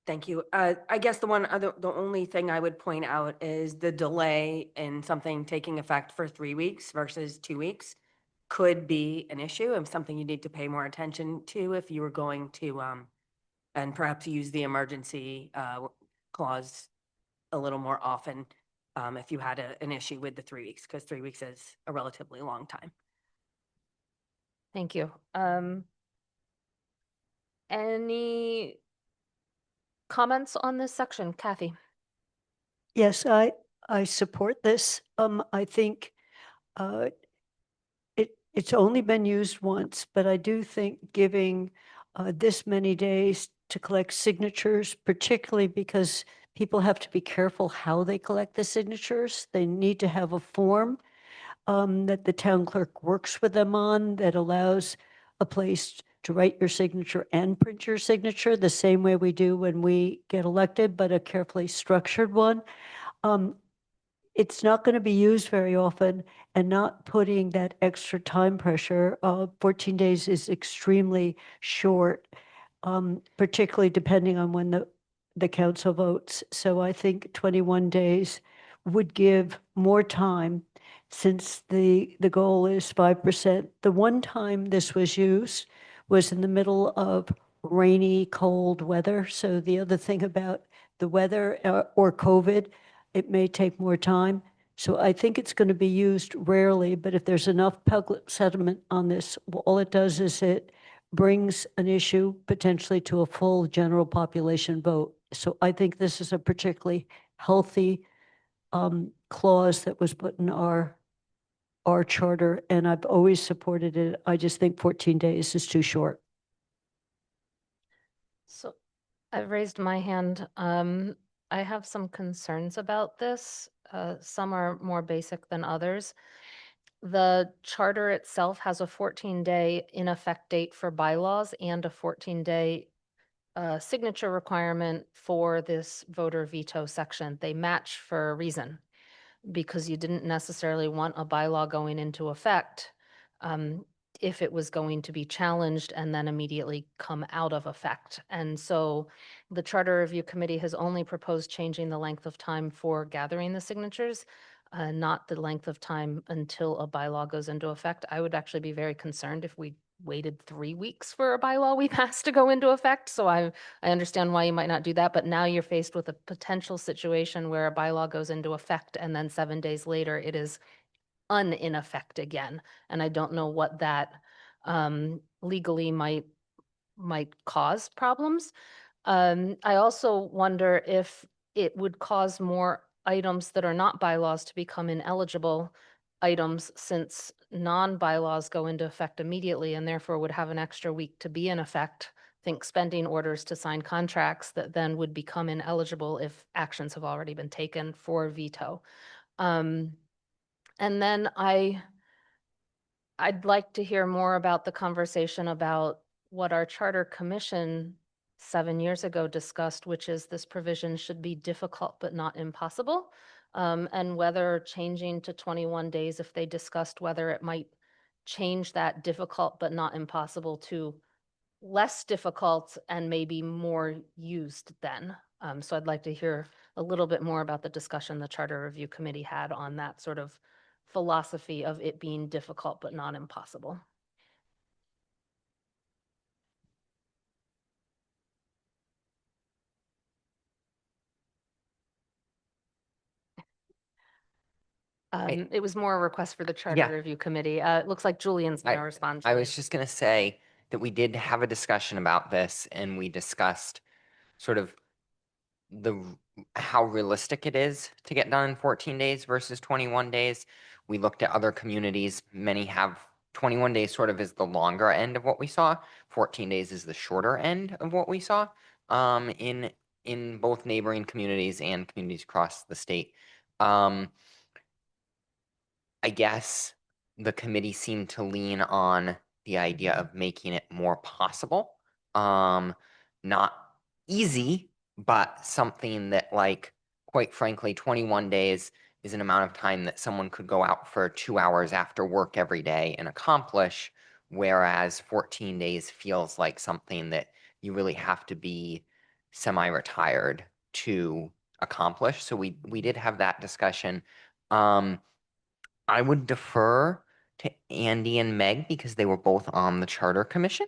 Thank you. I guess the only thing I would point out is the delay in something taking effect for 3 weeks versus 2 weeks could be an issue and something you need to pay more attention to if you were going to, and perhaps use the emergency clause a little more often if you had an issue with the 3 weeks, because 3 weeks is a relatively long time. Thank you. Any comments on this section, Kathy? Yes, I support this. I think it's only been used once, but I do think giving this many days to collect signatures, particularly because people have to be careful how they collect the signatures. They need to have a form that the town clerk works with them on that allows a place to write your signature and print your signature the same way we do when we get elected, but a carefully structured one. It's not going to be used very often, and not putting that extra time pressure. 14 days is extremely short, particularly depending on when the council votes. So I think 21 days would give more time, since the goal is 5%. The one time this was used was in the middle of rainy, cold weather. So the other thing about the weather or COVID, it may take more time. So I think it's going to be used rarely, but if there's enough public sentiment on this, all it does is it brings an issue potentially to a full general population vote. So I think this is a particularly healthy clause that was put in our charter, and I've always supported it. I just think 14 days is too short. So I've raised my hand. I have some concerns about this. Some are more basic than others. The charter itself has a 14-day in effect date for bylaws and a 14-day signature requirement for this voter veto section. They match for a reason, because you didn't necessarily want a bylaw going into effect if it was going to be challenged and then immediately come out of effect. And so the Charter Review Committee has only proposed changing the length of time for gathering the signatures, not the length of time until a bylaw goes into effect. I would actually be very concerned if we waited 3 weeks for a bylaw we passed to go into effect. So I understand why you might not do that, but now you're faced with a potential situation where a bylaw goes into effect and then 7 days later it is in effect again. And I don't know what that legally might cause problems. I also wonder if it would cause more items that are not bylaws to become ineligible items, since non-bylaws go into effect immediately and therefore would have an extra week to be in effect. Think spending orders to sign contracts that then would become ineligible if actions have already been taken for veto. And then I'd like to hear more about the conversation about what our charter commission 7 years ago discussed, which is this provision should be difficult but not impossible, and whether changing to 21 days, if they discussed whether it might change that difficult but not impossible to less difficult and maybe more used then. So I'd like to hear a little bit more about the discussion the Charter Review Committee had on that sort of philosophy of it being difficult but not impossible. It was more a request for the Charter Yeah. Review Committee. It looks like Julian's going to respond. I was just going to say that we did have a discussion about this, and we discussed sort of how realistic it is to get done in 14 days versus 21 days. We looked at other communities. Many have 21 days sort of is the longer end of what we saw. 14 days is the shorter end of what we saw in both neighboring communities and communities across the state. I guess the committee seemed to lean on the idea of making it more possible. Not easy, but something that, like, quite frankly, 21 days is an amount of time that someone could go out for 2 hours after work every day and accomplish, whereas 14 days feels like something that you really have to be semi-retired to accomplish. So we did have that discussion. I would defer to Andy and Meg because they were both on the Charter Commission.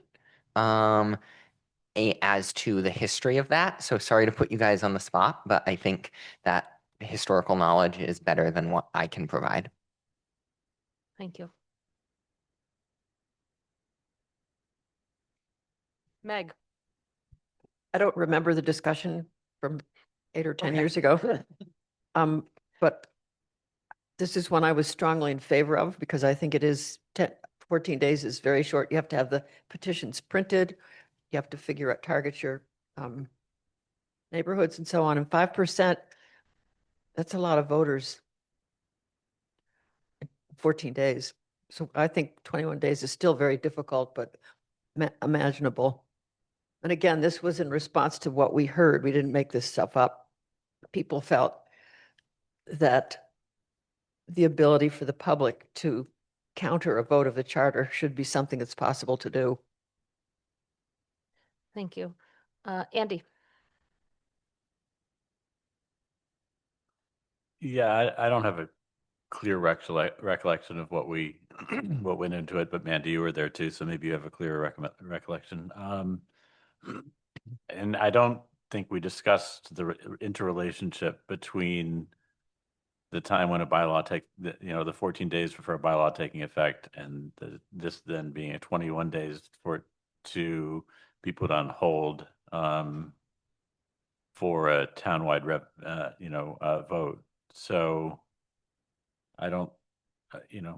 As to the history of that. So sorry to put you guys on the spot, but I think that historical knowledge is better than what I can provide. Thank you. Meg. I don't remember the discussion from 8 or 10 Okay. years ago. But this is one I was strongly in favor of because I think it is 14 days is very short. You have to have the petitions printed. You have to figure out, target your neighborhoods and so on. And 5%, that's a lot of voters. in 14 days. So I think 21 days is still very difficult, but imaginable. And again, this was in response to what we heard. We didn't make this stuff up. People felt that the ability for the public to counter a vote of the charter should be something that's possible to do. Thank you. Andy. Yeah, I don't have a clear recollection of what we what went into it, but Mandy, you were there too, so maybe you have a clearer recollection. And I don't think we discussed the interrelationship between the time when a bylaw the 14 days for a bylaw taking effect and this then being a 21 days for it to be put on hold for a townwide vote. So I don't,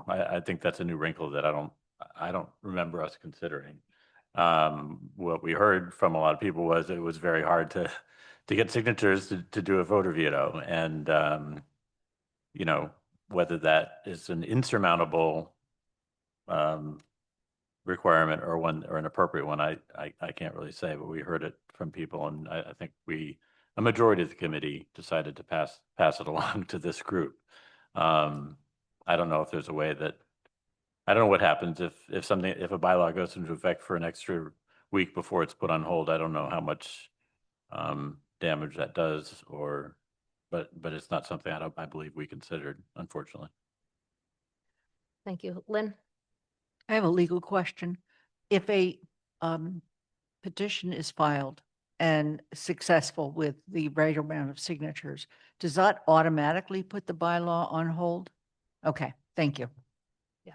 I think that's a new wrinkle that I don't remember us considering. What we heard from a lot of people was it was very hard to get signatures to do a voter veto, and whether that is an insurmountable requirement or an appropriate one, I can't really say, but we heard it from people, and I think a majority of the committee decided to pass it along to this group. I don't know if there's a way that, I don't know what happens if a bylaw goes into effect for an extra week before it's put on hold. I don't know how much damage that does, but it's not something I believe we considered, unfortunately. Thank you. Lynn? I have a legal question. If a petition is filed and successful with the right amount of signatures, does that automatically put the bylaw on hold? Okay, thank you. Yeah,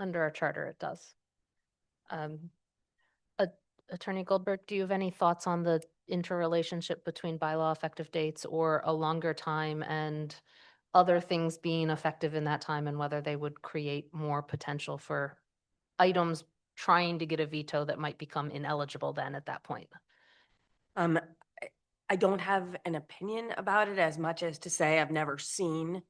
under our charter, it does. Attorney Goldberg, do you have any thoughts on the interrelationship between bylaw effective dates or a longer time and other things being effective in that time, and whether they would create more potential for items trying to get a veto that might become ineligible then at that point? I don't have an opinion about it as much as to say I've never seen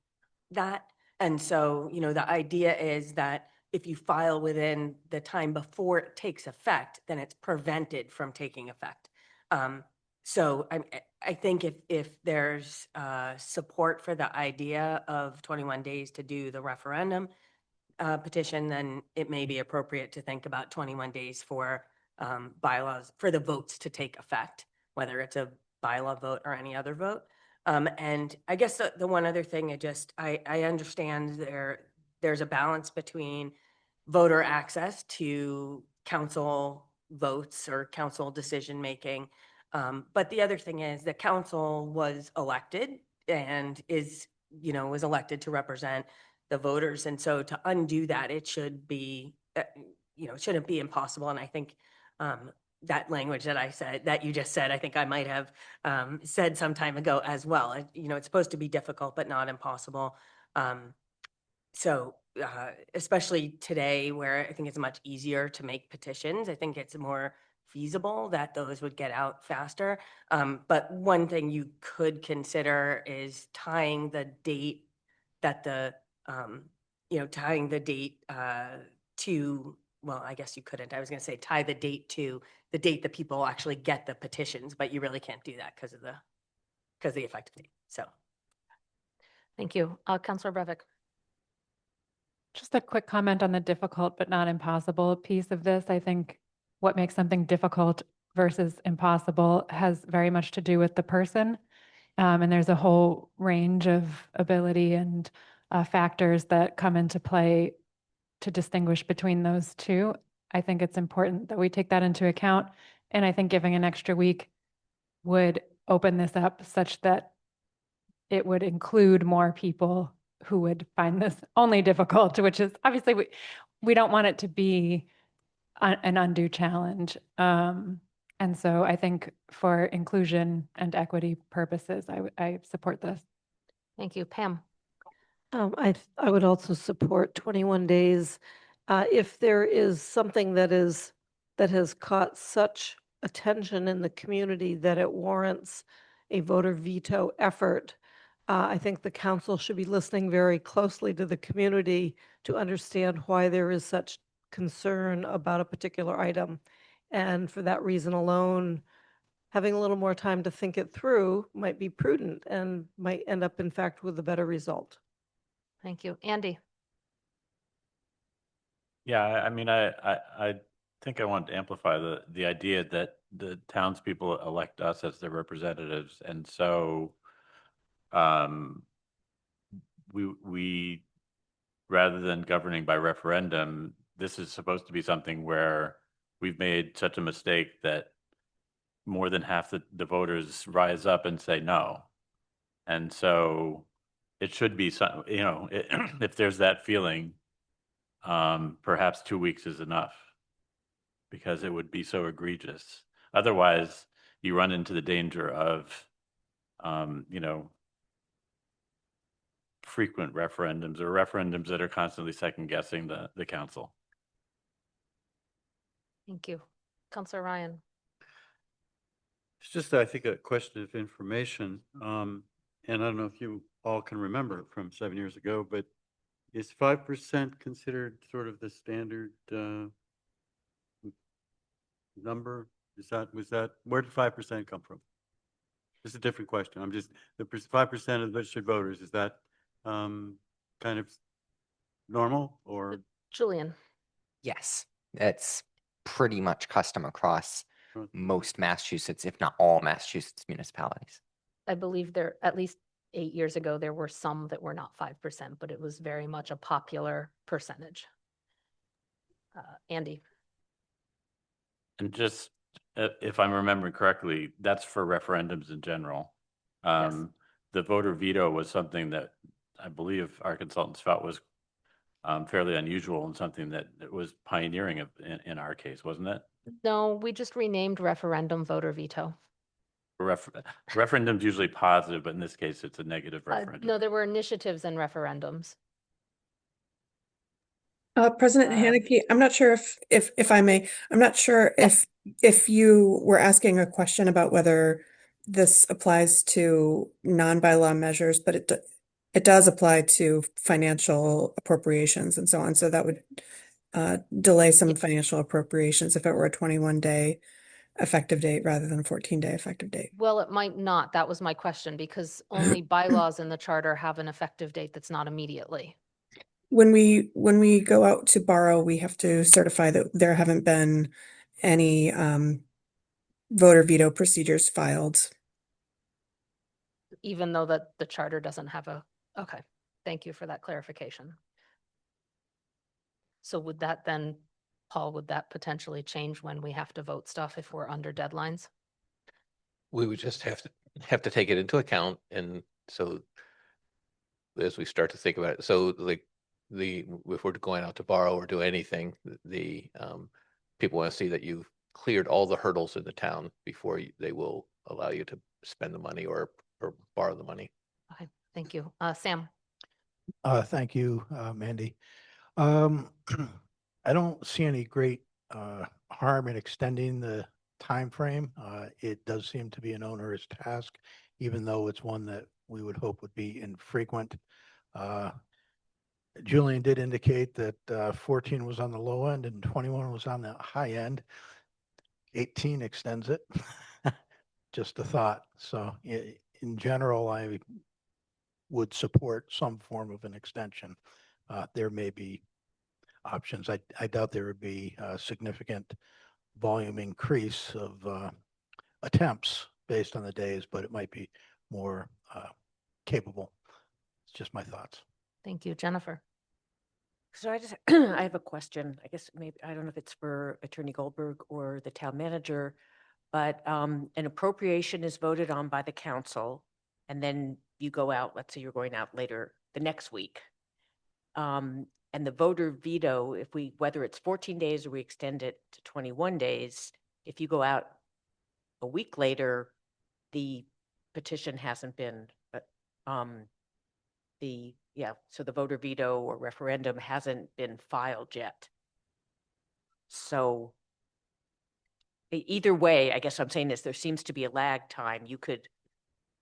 that. And so, the idea is that if you file within the time before it takes effect, then it's prevented from taking effect. So I think if there's support for the idea of 21 days to do the referendum petition, then it may be appropriate to think about 21 days for bylaws, for the votes to take effect, whether it's a bylaw vote or any other vote. And I guess the one other thing, I understand there's a balance between voter access to council votes or council decision making. But the other thing is the council was elected and was elected to represent the voters. And so to undo that, it should be, it shouldn't be impossible. And I think that language that you just said, I think I might have said some time ago as well. It's supposed to be difficult, but not impossible. So especially today where I think it's much easier to make petitions, I think it's more feasible that those would get out faster. But one thing you could consider is tying the date that to, well, I guess you couldn't. I was going to say tie the date to the date that people actually get the petitions, but you really can't do that because of the effective date. So. Thank you. Councilor Brevik. Just a quick comment on the difficult but not impossible piece of this. I think what makes something difficult versus impossible has very much to do with the person. And there's a whole range of ability and factors that come into play to distinguish between those two. I think it's important that we take that into account. And I think giving an extra week would open this up such that it would include more people who would find this only difficult, which is obviously we don't want it to be an undue challenge. And so I think for inclusion and equity purposes, I support this. Thank you. Pam? I would also support 21 days. If there is something that has caught such attention in the community that it warrants a voter veto effort, I think the council should be listening very closely to the community to understand why there is such concern about a particular item. And for that reason alone, having a little more time to think it through might be prudent and might end up, in fact, with a better result. Thank you. Andy? Yeah, I mean, I think I want to amplify the idea that the townspeople elect us as their representatives, and so we rather than governing by referendum, this is supposed to be something where we've made such a mistake that more than half the voters rise up and say no, and so it should be some, if there's that feeling. Perhaps 2 weeks is enough because it would be so egregious. Otherwise, you run into the danger of, frequent referendums or referendums that are constantly second guessing the council. Thank you. Councillor Ryan? It's just, I think, a question of information. And I don't know if you all can remember from 7 years ago, but is 5% considered sort of the standard number? Where did 5% come from? This is a different question. I'm just, the 5% of the registered voters, is that kind of normal or? Julian? Yes, it's pretty much custom across most Massachusetts, if not all Massachusetts municipalities. I believe there, at least 8 years ago, there were some that were not 5%, but it was very much a popular percentage. Andy? And just, if I'm remembering correctly, that's for referendums in general. The voter veto was something that I believe our consultants felt was fairly unusual and something that was pioneering in our case, wasn't it? No, we just renamed referendum voter veto. Referendum's usually positive, but in this case, it's a negative referendum. No, there were initiatives and referendums. President Haneke, I'm not sure if I may, I'm not sure if you were asking a question about whether this applies to non-bylaw measures, but it does apply to financial appropriations and so on. So that would delay some financial appropriations if it were a 21-day effective date rather than a 14-day effective date. Well, it might not. That was my question, because only bylaws in the charter have an effective date that's not immediately. When we go out to borrow, we have to certify that there haven't been any voter veto procedures filed. Even though that the charter doesn't have a, okay, thank you for that clarification. So would that then, Paul, would that potentially change when we have to vote stuff if we're under deadlines? We would just have to take it into account, and so as we start to think about it, so like if we're going out to borrow or do anything, the people want to see that you've cleared all the hurdles in the town before they will allow you to spend the money or borrow the money. Okay, thank you. Sam? Thank you, Mandy. I don't see any great harm in extending the time frame. It does seem to be an onerous task, even though it's one that we would hope would be infrequent. Julian did indicate that 14 was on the low end and 21 was on the high end. 18 extends it. Just a thought. So in general, I would support some form of an extension. There may be options. I doubt there would be significant volume increase of attempts based on the days, but it might be more capable. It's just my thoughts. Thank you, Jennifer. So I just, I have a question. I guess maybe, I don't know if it's for Attorney Goldberg or the town manager, but an appropriation is voted on by the council, and then you go out, let's say you're going out later the next week. And the voter veto, if we, whether it's 14 days or we extend it to 21 days, if you go out a week later, the petition hasn't been, so the voter veto or referendum hasn't been filed yet. So either way, I guess I'm saying this, there seems to be a lag time. You could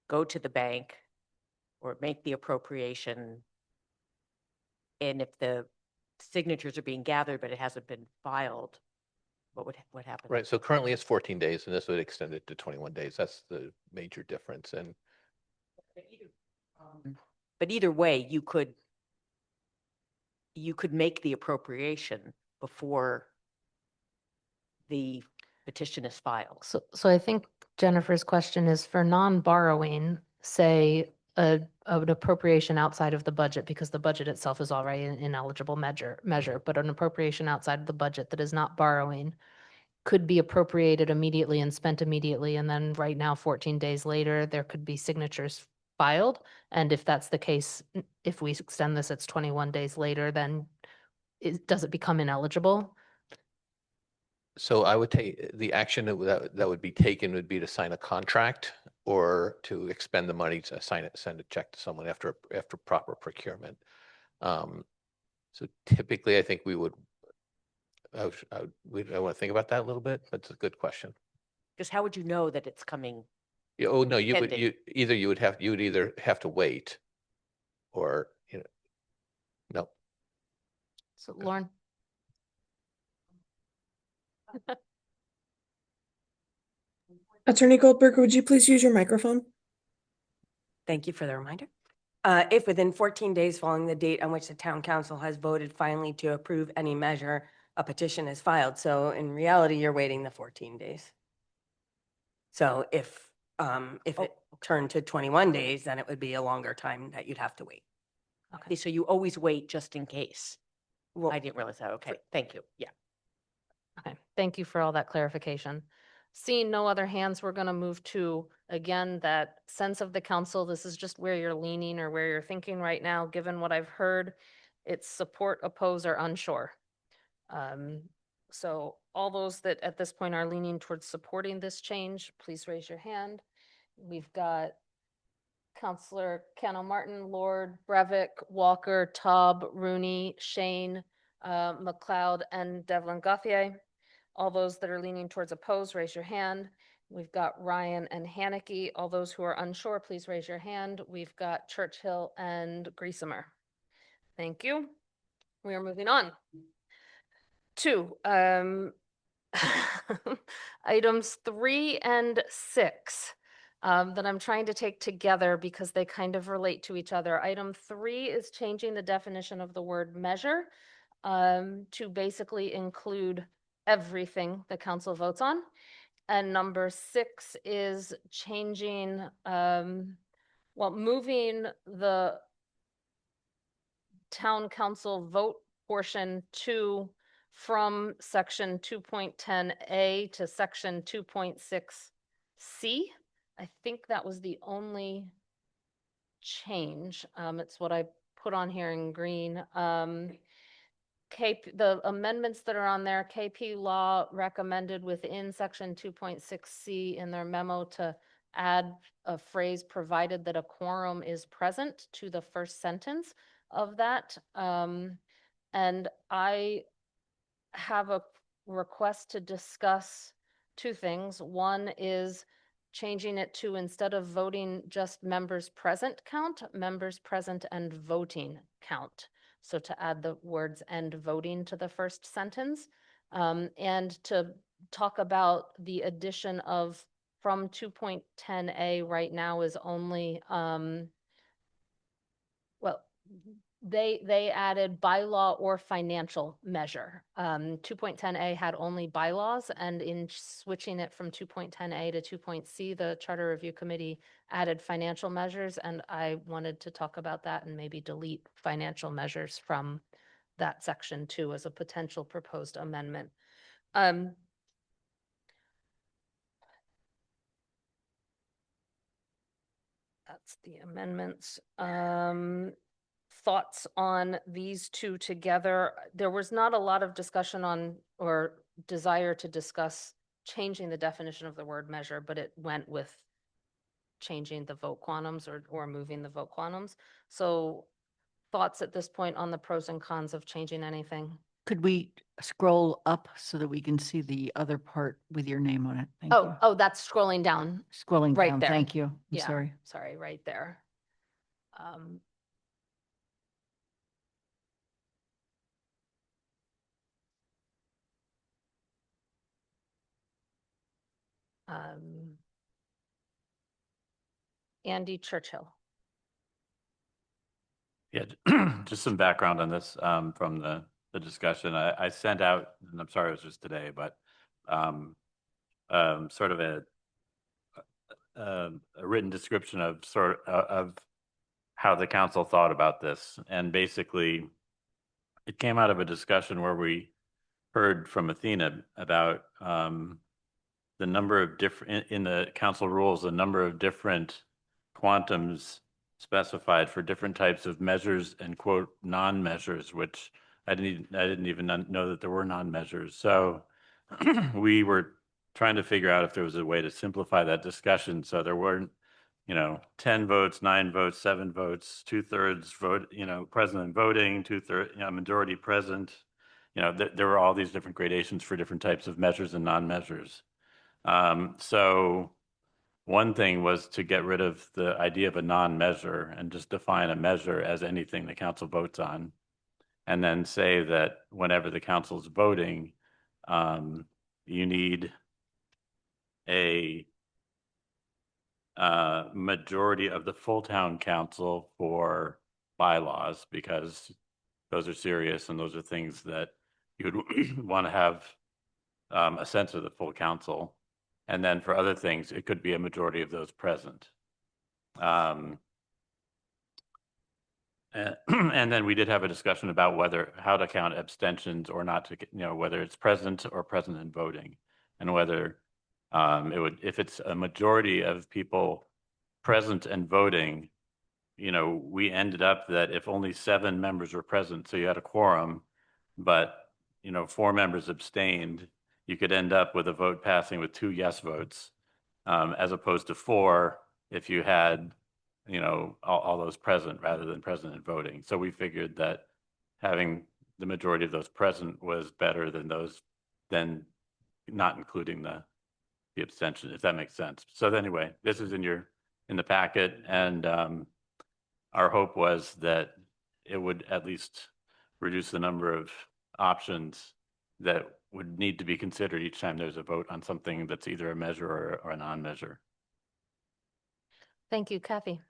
go to the bank or make the appropriation, and if the signatures are being gathered, but it hasn't been filed, what happens? Right, so currently it's 14 days and this would extend it to 21 days. That's the major difference. And But either way, you could make the appropriation before the petition is filed. So I think Jennifer's question is for non-borrowing, say an appropriation outside of the budget, because the budget itself is already an ineligible measure, but an appropriation outside of the budget that is not borrowing could be appropriated immediately and spent immediately. And then right now, 14 days later, there could be signatures filed. And if that's the case, if we extend this, it's 21 days later, then does it become ineligible? so I would take the action that would be taken would be to sign a contract or to expend the money to send a check to someone after proper procurement. So typically, I think we would. I want to think about that a little bit. That's a good question. Because how would you know that it's coming? Oh no, you pending? would either have to wait, or no. So Lauren? Attorney Goldberg, would you please use your microphone? Thank you for the reminder. If within 14 days following the date on which the town council has voted finally to approve any measure, a petition is filed. So in reality, you're waiting the 14 days. So if it turned to 21 days, then it would be a longer time that you'd have to wait. Okay, so you always wait just in case. Well, I didn't realize that. Okay, thank you. Yeah. Okay, thank you for all that clarification. Seeing no other hands, we're going to move to, again, that sense of the council. This is just where you're leaning or where you're thinking right now. Given what I've heard, it's support, oppose, or unsure. So all those that at this point are leaning towards supporting this change, please raise your hand. We've got Councillor Cano Martin, Lord, Brevick, Walker, Taub, Rooney, Shane, McLeod, and Devlin Gauthier. All those that are leaning towards oppose, raise your hand. We've got Ryan and Haneke. All those who are unsure, please raise your hand. We've got Churchill and Griesemer. Thank you. We are moving on to items 3 and 6 that I'm trying to take together because they kind of relate to each other. Item 3 is changing the definition of the word measure to basically include everything the council votes on. And number 6 is changing, moving the town council vote portion from section 2.10A to section 2.6C. I think that was the only change. It's what I put on here in green. The amendments that are on there, KP Law recommended within section 2.6C in their memo to add a phrase provided that a quorum is present to the first sentence of that. And I have a request to discuss 2 things. One is changing it to, instead of voting just members present count, members present and voting count. So to add the words "and voting" to the first sentence, and to talk about the addition of from 2.10A right now is only, They added bylaw or financial measure. 2.10A had only bylaws, and in switching it from 2.10A to 2.C, the Charter Review Committee added financial measures, and I wanted to talk about that and maybe delete financial measures from that section too as a potential proposed amendment. That's the amendments. Thoughts on these two together? There was not a lot of discussion on or desire to discuss changing the definition of the word measure, but it went with changing the vote quantums or moving the vote quantums. So thoughts at this point on the pros and cons of changing anything? Could we scroll up so that we can see the other part with your name on it? Thank you. Oh, that's scrolling down. Scrolling right down, there. thank you. I'm Yeah, sorry. sorry, right there. Andy Churchill. Yeah, just some background on this from the discussion. I sent out, and I'm sorry it was just today, but sort of a written description of of how the council thought about this. And basically, it came out of a discussion where we heard from Athena about the number of different, in the council rules, the number of different quantums specified for different types of measures and quote non-measures, which I didn't even know that there were non-measures. So we were trying to figure out if there was a way to simplify that discussion so there weren't, 10 votes, 9 votes, 7 votes, 2/3 vote, present and voting, 2/3, majority present. There were all these different gradations for different types of measures and non-measures. So one thing was to get rid of the idea of a non-measure and just define a measure as anything the council votes on. And then say that whenever the council is voting, you need a majority of the full town council for bylaws, because those are serious and those are things that you would want to have a sense of the full council. And then for other things, it could be a majority of those present. And then we did have a discussion about how to count abstentions or not to, whether it's present or present in voting, and whether if it's a majority of people present and voting, we ended up that if only 7 members were present, so you had a quorum, but 4 members abstained, you could end up with a vote passing with 2 yes votes, as opposed to 4 if you had, all those present rather than present and voting. So we figured that having the majority of those present was better than not including the abstention, if that makes sense. So anyway, this is in the packet, and our hope was that it would at least reduce the number of options that would need to be considered each time there's a vote on something that's either a measure or a non-measure. Thank you, Kathy.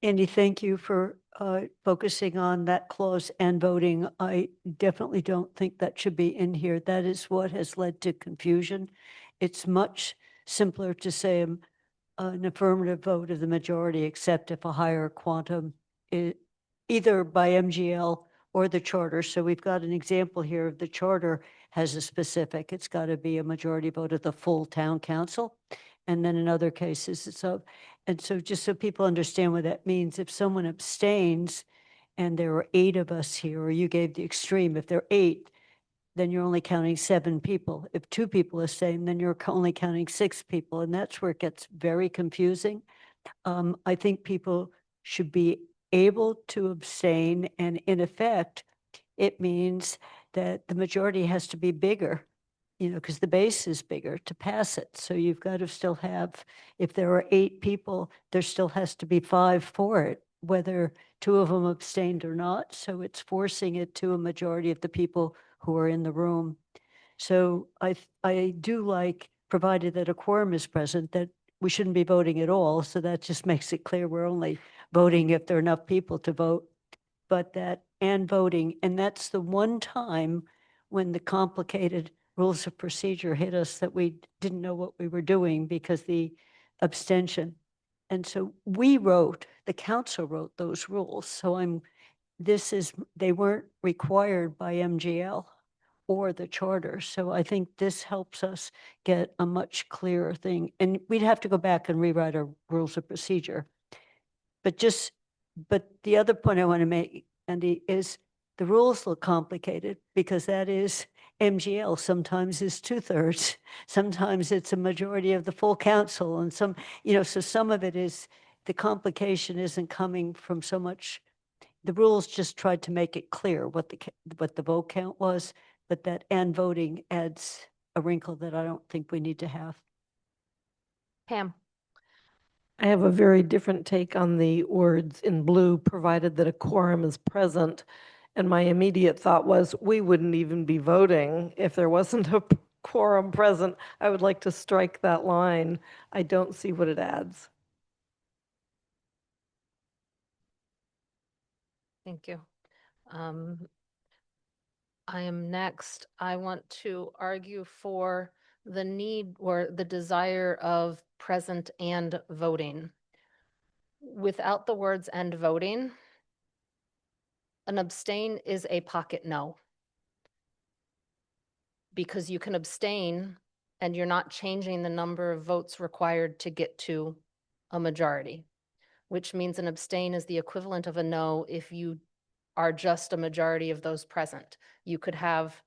Andy, thank you for focusing on that clause and voting. I definitely don't think that should be in here. That is what has led to confusion. It's much simpler to say an affirmative vote of the majority, except if a higher quantum is either by MGL or the charter. So we've got an example here of the charter has a specific, it's got to be a majority vote of the full town council. And then in other cases, and so just so people understand what that means, if someone abstains and there are 8 of us here, or you gave the extreme, if there are 8, then you're only counting 7 people. If 2 people abstain, then you're only counting 6 people. And that's where it gets very confusing. I think people should be able to abstain. And in effect, it means that the majority has to be bigger, because the base is bigger to pass it. So you've got to still have, if there are 8 people, there still has to be 5 for it, whether 2 of them abstained or not. So it's forcing it to a majority of the people who are in the room. So I do like, provided that a quorum is present, that we shouldn't be voting at all. So that just makes it clear we're only voting if there are enough people to vote. But that and voting, and that's the one time when the complicated rules of procedure hit us that we didn't know what we were doing because the abstention. And so the council wrote those rules. So they weren't required by MGL or the charter. So I think this helps us get a much clearer thing. And we'd have to go back and rewrite our rules of procedure. But the other point I want to make, Andy, is the rules look complicated because that is MGL. Sometimes it's 2/3. Sometimes it's a majority of the full council. And so some of it is, the complication isn't coming from so much, the rules just tried to make it clear what the vote count was, but that and voting adds a wrinkle that I don't think we need to have. Pam. I have a very different take on the words in blue, provided that a quorum is present. And my immediate thought was, we wouldn't even be voting if there wasn't a quorum present. I would like to strike that line. I don't see what it adds. Thank you. I am next. I want to argue for the need or the desire of present and voting. Without the words and voting, an abstain is a pocket no. Because you can abstain and you're not changing the number of votes required to get to a majority, which means an abstain is the equivalent of a no if you are just a majority of those present. You could have,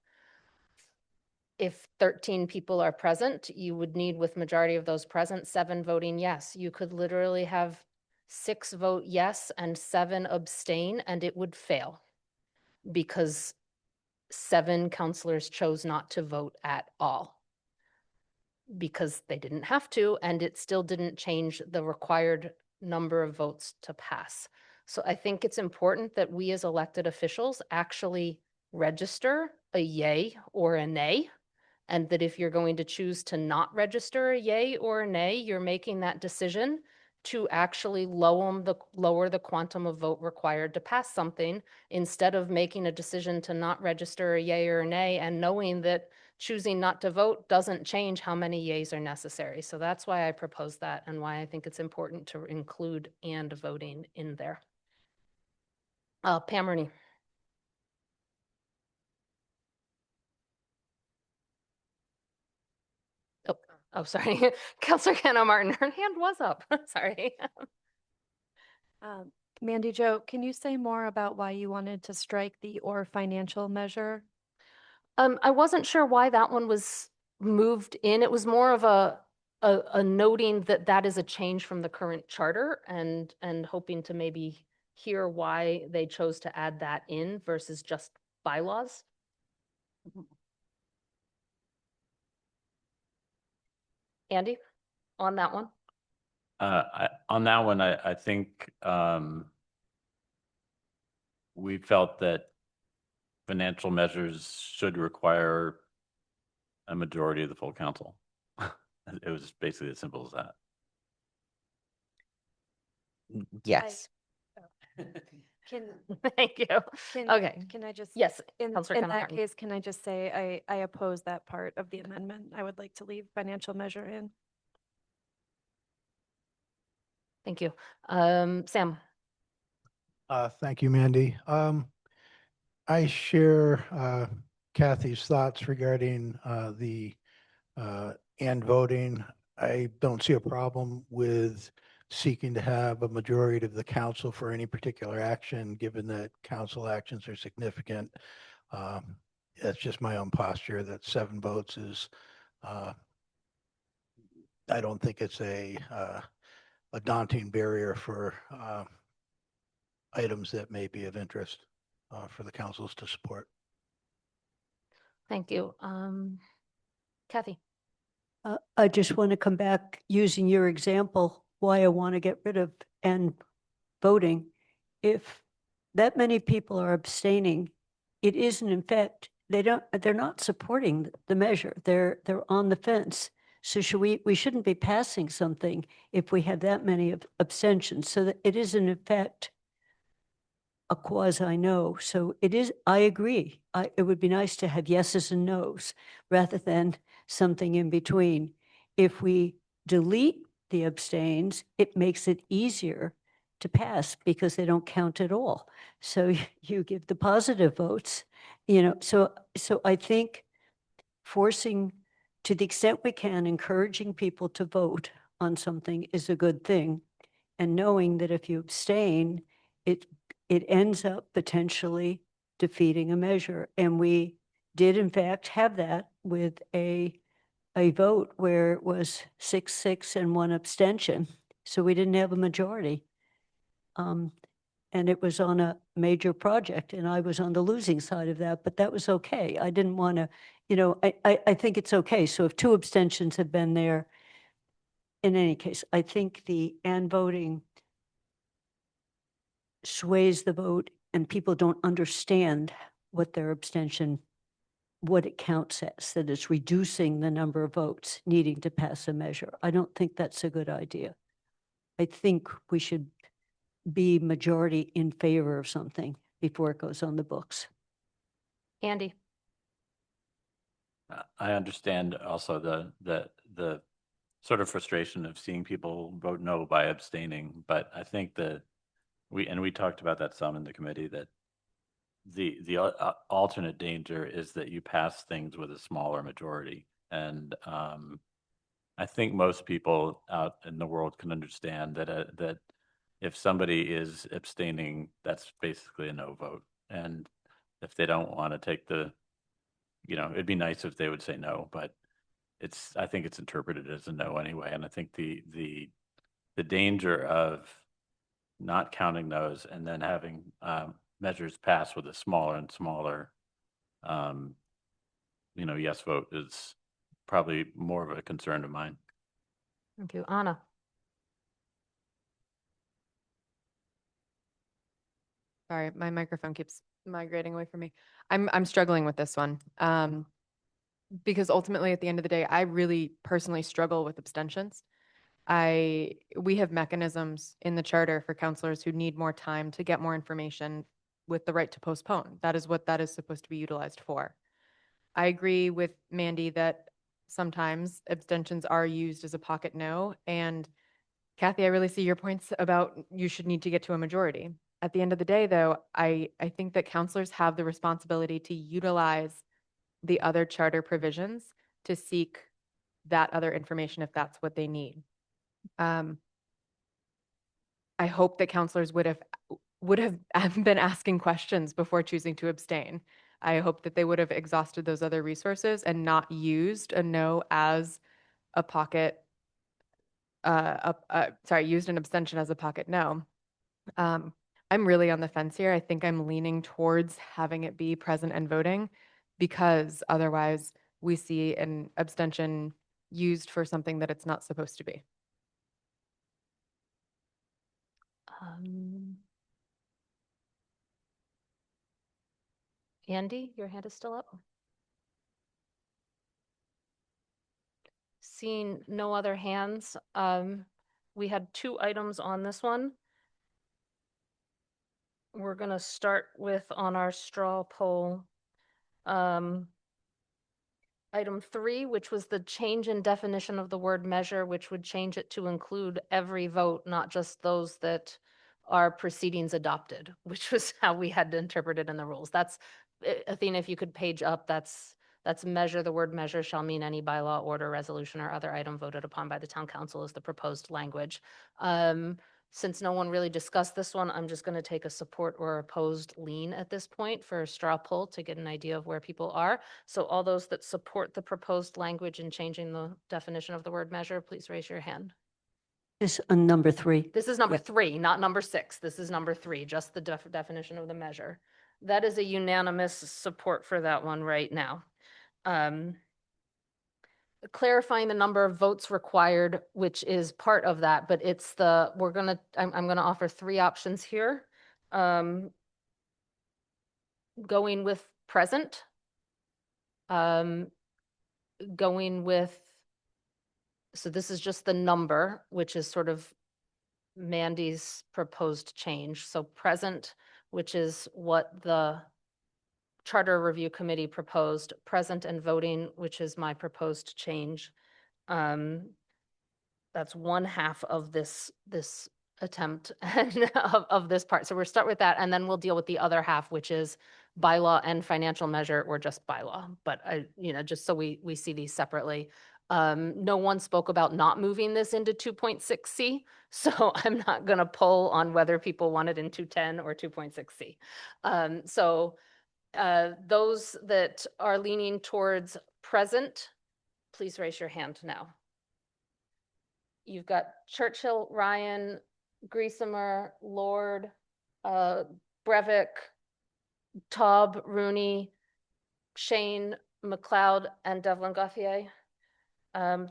if 13 people are present, you would need, with majority of those present, 7 voting yes. You could literally have 6 vote yes and 7 abstain, and it would fail because 7 counselors chose not to vote at all because they didn't have to, and it still didn't change the required number of votes to pass. So I think it's important that we as elected officials actually register a yay or a nay, and that if you're going to choose to not register a yay or a nay, you're making that decision to actually lower the quantum of vote required to pass something, instead of making a decision to not register a yay or a nay and knowing that choosing not to vote doesn't change how many yays are necessary. So that's why I propose that, and why I think it's important to include and voting in there. Pam Rooney. Oh, sorry. Councilor Kenna Martin, her hand was up. Sorry. Mandy Jo, can you say more about why you wanted to strike the or financial measure? I wasn't sure why that one was moved in. It was more of a noting that that is a change from the current charter, and hoping to maybe hear why they chose to add that in versus just bylaws. Andy, on that one? On that one, I think we felt that financial measures should require a majority of the full council. It was basically as simple as that. Yes. Thank you. Okay. Can I just? Yes, In Councilor Kenna that Martin. case, can I just say I oppose that part of the amendment. I would like to leave financial measure in. Thank you. Sam. Thank you, Mandy. I share Kathy's thoughts regarding the and voting. I don't see a problem with seeking to have a majority of the council for any particular action, given that council actions are significant. That's just my own posture, that 7 votes is, I don't think it's a daunting barrier for items that may be of interest for the councils to support. Thank you. Kathy. I just want to come back using your example, why I want to get rid of and voting. If that many people are abstaining, it isn't, in fact, they're not supporting the measure. They're on the fence. So we shouldn't be passing something if we have that many abstentions. So that it is in effect a quasi no. So it is, I agree. It would be nice to have yeses and nos rather than something in between. If we delete the abstains, it makes it easier to pass because they don't count at all. So you give the positive votes, so I think forcing, to the extent we can, encouraging people to vote on something is a good thing. And knowing that if you abstain, it ends up potentially defeating a measure. And we did in fact have that with a vote where it was 6-6 and 1 abstention. So we didn't have a majority. And it was on a major project and I was on the losing side of that, but that was okay. I didn't want to, I think it's okay. So if 2 abstentions had been there, in any case, I think the and voting sways the vote and people don't understand what their abstention, what it counts as, that it's reducing the number of votes needing to pass a measure. I don't think that's a good idea. I think we should be majority in favor of something before it goes on the books. Andy? I understand also the sort of frustration of seeing people vote no by abstaining, but I think that we talked about that some in the committee, that the alternate danger is that you pass things with a smaller majority. And I think most people out in the world can understand that if somebody is abstaining, that's basically a no vote. And if they don't want to take it'd be nice if they would say no, but I think it's interpreted as a no anyway. And I think the danger of not counting those and then having measures pass with a smaller and smaller, yes vote is probably more of a concern of mine. Thank you. Anna? Sorry, my microphone keeps migrating away from me. I'm struggling with this one. Because ultimately at the end of the day, I really personally struggle with abstentions. We have mechanisms in the charter for counselors who need more time to get more information with the right to postpone. That is what that is supposed to be utilized for. I agree with Mandy that sometimes abstentions are used as a pocket no. And Kathy, I really see your points about you should need to get to a majority. At the end of the day, though, I think that counselors have the responsibility to utilize the other charter provisions to seek that other information if that's what they need. I hope that counselors would have been asking questions before choosing to abstain. I hope that they would have exhausted those other resources and not used a no as a pocket, used an abstention as a pocket no. I'm really on the fence here. I think I'm leaning towards having it be present and voting, because otherwise we see an abstention used for something that it's not supposed to be. Andy, your hand is still up. Seeing no other hands, we had 2 items on this one. We're going to start with on our straw poll. Item 3, which was the change in definition of the word measure, which would change it to include every vote, not just those that are proceedings adopted, which was how we had to interpret it in the rules. That's, Athena, if you could page up, that's measure. The word measure shall mean any bylaw, order, resolution, or other item voted upon by the town council is the proposed language. Since no one really discussed this one, I'm just going to take a support or opposed lean at this point for a straw poll to get an idea of where people are. So all those that support the proposed language and changing the definition of the word measure, please raise your hand. This on number 3. This is number 3, not number 6. This is number 3, just the definition of the measure. That is a unanimous support for that one right now. Clarifying the number of votes required, which is part of that, but it's I'm gonna offer 3 options here. Going with present, going with So this is just the number, which is sort of Mandy's proposed change. So present, which is what the Charter Review Committee proposed, present and voting, which is my proposed change. That's one half of this attempt of this part. So we'll start with that, and then we'll deal with the other half, which is bylaw and financial measure, or just bylaw. But just so we see these separately. No one spoke about not moving this into 2.6C, so I'm not going to poll on whether people want it in 210 or 2.6C. Those that are leaning towards present, please raise your hand now. You've got Churchill, Ryan, Griesemer, Lord, Breivik, Taub, Rooney, Shane, McLeod, and Devlin Gauthier.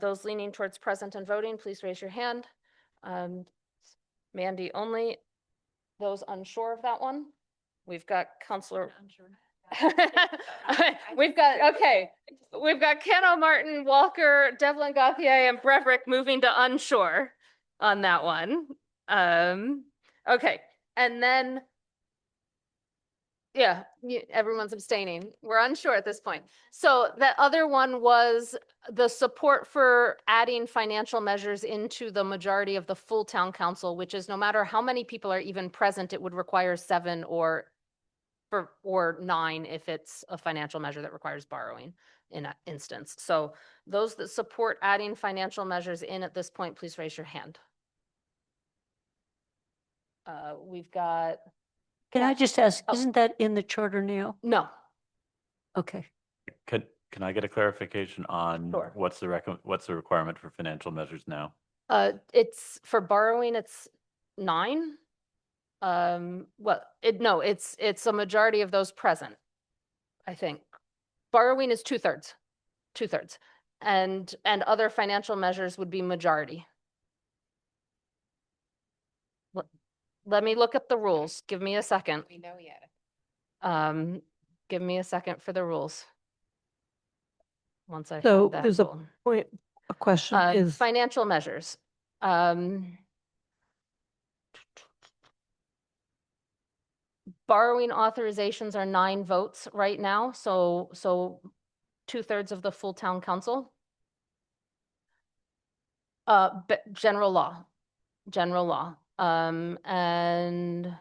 Those leaning towards present and voting, please raise your hand. Mandy only. Those unsure of that one? We've got Councillor. We've got Ken O'Martin, Walker, Devlin Gauthier, and Breivik moving to unsure on that one. Okay, and then, yeah, everyone's abstaining. We're unsure at this point. So the other one was the support for adding financial measures into the majority of the full town council, which is no matter how many people are even present, it would require 7 or 9 if it's a financial measure that requires borrowing in that instance. So those that support adding financial measures in at this point, please raise your hand. We've got. Can I just ask, isn't that in the charter now? No. Okay. Can I get a clarification on Sure. what's the requirement for financial measures now? It's for borrowing, it's 9. It's a majority of those present, I think. Borrowing is 2/3, and other financial measures would be majority. Let me look up the rules. Give me a second. We know yet. Give me a second for the rules. Once I So find that there's a rule. point, a question is. Financial measures. Borrowing authorizations are 9 votes right now, so 2/3 of the full town council. But general law, and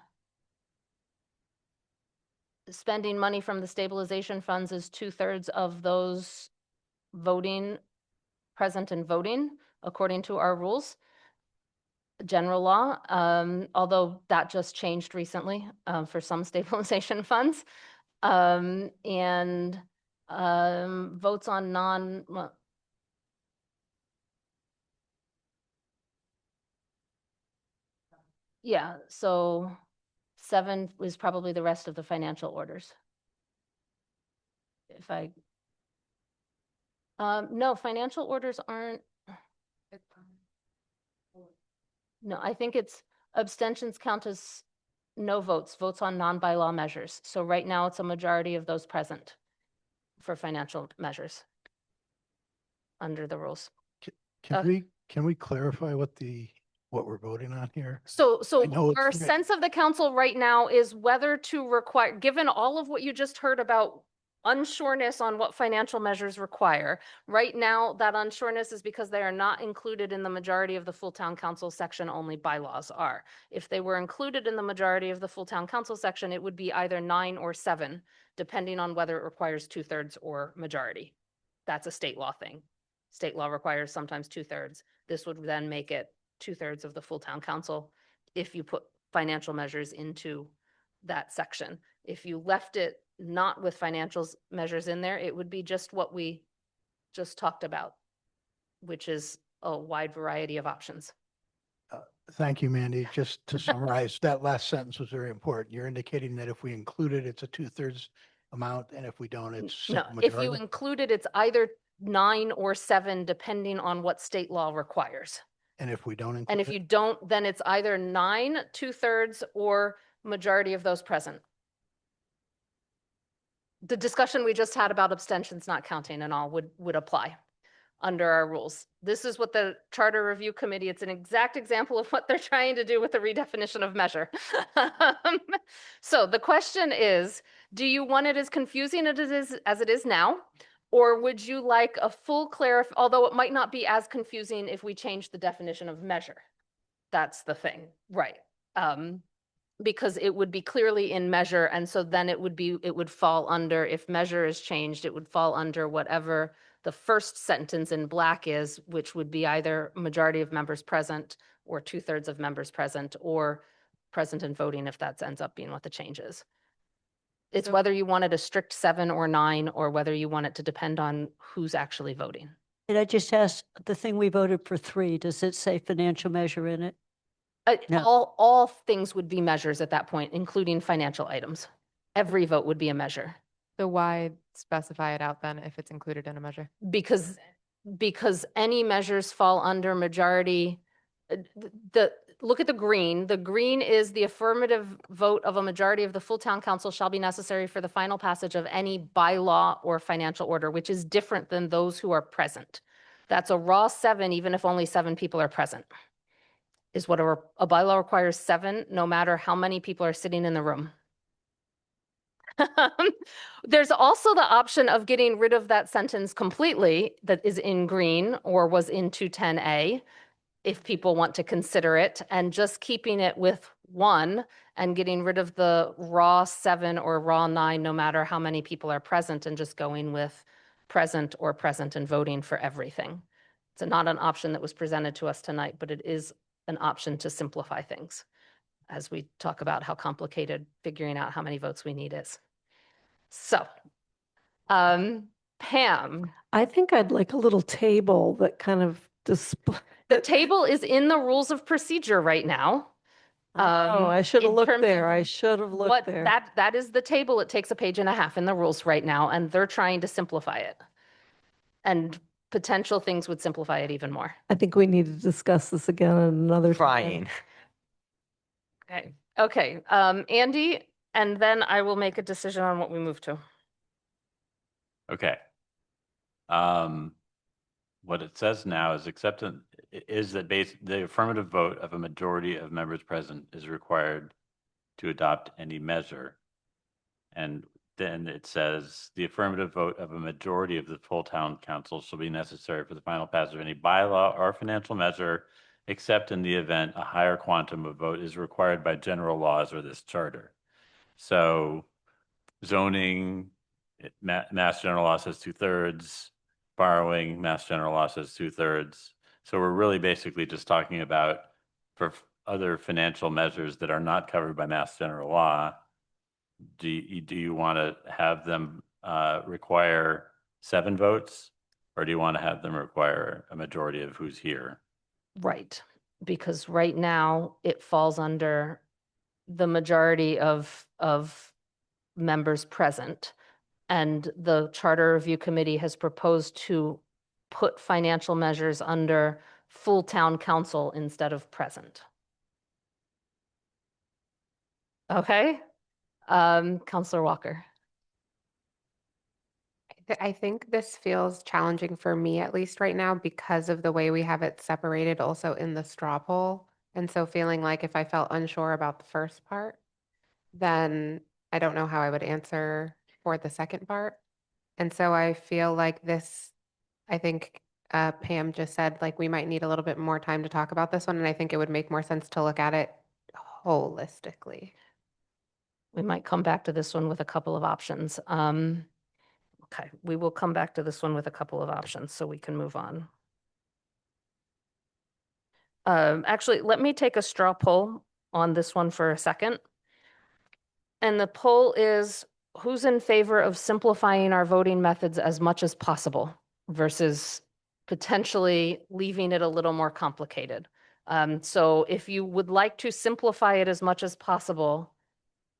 spending money from the stabilization funds is 2/3 of those voting, present and voting, according to our rules. General law, although that just changed recently for some stabilization funds, and votes on yeah, so 7 is probably the rest of the financial orders. If I no, financial orders aren't. No, I think it's abstentions count as no votes, votes on non-bylaw measures. So right now it's a majority of those present for financial measures under the rules. Can we clarify what we're voting on here? So I know our it's- sense of the council right now is whether to require, given all of what you just heard about unsureness on what financial measures require. Right now, that unsureness is because they are not included in the majority of the full town council section, only bylaws are. If they were included in the majority of the full town council section, it would be either 9 or 7, depending on whether it requires 2/3 or majority. That's a state law thing. State law requires sometimes 2/3. This would then make it 2/3 of the full town council if you put financial measures into that section. If you left it not with financial measures in there, it would be just what we just talked about, which is a wide variety of options. Thank you, Mandy. Just to summarize, that last sentence was very important. You're indicating that if we include it, it's a 2/3 amount, and if we don't, it's No, simple if you majority? include it, it's either 9 or 7, depending on what state law requires. And if we don't And include if it? you don't, then it's either 9, 2/3, or majority of those present. The discussion we just had about abstentions not counting and all would apply. under our rules. This is what the Charter Review Committee, it's an exact example of what they're trying to do with the redefinition of measure. So the question is, do you want it as confusing as it is now? Or would you like a full although it might not be as confusing if we change the definition of measure? That's the thing, right? Because it would be clearly in measure, and so then it would fall under, if measure is changed, it would fall under whatever the first sentence in black is, which would be either majority of members present or 2/3 of members present, or present and voting if that ends up being what the change is. It's So- whether you want it a strict 7 or 9, or whether you want it to depend on who's actually voting. And I just asked, the thing we voted for 3, does it say financial measure in it? No. All things would be measures at that point, including financial items. Every vote would be a measure. So why specify it out then if it's included in a measure? Because any measures fall under majority. Look at the green. The green is the affirmative vote of a majority of the full town council shall be necessary for the final passage of any bylaw or financial order, which is different than those who are present. That's a raw 7, even if only 7 people are present. Is what a bylaw requires 7, no matter how many people are sitting in the room. There's also the option of getting rid of that sentence completely that is in green or was in 210A, if people want to consider it, and just keeping it with 1 and getting rid of the raw 7 or raw 9, no matter how many people are present, and just going with present or present and voting for everything. It's not an option that was presented to us tonight, but it is an option to simplify things as we talk about how complicated figuring out how many votes we need is. So, Pam, I think I'd like a little table that kind of display. the table is in the rules of procedure right now. Oh, I should have in looked terms there. of I should have looked there. That is the table. It takes a page and a half in the rules right now, and they're trying to simplify it. And potential things would simplify it even more. I think we need to discuss this again another time. Trying. Okay. Andy, and then I will make a decision on what we move to. Okay. What it says now is the affirmative vote of a majority of members present is required to adopt any measure. And then it says the affirmative vote of a majority of the full town council shall be necessary for the final passage of any bylaw or financial measure, except in the event a higher quantum of vote is required by general laws or this charter. So zoning, Mass General Law says 2/3, borrowing, Mass General Law says 2/3. So we're really basically just talking about for other financial measures that are not covered by Mass General Law. Do you want to have them require 7 votes, or do you want to have them require a majority of who's here? Right, because right now it falls under the majority of members present. And the Charter Review Committee has proposed to put financial measures under full town council instead of present. Okay, Counselor Walker. I think this feels challenging for me, at least right now, because of the way we have it separated also in the straw poll. And so feeling like if I felt unsure about the first part, then I don't know how I would answer for the second part. And so I feel like this, I think Pam just said, like, we might need a little bit more time to talk about this one. And I think it would make more sense to look at it holistically. We might come back to this one with a couple of options. Okay, we will come back to this one with a couple of options so we can move on. Actually, let me take a straw poll on this one for a second. And the poll is, who's in favor of simplifying our voting methods as much as possible versus potentially leaving it a little more complicated? So if you would like to simplify it as much as possible,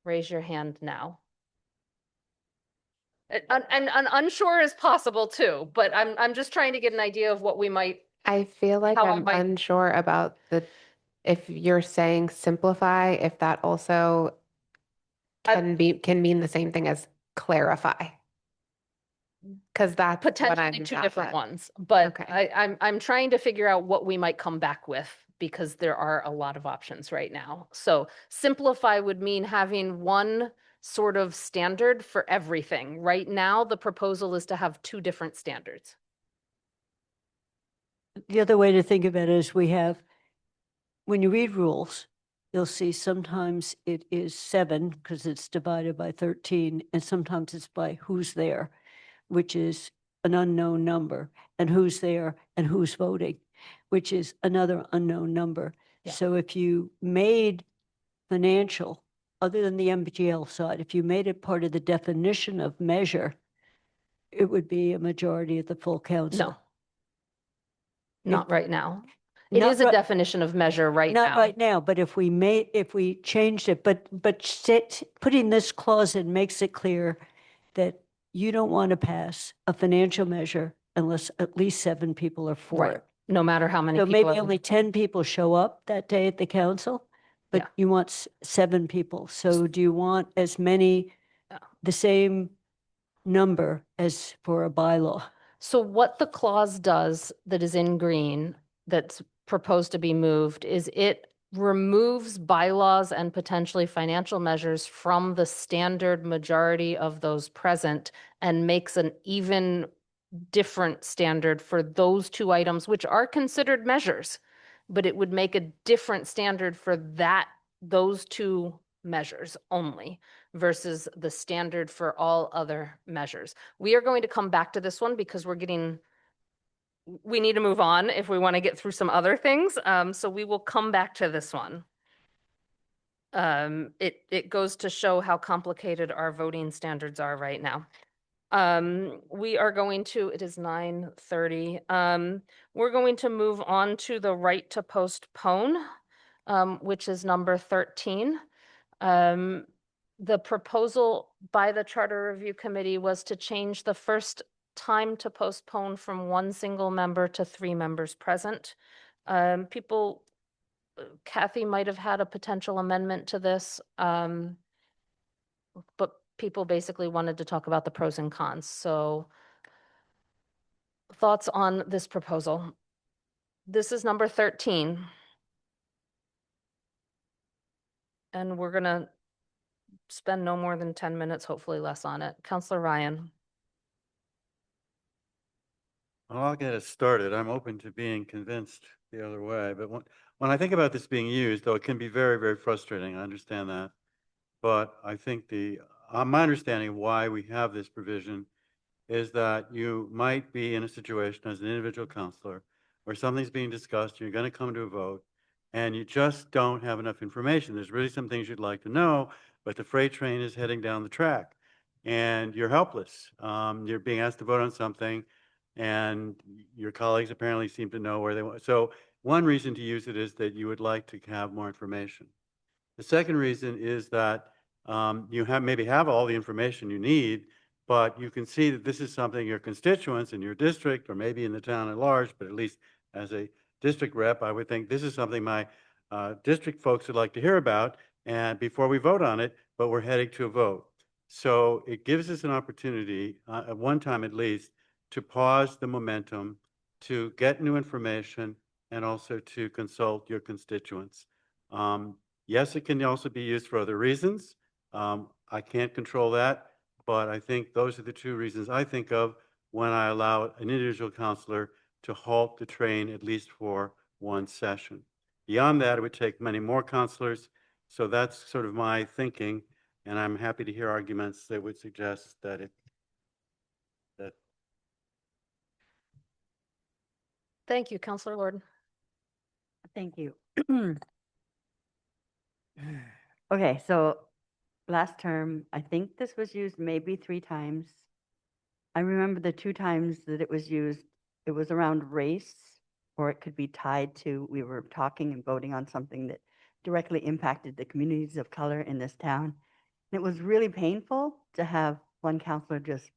raise your hand now. And unsure is possible too, but I'm just trying to get an idea of what we might. I feel like I'm unsure about if you're saying simplify, if that also can mean the same thing as clarify. Because that's what Potentially I'm two got different at. ones, but Okay. I'm trying to figure out what we might come back with because there are a lot of options right now. So simplify would mean having one sort of standard for everything. Right now, the proposal is to have two different standards. The other way to think of it is we have, when you read rules, you'll see sometimes it is 7 because it's divided by 13, and sometimes it's by who's there, which is an unknown number, and who's there and who's voting, which is another unknown number. Yeah. So if you made financial, other than the MGL side, if you made it part of the definition of measure, it would be a majority of the full council. No. Not right now. It Not is a right- definition of measure right Not now. right now, but if we changed it, but putting this clause in makes it clear that you don't want to pass a financial measure unless at least 7 people are for Right. it. No matter how many So people. maybe are- only 10 people show up that day at the council, but Yeah. you want 7 people. So do you want as many, the same number as for a bylaw? So what the clause does that is in green that's proposed to be moved is it removes bylaws and potentially financial measures from the standard majority of those present and makes an even different standard for those two items, which are considered measures, but it would make a different standard for those two measures only versus the standard for all other measures. We are going to come back to this one because we need to move on if we want to get through some other things. So we will come back to this one. It goes to show how complicated our voting standards are right now. We are going to, it is 9:30. We're going to move on to the right to postpone, which is number 13. The proposal by the Charter Review Committee was to change the first time to postpone from 1 single member to 3 members present. Kathy might have had a potential amendment to this, but people basically wanted to talk about the pros and cons. So thoughts on this proposal? This is number 13. And we're gonna spend no more than 10 minutes, hopefully less on it. Counselor Ryan. Well, I'll get us started. I'm open to being convinced the other way, but when I think about this being used, though it can be very, very frustrating, I understand that. But I think my understanding of why we have this provision is that you might be in a situation as an individual counselor where something's being discussed, you're going to come to a vote, and you just don't have enough information. There's really some things you'd like to know, but the freight train is heading down the track, and you're helpless. You're being asked to vote on something, and your colleagues apparently seem to know where they want. So one reason to use it is that you would like to have more information. The second reason is that you maybe have all the information you need, but you can see that this is something your constituents in your district or maybe in the town at large, but at least as a district rep, I would think this is something my district folks would like to hear about and before we vote on it, but we're heading to a vote. So it gives us an opportunity, at one time at least, to pause the momentum, to get new information, and also to consult your constituents. Yes, it can also be used for other reasons. I can't control that, but I think those are the 2 reasons I think of when I allow an individual counselor to halt the train at least for 1 session. Beyond that, it would take many more counselors. So that's sort of my thinking, and I'm happy to hear arguments that would suggest that Thank you, Counselor Lord. Thank you. Okay, so last term, I think this was used maybe 3 times. I remember the 2 times that it was used, it was around race, or it could be tied to, we were talking and voting on something that directly impacted the communities of color in this town. And it was really painful to have one counselor just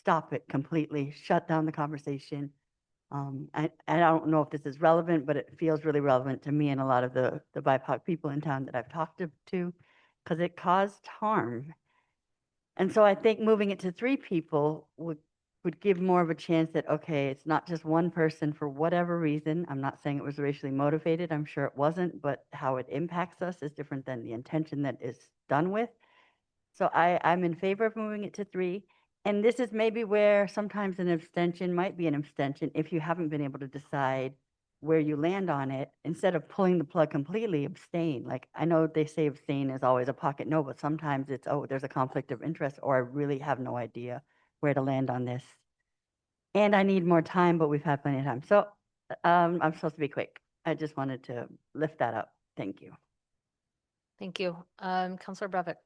stop it completely, shut down the conversation. I don't know if this is relevant, but it feels really relevant to me and a lot of the BIPOC people in town that I've talked to, because it caused harm. And so I think moving it to 3 people would would give more of a chance that, okay, it's not just one person for whatever reason. I'm not saying it was racially motivated. I'm sure it wasn't, but how it impacts us is different than the intention that is done with. So I'm in favor of moving it to 3. And this is maybe where sometimes an abstention might be an abstention if you haven't been able to decide where you land on it. Instead of pulling the plug completely, abstain. Like, I know they say abstain is always a pocket no, but sometimes it's, oh, there's a conflict of interest, or I really have no idea where to land on this. And I need more time, but we've had plenty of time. So I'm supposed to be quick. I just wanted to lift that up. Thank you. Thank you. Counselor Brevick.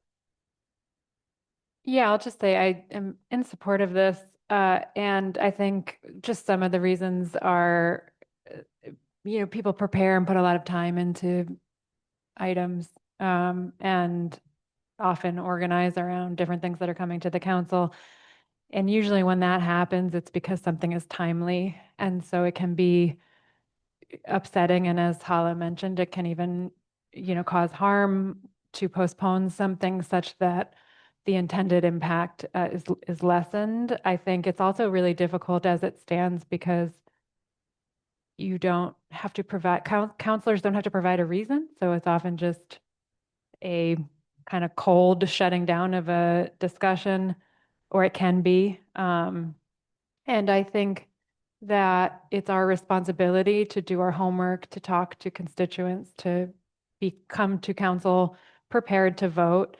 Yeah, I'll just say I am in support of this. And I think just some of the reasons are, people prepare and put a lot of time into items and often organize around different things that are coming to the council. And usually when that happens, it's because something is timely. And so it can be upsetting. And as Hala mentioned, it can even, cause harm to postpone something such that the intended impact is lessened. I think it's also really difficult as it stands because you don't have to provide, counselors don't have to provide a reason. So it's often just a kind of cold shutting down of a discussion, or it can be. And I think that it's our responsibility to do our homework, to talk to constituents, to come to council prepared to vote.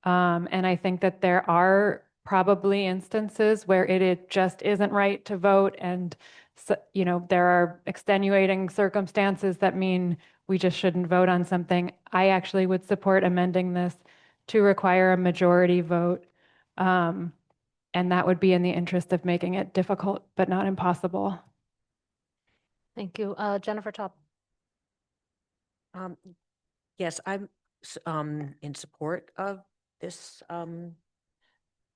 And I think that there are probably instances where it just isn't right to vote. And, so, there are extenuating circumstances that mean we just shouldn't vote on something. I actually would support amending this to require a majority vote. And that would be in the interest of making it difficult, but not impossible. Thank you. Jennifer Top. Yes, I'm in support of this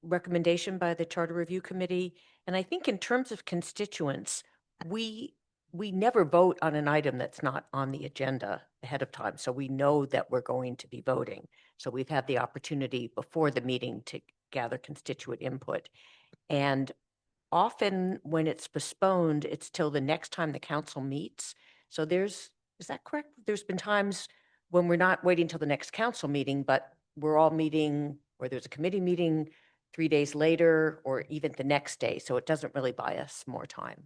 recommendation by the Charter Review Committee. And I think in terms of constituents, we never vote on an item that's not on the agenda ahead of time. So we know that we're going to be voting. So we've had the opportunity before the meeting to gather constituent input. And often when it's postponed, it's till the next time the council meets. So is that correct? There's been times when we're not waiting till the next council meeting, but we're all meeting, or there's a committee meeting 3 days later, or even the next day. So it doesn't really buy us more time.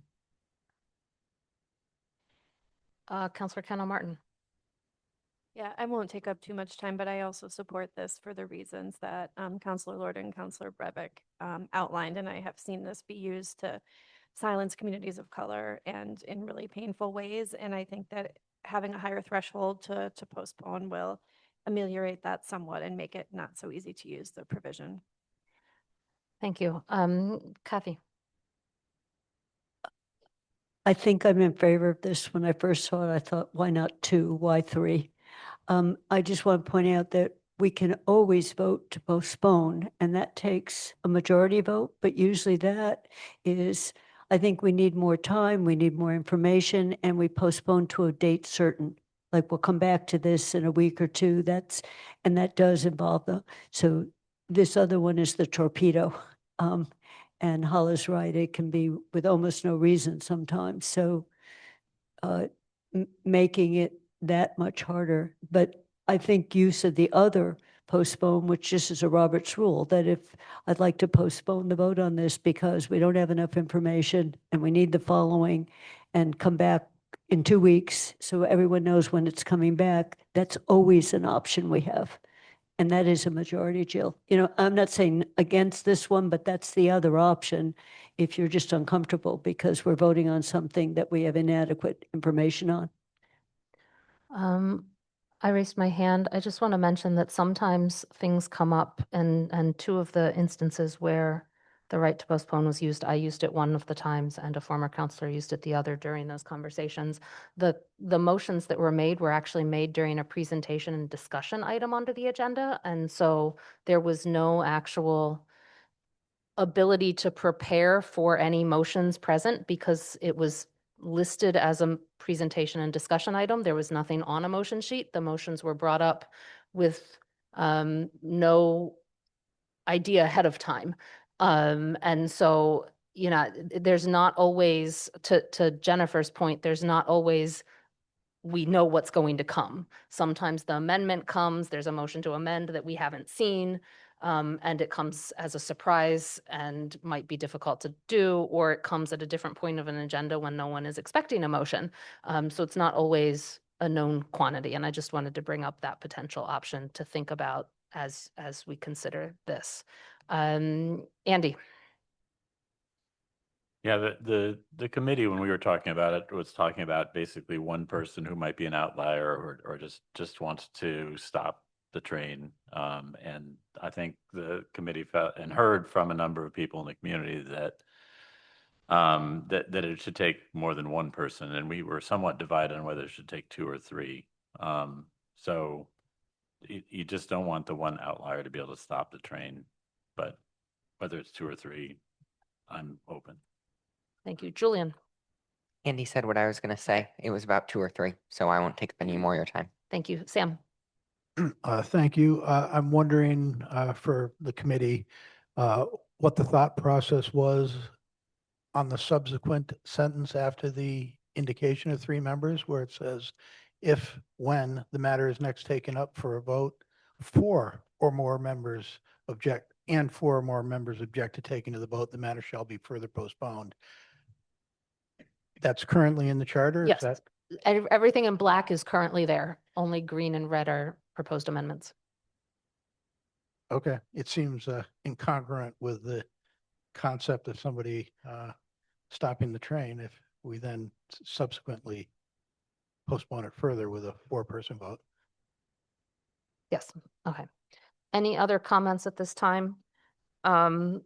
Counselor Kendall Martin. Yeah, I won't take up too much time, but I also support this for the reasons that Counselor Lord and Counselor Brevick outlined. And I have seen this be used to silence communities of color and in really painful ways. And I think that having a higher threshold to postpone will ameliorate that somewhat and make it not so easy to use the provision. Thank you. Kathy. I think I'm in favor of this. When I first saw it, I thought, why not 2? Why 3? I just want to point out that we can always vote to postpone, and that takes a majority vote, but usually that is, I think we need more time, we need more information, and we postpone to a date certain. Like, we'll come back to this in a week or 2. And that does involve so this other one is the torpedo. And Hala's right, it can be with almost no reason sometimes. So making it that much harder. But I think use of the other postpone, which just is a Robert's rule, that if I'd like to postpone the vote on this because we don't have enough information and we need the following and come back in 2 weeks so everyone knows when it's coming back, that's always an option we have. And that is a majority, Jill. I'm not saying against this one, but that's the other option if you're just uncomfortable because we're voting on something that we have inadequate information on. I raised my hand. I just want to mention that sometimes things come up and 2 of the instances where the right to postpone was used, I used it one of the times and a former counselor used it the other during those conversations. The motions that were made were actually made during a presentation and discussion item onto the agenda. And so there was no actual ability to prepare for any motions present because it was listed as a presentation and discussion item. There was nothing on a motion sheet. The motions were brought up with no idea ahead of time. And so there's not always, to Jennifer's point, there's not always, we know what's going to come. Sometimes the amendment comes, there's a motion to amend that we haven't seen, and it comes as a surprise and might be difficult to do, or it comes at a different point of an agenda when no one is expecting a motion. So it's not always a known quantity, and I just wanted to bring up that potential option to think about as we consider this. Andy? Yeah, the committee, when we were talking about it, was talking about basically one person who might be an outlier or just wants to stop the train. And I think the committee felt and heard from a number of people in the community that that it should take more than one person, and we were somewhat divided on whether it should take two or three. So you just don't want the one outlier to be able to stop the train, but whether it's two or three, I'm open. Thank you. Julian? Andy said what I was going to say. It was about two or three, so I won't take up any more of your time. Thank you. Sam? Thank you. I'm wondering for the committee what the thought process was on the subsequent sentence after the indication of three members, where it says, if, when the matter is next taken up for a vote, four or more members object to taking to the vote, the matter shall be further postponed. That's currently in the charter? Is Yes. that- Everything in black is currently there. Only green and red are proposed amendments. Okay, it seems incongruent with the concept of somebody stopping the train if we then subsequently postpone it further with a four-person vote. Yes. Okay. Any other comments at this time? There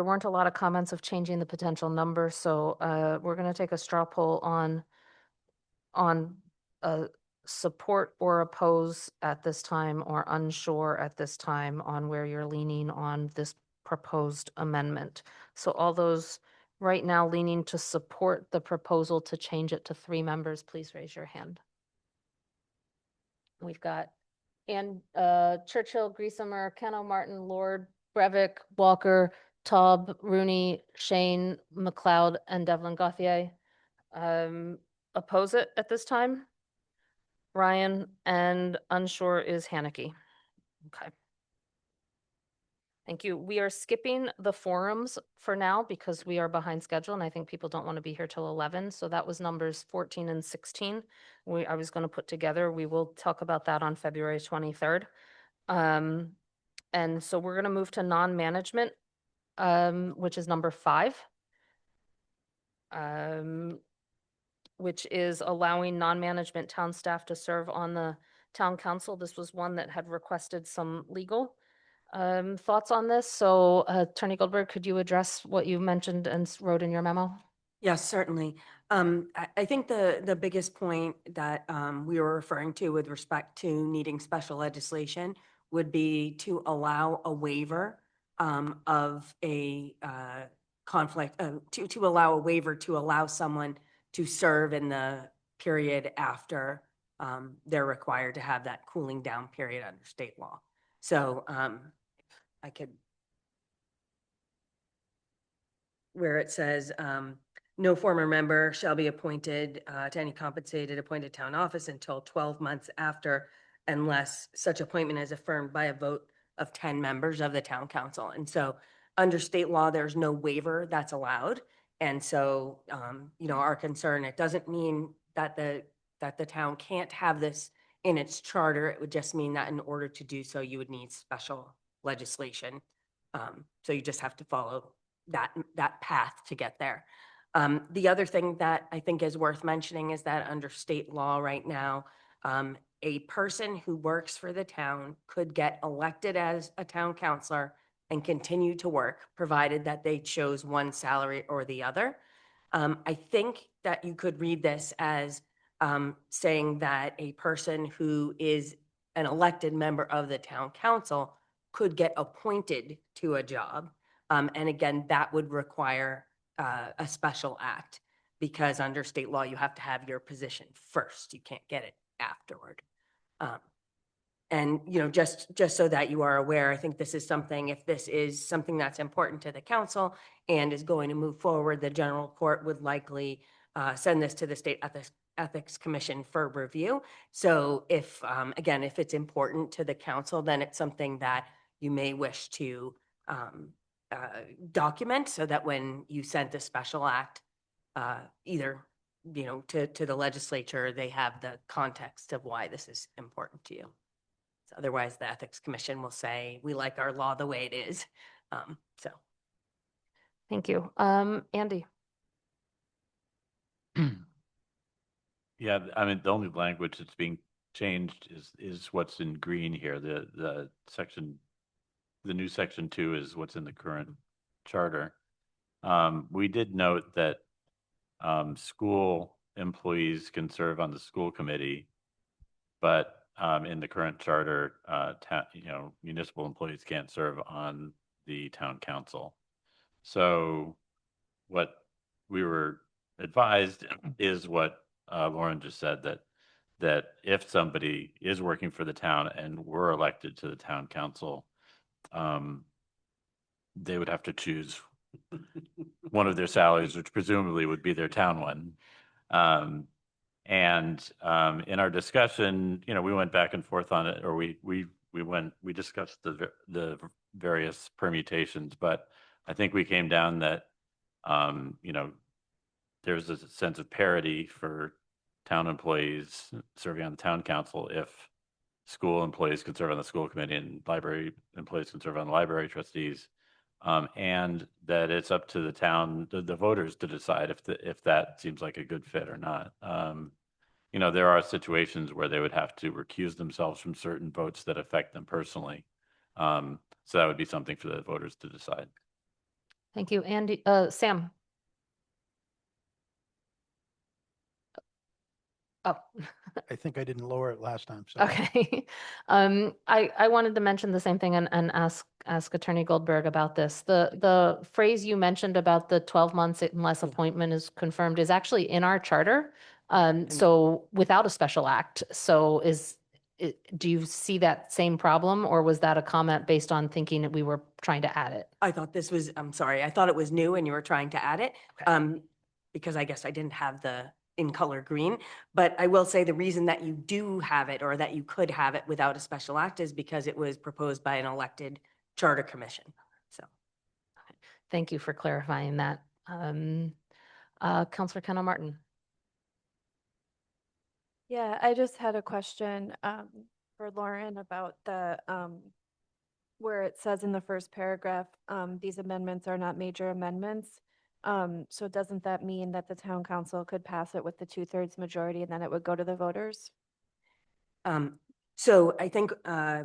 weren't a lot of comments of changing the potential number, so we're going to take a straw poll on support or oppose at this time, or unsure at this time on where you're leaning on this proposed amendment. So all those right now leaning to support the proposal to change it to 3 members, please raise your hand. We've got Churchill, Griesemer, Keno, Martin, Lord, Breivik, Walker, Taub, Rooney, Shane, McLeod, and Devlin Gauthier. Oppose it at this time? Ryan, and unsure is Haneke. Okay. Thank you. We are skipping the forums for now because we are behind schedule, and I think people don't want to be here till 11. So that was numbers 14 and 16. I was going to put together. We will talk about that on February 23rd. And so we're going to move to non-management, which is number 5. Which is allowing non-management town staff to serve on the town council. This was one that had requested some legal thoughts on this. So Attorney Goldberg, could you address what you mentioned and wrote in your memo? Yes, certainly. I think the biggest point that we were referring to with respect to needing special legislation would be to allow a waiver of a conflict, to allow a waiver to allow someone to serve in the period after they're required to have that cooling down period under state law. So I could, where it says, no former member shall be appointed to any compensated appointed town office until 12 months after, unless such appointment is affirmed by a vote of 10 members of the town council. And so under state law, there's no waiver that's allowed. And so, our concern, it doesn't mean that the town can't have this in its charter. It would just mean that in order to do so, you would need special legislation. So you just have to follow that path to get there. The other thing that I think is worth mentioning is that under state law right now, a person who works for the town could get elected as a town councilor and continue to work, provided that they chose one salary or the other. I think that you could read this as saying that a person who is an elected member of the town council could get appointed to a job. And again, that would require a special act, because under state law, you have to have your position first. You can't get it afterward. And, just so that you are aware, I think this is something, if this is something that's important to the council and is going to move forward, the general court would likely send this to the State Ethics Commission for review. So if, again, if it's important to the council, then it's something that you may wish to document so that when you send the special act, either, to the legislature, they have the context of why this is important to you. So otherwise, the Ethics Commission will say, we like our law the way it is. So. Thank you. Andy? Yeah, I mean, the only language that's being changed is what's in green here. The new section 2 is what's in the current charter. We did note that school employees can serve on the school committee, but in the current charter, municipal employees can't serve on the town council. So what we were advised is what Lauren just said, that if somebody is working for the town and were elected to the town council, they would have to choose one of their salaries, which presumably would be their town one. And in our discussion, we went back and forth on it, or we discussed the various permutations, but I think we came down that, there's a sense of parity for town employees serving on the town council if school employees can serve on the school committee and library employees can serve on the library trustees. And that it's up to the town, the voters to decide if that seems like a good fit or not. There are situations where they would have to recuse themselves from certain votes that affect them personally. So that would be something for the voters to decide. Thank you. Andy, Sam? Oh. I think I didn't lower it last time. So. Okay. I wanted to mention the same thing and ask Attorney Goldberg about this. The phrase you mentioned about the 12 months unless appointment is confirmed is actually in our charter. So without a special act. So do you see that same problem, or was that a comment based on thinking that we were trying to add it? I thought I'm sorry, I thought it was new and you were trying to add it. Because I guess I didn't have the in color green, but I will say the reason that you do have it, or that you could have it without a special act, is because it was proposed by an elected charter commission. So. Thank you for clarifying that. Councilor Kenna Martin. Yeah, I just had a question for Lauren about the where it says in the first paragraph, these amendments are not major amendments. So doesn't that mean that the town council could pass it with the 2/3 majority and then it would go to the voters? So I think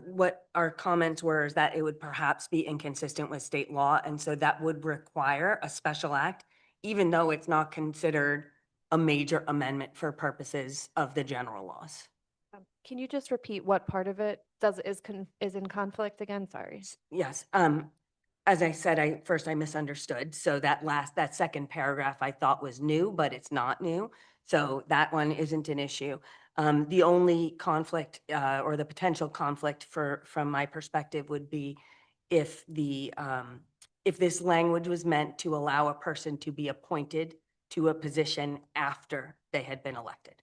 what our comments were is that it would perhaps be inconsistent with state law. And so that would require a special act, even though it's not considered a major amendment for purposes of the general laws. Can you just repeat what part of it is in conflict again? Sorry. Yes. As I said, I misunderstood. So that second paragraph I thought was new, but it's not new. So that one isn't an issue. The only conflict or the potential conflict from my perspective would be if this language was meant to allow a person to be appointed to a position after they had been elected.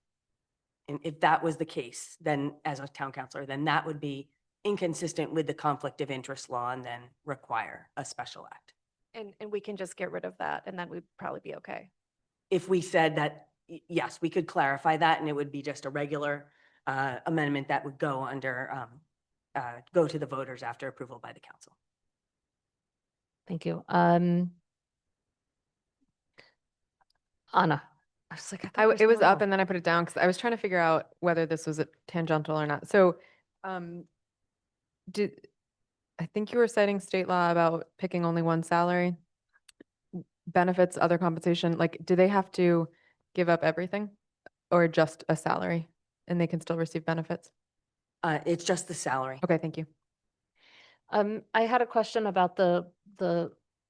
And if that was the case, then as a town councilor, then that would be inconsistent with the conflict of interest law and then require a special act. And we can just get rid of that and then we'd probably be okay. If we said that, yes, we could clarify that and it would be just a regular amendment that would go go to the voters after approval by the council. Thank you. Anna. I was like, it was up and then I put it down because I was trying to figure out whether this was a tangential or not. So, I think you were citing state law about picking only one salary, benefits, other compensation. Like, do they have to give up everything or just a salary and they can still receive benefits? It's just the salary. Okay, thank you. I had a question about the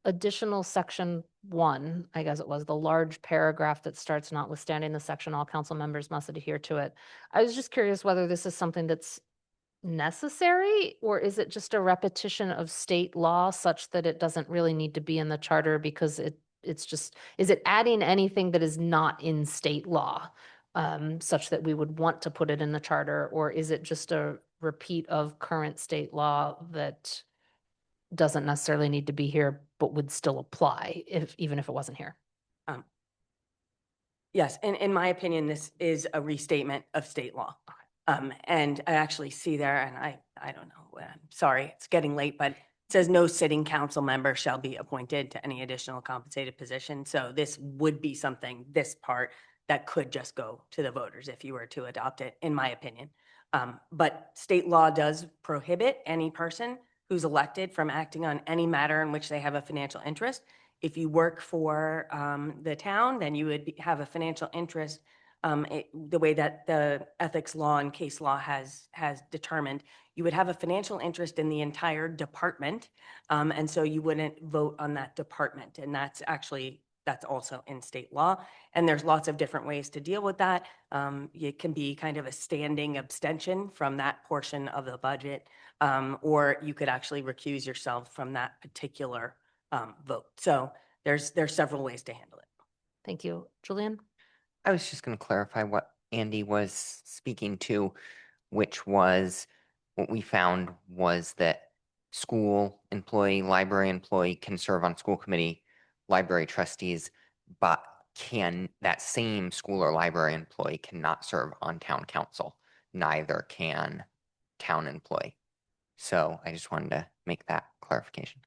additional section 1, I guess it was the large paragraph that starts notwithstanding the section, all council members must adhere to it. I was just curious whether this is something necessary, or is it just a repetition of state law such that it doesn't really need to be in the charter because it's just, is it adding anything that is not in state law? Such that we would want to put it in the charter, or is it just a repeat of current state law that doesn't necessarily need to be here, but would still apply even if it wasn't here? Yes, in my opinion, this is a restatement of state law. And I actually see there, and I don't know, I'm sorry, it's getting late, but it says no sitting council member shall be appointed to any additional compensated position. So this would be something, this part, that could just go to the voters if you were to adopt it, in my opinion. But state law does prohibit any person who's elected from acting on any matter in which they have a financial interest. If you work for the town, then you would have a financial interest the way that the ethics law and case law has determined. You would have a financial interest in the entire department. And so you wouldn't vote on that department. And that's also in state law. And there's lots of different ways to deal with that. It can be kind of a standing abstention from that portion of the budget, or you could actually recuse yourself from that particular vote. So there's several ways to handle it. Thank you. Julian? I was just going to clarify what Andy was speaking to, which was what we found was that school employee, library employee can serve on school committee, library trustees, but that same school or library employee cannot serve on town council. Neither can town employee. So I just wanted to make that clarification.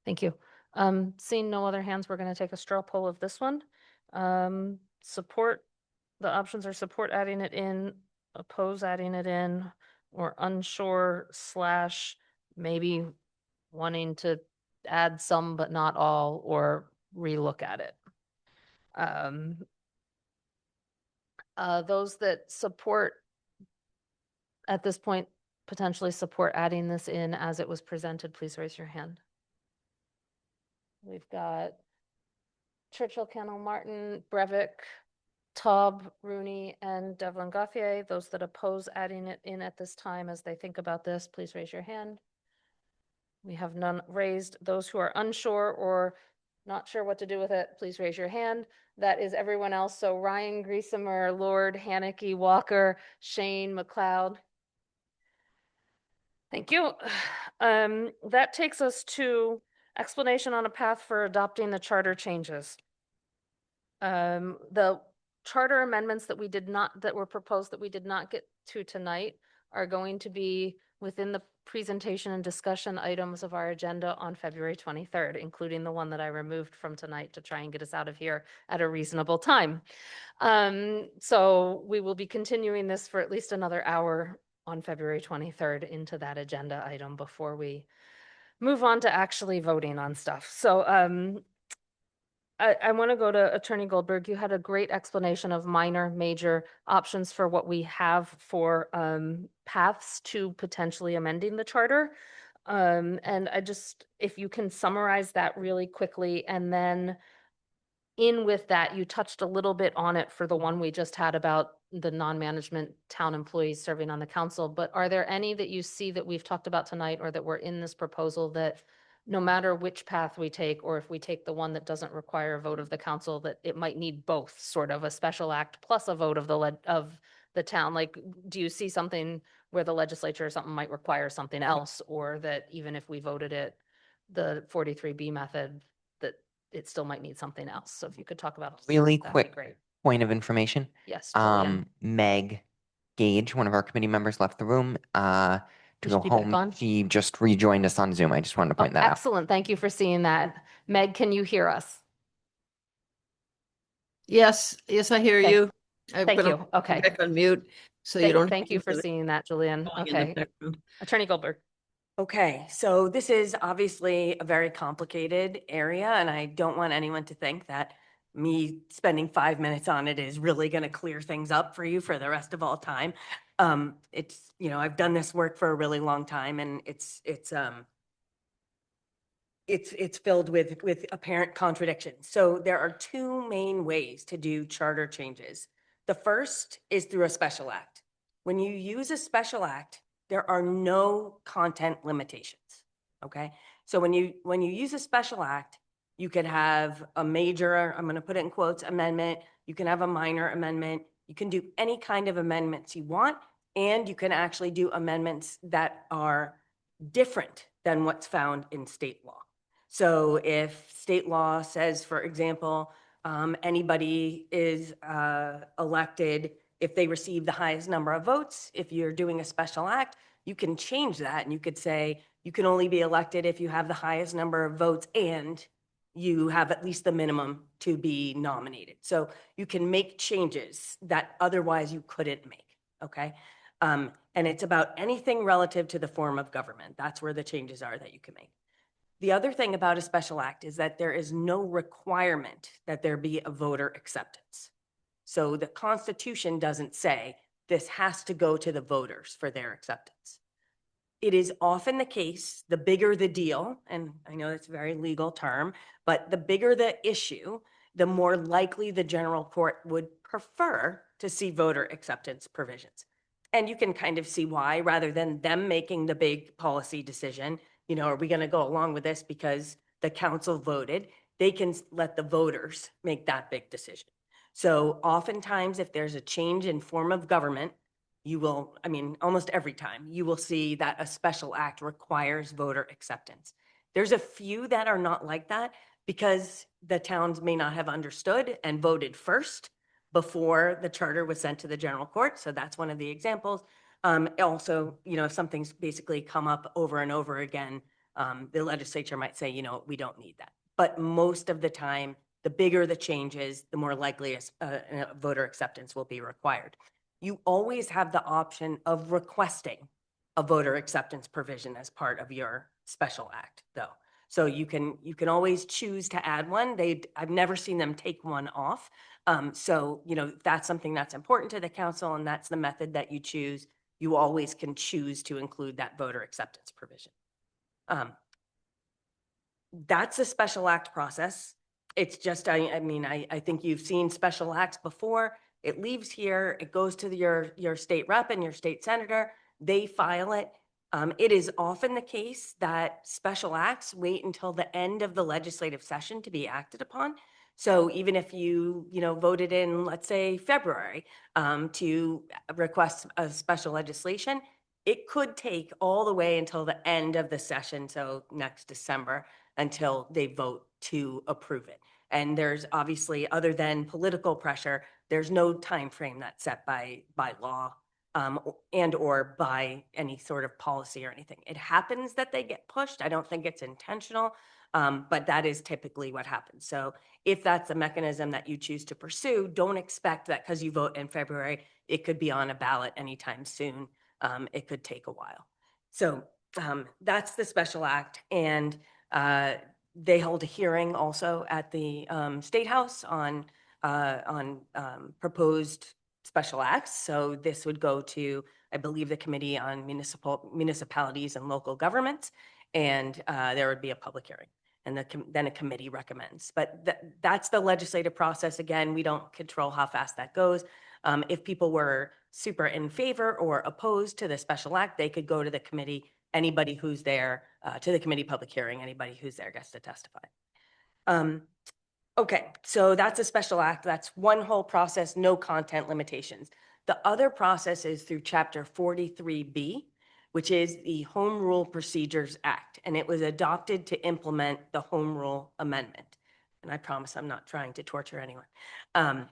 Thank you. Seeing no other hands, we're going to take a straw poll of this one. Support, the options are support adding it in, oppose adding it in, or unsure / maybe wanting to add some but not all, or relook at it. Those that support at this point, potentially support adding this in as it was presented, please raise your hand. We've got Churchill, Cannell, Martin, Brevik, Taub, Rooney, and Devlin Gauthier. Those that oppose adding it in at this time as they think about this, please raise your hand. We have none raised. Those who are unsure or not sure what to do with it, please raise your hand. That is everyone else. So Ryan Griesemer, Lord, Haneke, Walker, Shane, McLeod. Thank you. That takes us to explanation on a path for adopting the charter changes. The charter amendments that were proposed that we did not get to tonight are going to be within the presentation and discussion items of our agenda on February 23rd, including the one that I removed from tonight to try and get us out of here at a reasonable time. So we will be continuing this for at least another hour on February 23rd into that agenda item before we move on to actually voting on stuff. So I want to go to Attorney Goldberg. You had a great explanation of minor, major options for what we have for paths to potentially amending the charter. And if you can summarize that really quickly, and then in with that, you touched a little bit on it for the one we just had about the non-management town employees serving on the council, but are there any that you see that we've talked about tonight or that were in this proposal that no matter which path we take, or if we take the one that doesn't require a vote of the council, that it might need both, sort of a special act plus a vote of the town? Like, do you see something where the legislature or something might require something else, or that even if we voted it, the 43B method, that it still might need something else? So if you could talk about Really that'd be quick great. point of information. Yes, Julian. Meg Gage, one of our committee members, left the room to Is go she back home. on? She just rejoined us on Zoom. I just wanted to point that out. Excellent. Thank you for seeing that. Meg, can you hear us? Yes, I hear Okay. you. Thank you. Okay. Back on mute, so you don't. Thank you for seeing that, Julian. Okay. Attorney Goldberg. Okay, so this is obviously a very complicated area, and I don't want anyone to think that me spending 5 minutes on it is really going to clear things up for you for the rest of all time. It's, I've done this work for a really long time, and it's filled with apparent contradictions. So there are two main ways to do charter changes. The first is through a special act, When you use a special act, there are no content limitations. Okay. So when you use a special act, you could have a major, I'm going to put it in quotes, amendment. You can have a minor amendment. You can do any kind of amendments you want. And you can actually do amendments that are different than what's found in state law. So if state law says, for example, anybody is elected if they receive the highest number of votes, if you're doing a special act, you can change that and you could say you can only be elected if you have the highest number of votes and you have at least the minimum to be nominated. So you can make changes that otherwise you couldn't make, okay? And it's about anything relative to the form of government. That's where the changes are that you can make. The other thing about a special act is that there is no requirement that there be a voter acceptance. So the Constitution doesn't say this has to go to the voters for their acceptance. It is often the case, the bigger the deal, and I know that's a very legal term, but the bigger the issue, the more likely the general court would prefer to see voter acceptance provisions. And you can kind of see why, rather than them making the big policy decision, you know, are we going to go along with this because the council voted? They can let the voters make that big decision. So oftentimes, if there's a change in form of government, you will, I mean, almost every time, you will see that a special act requires voter acceptance. There's a few that are not like that because the towns may not have understood and voted first before the charter was sent to the general court. So that's one of the examples. Also, you know, if something's basically come up over and over again, the legislature might say, you know, we don't need that. But most of the time, the bigger the changes, the more likely voter acceptance will be required. You always have the option of requesting a voter acceptance provision as part of your special act, though. So you can always choose to add one. I've never seen them take one off. So, you know, if that's something that's important to the council and that's the method that you choose, you always can choose to include that voter acceptance provision. That's a special act process. It's just, I mean, I think you've seen special acts before. It leaves here, it goes to your state rep and your state senator. They file it. It is often the case that special acts wait until the end of the legislative session to be acted upon. So even if you voted in, let's say, February to request a special legislation, it could take all the way until the end of the session, so next December, until they vote to approve it. And there's obviously, other than political pressure, there's no time frame that's set by law and or by any sort of policy or anything. It happens that they get pushed. I don't think it's intentional, but that is typically what happens. So if that's a mechanism that you choose to pursue, don't expect that because you vote in February, it could be on a ballot anytime soon. It could take a while. So that's the special act. And they held a hearing also at the State House on proposed special acts. So this would go to, I believe, the Committee on Municipalities and Local Governments, and there would be a public hearing, and then a committee recommends. But that's the legislative process. Again, we don't control how fast that goes. If people were super in favor or opposed to the special act, they could go to the committee. Anybody who's there, to the committee public hearing, anybody who's there gets to testify. Okay, so that's a special act. That's one whole process, no content limitations. The other process is through Chapter 43B, which is the Home Rule Procedures Act, and it was adopted to implement the Home Rule Amendment. And I promise I'm not trying to torture anyone.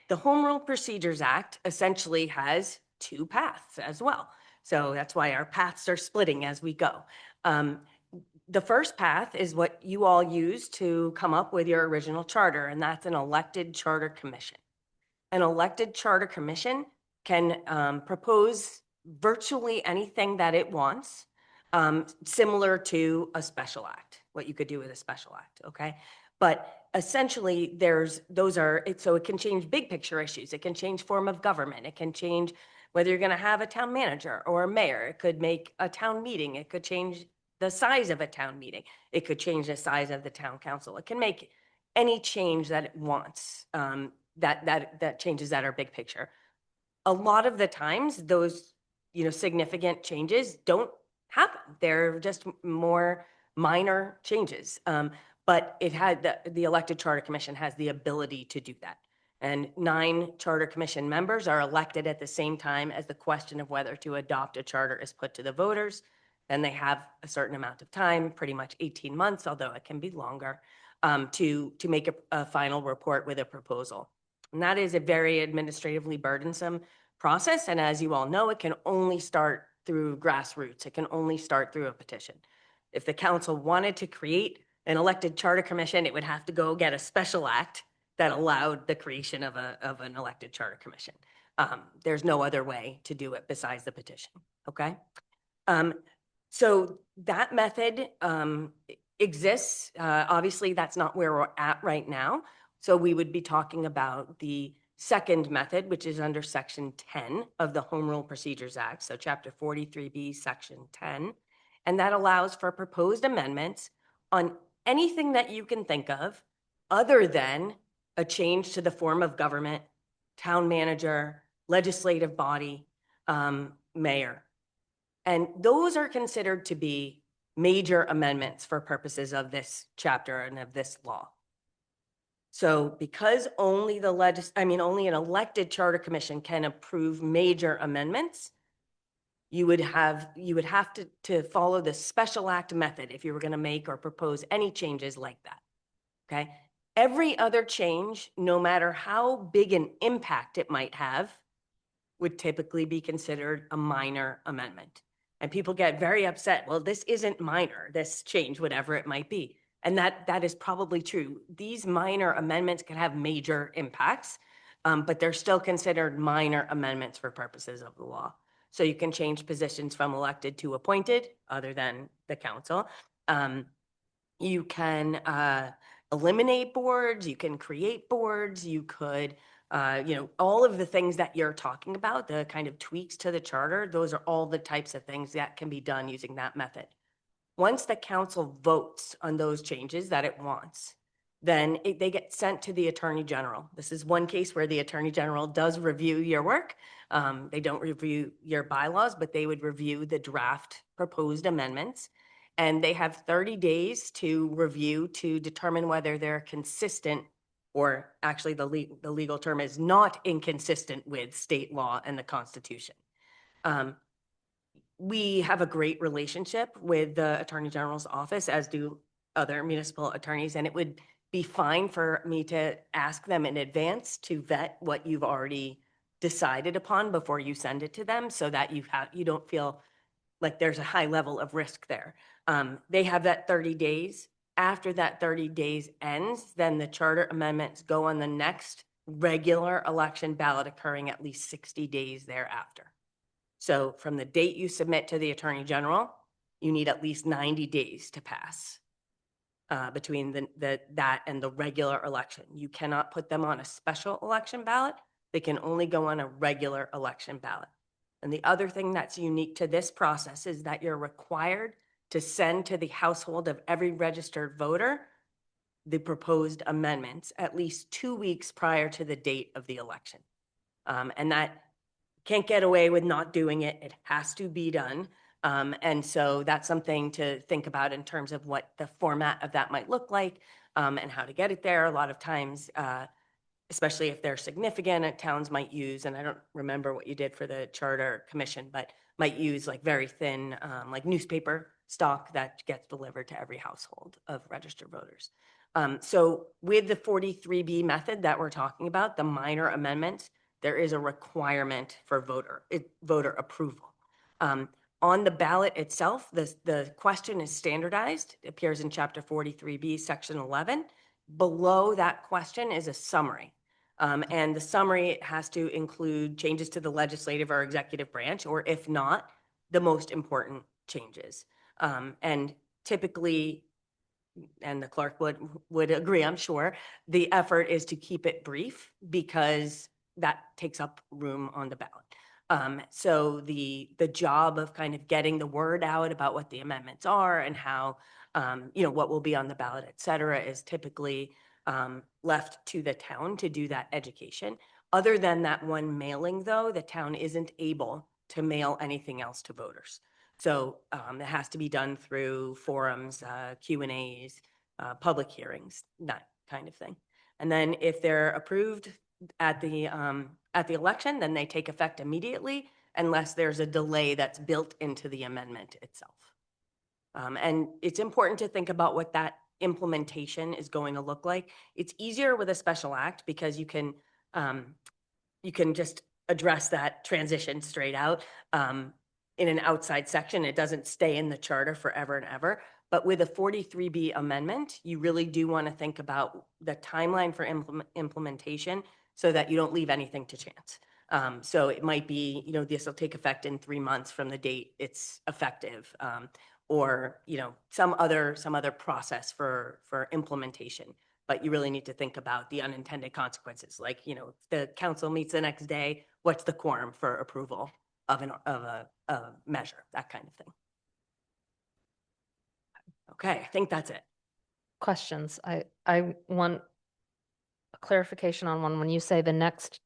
The Home Rule Procedures Act essentially has two paths as well. So that's why our paths are splitting as we go. The first path is what you all use to come up with your original charter, and that's an elected charter commission. An elected charter commission can propose virtually anything that it wants, similar to a special act, what you could do with a special act, okay? But essentially, so it can change big picture issues. It can change form of government. It can change whether you're going to have a town manager or a mayor. It could make a town meeting. It could change the size of a town meeting. It could change the size of the town council. It can make any change that it wants, that changes that are big picture. a lot of the times those, significant changes don't happen. They're just more minor changes. But it had, the elected charter commission has the ability to do that. And 9 charter commission members are elected at the same time as the question of whether to adopt a charter is put to the voters. Then they have a certain amount of time, pretty much 18 months, although it can be longer, to make a final report with a proposal. And that is a very administratively burdensome process. And as you all know, it can only start through grassroots. It can only start through a petition. If the council wanted to create an elected charter commission, it would have to go get a special act that allowed the creation of an elected charter commission. There's no other way to do it besides the petition, okay? So that method exists. Obviously, that's not where we're at right now. So we would be talking about the second method, which is under Section 10 of the Home Rule Procedures Act, so Chapter 43B, Section 10. And that allows for proposed amendments on anything that you can think of other than a change to the form of government, town manager, legislative body, mayor. And those are considered to be major amendments for purposes of this chapter and of this law. So because only only an elected charter commission can approve major amendments, you would have to follow the special act method if you were going to make or propose any changes like that. Okay. Every other change, no matter how big an impact it might have, would typically be considered a minor amendment. And people get very upset. Well, this isn't minor, this change, whatever it might be. And that is probably true. These minor amendments can have major impacts, but they're still considered minor amendments for purposes of the law. So you can change positions from elected to appointed, other than the council. You can eliminate boards, you can create boards, you could, all of the things that you're talking about, the kind of tweaks to the charter, those are all the types of things that can be done using that method. Once the council votes on those changes that it wants, then they get sent to the Attorney General. This is one case where the Attorney General does review your work. They don't review your bylaws, but they would review the draft proposed amendments. And they have 30 days to review to determine whether they're consistent, or actually the legal term is not inconsistent with state law and the Constitution. We have a great relationship with the Attorney General's office, as do other municipal attorneys, and it would be fine for me to ask them in advance to vet what you've already decided upon before you send it to them, so that you don't feel like there's a high level of risk there. They have that 30 days. After that 30 days ends, then the charter amendments go on the next regular election ballot occurring at least 60 days thereafter. So from the date you submit to the Attorney General, you need at least 90 days to pass between that and the regular election. You cannot put them on a special election ballot. They can only go on a regular election ballot. And the other thing that's unique to this process is that you're required to send to the household of every registered voter the proposed amendments at least 2 weeks prior to the date of the election. And that can't get away with not doing it. It has to be done. And so that's something to think about in terms of what the format of that might look like, and how to get it there. A lot of times, especially if they're significant, towns might use, and I don't remember what you did for the charter commission, but might use like very thin, like newspaper stock that gets delivered to every household of registered voters. So with the 43B method that we're talking about, the minor amendments, there is a requirement for voter approval. On the ballot itself, the question is standardized. It appears in Chapter 43B, Section 11. Below that question is a summary. And the summary has to include changes to the legislative or executive branch, or if not, the most important changes. And typically, and the clerk would agree, I'm sure, the effort is to keep it brief because that takes up room on the ballot. So the job of kind of getting the word out about what the amendments are and how, what will be on the ballot, et cetera, is typically left to the town to do that education. Other than that one mailing, though, the town isn't able to mail anything else to voters. So it has to be done through forums, Q&As, public hearings, that kind of thing. And then if they're approved at the election, then they take effect immediately unless there's a delay that's built into the amendment itself. And it's important to think about what that implementation is going to look like. It's easier with a special act because you can just address that transition straight out in an outside section. It doesn't stay in the charter forever and ever. But with a 43B amendment, you really do want to think about the timeline for implementation so that you don't leave anything to chance. So it might be, this will take effect in 3 months from the date it's effective, or, some other process for implementation. But you really need to think about the unintended consequences. Like, if the council meets the next day, what's the quorum for approval of a measure, that kind of thing. Okay, I think that's it. Questions? I want a clarification on one. When you say the next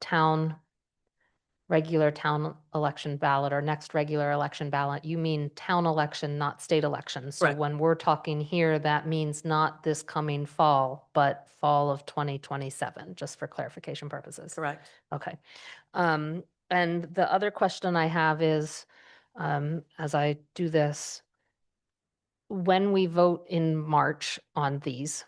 regular town election ballot or next regular election ballot, you mean town election, not state election. So Right. when we're talking here, that means not this coming fall, but fall of 2027, just for clarification purposes. Correct. Okay. And the other question I have is, as I do this, when we vote in March on these,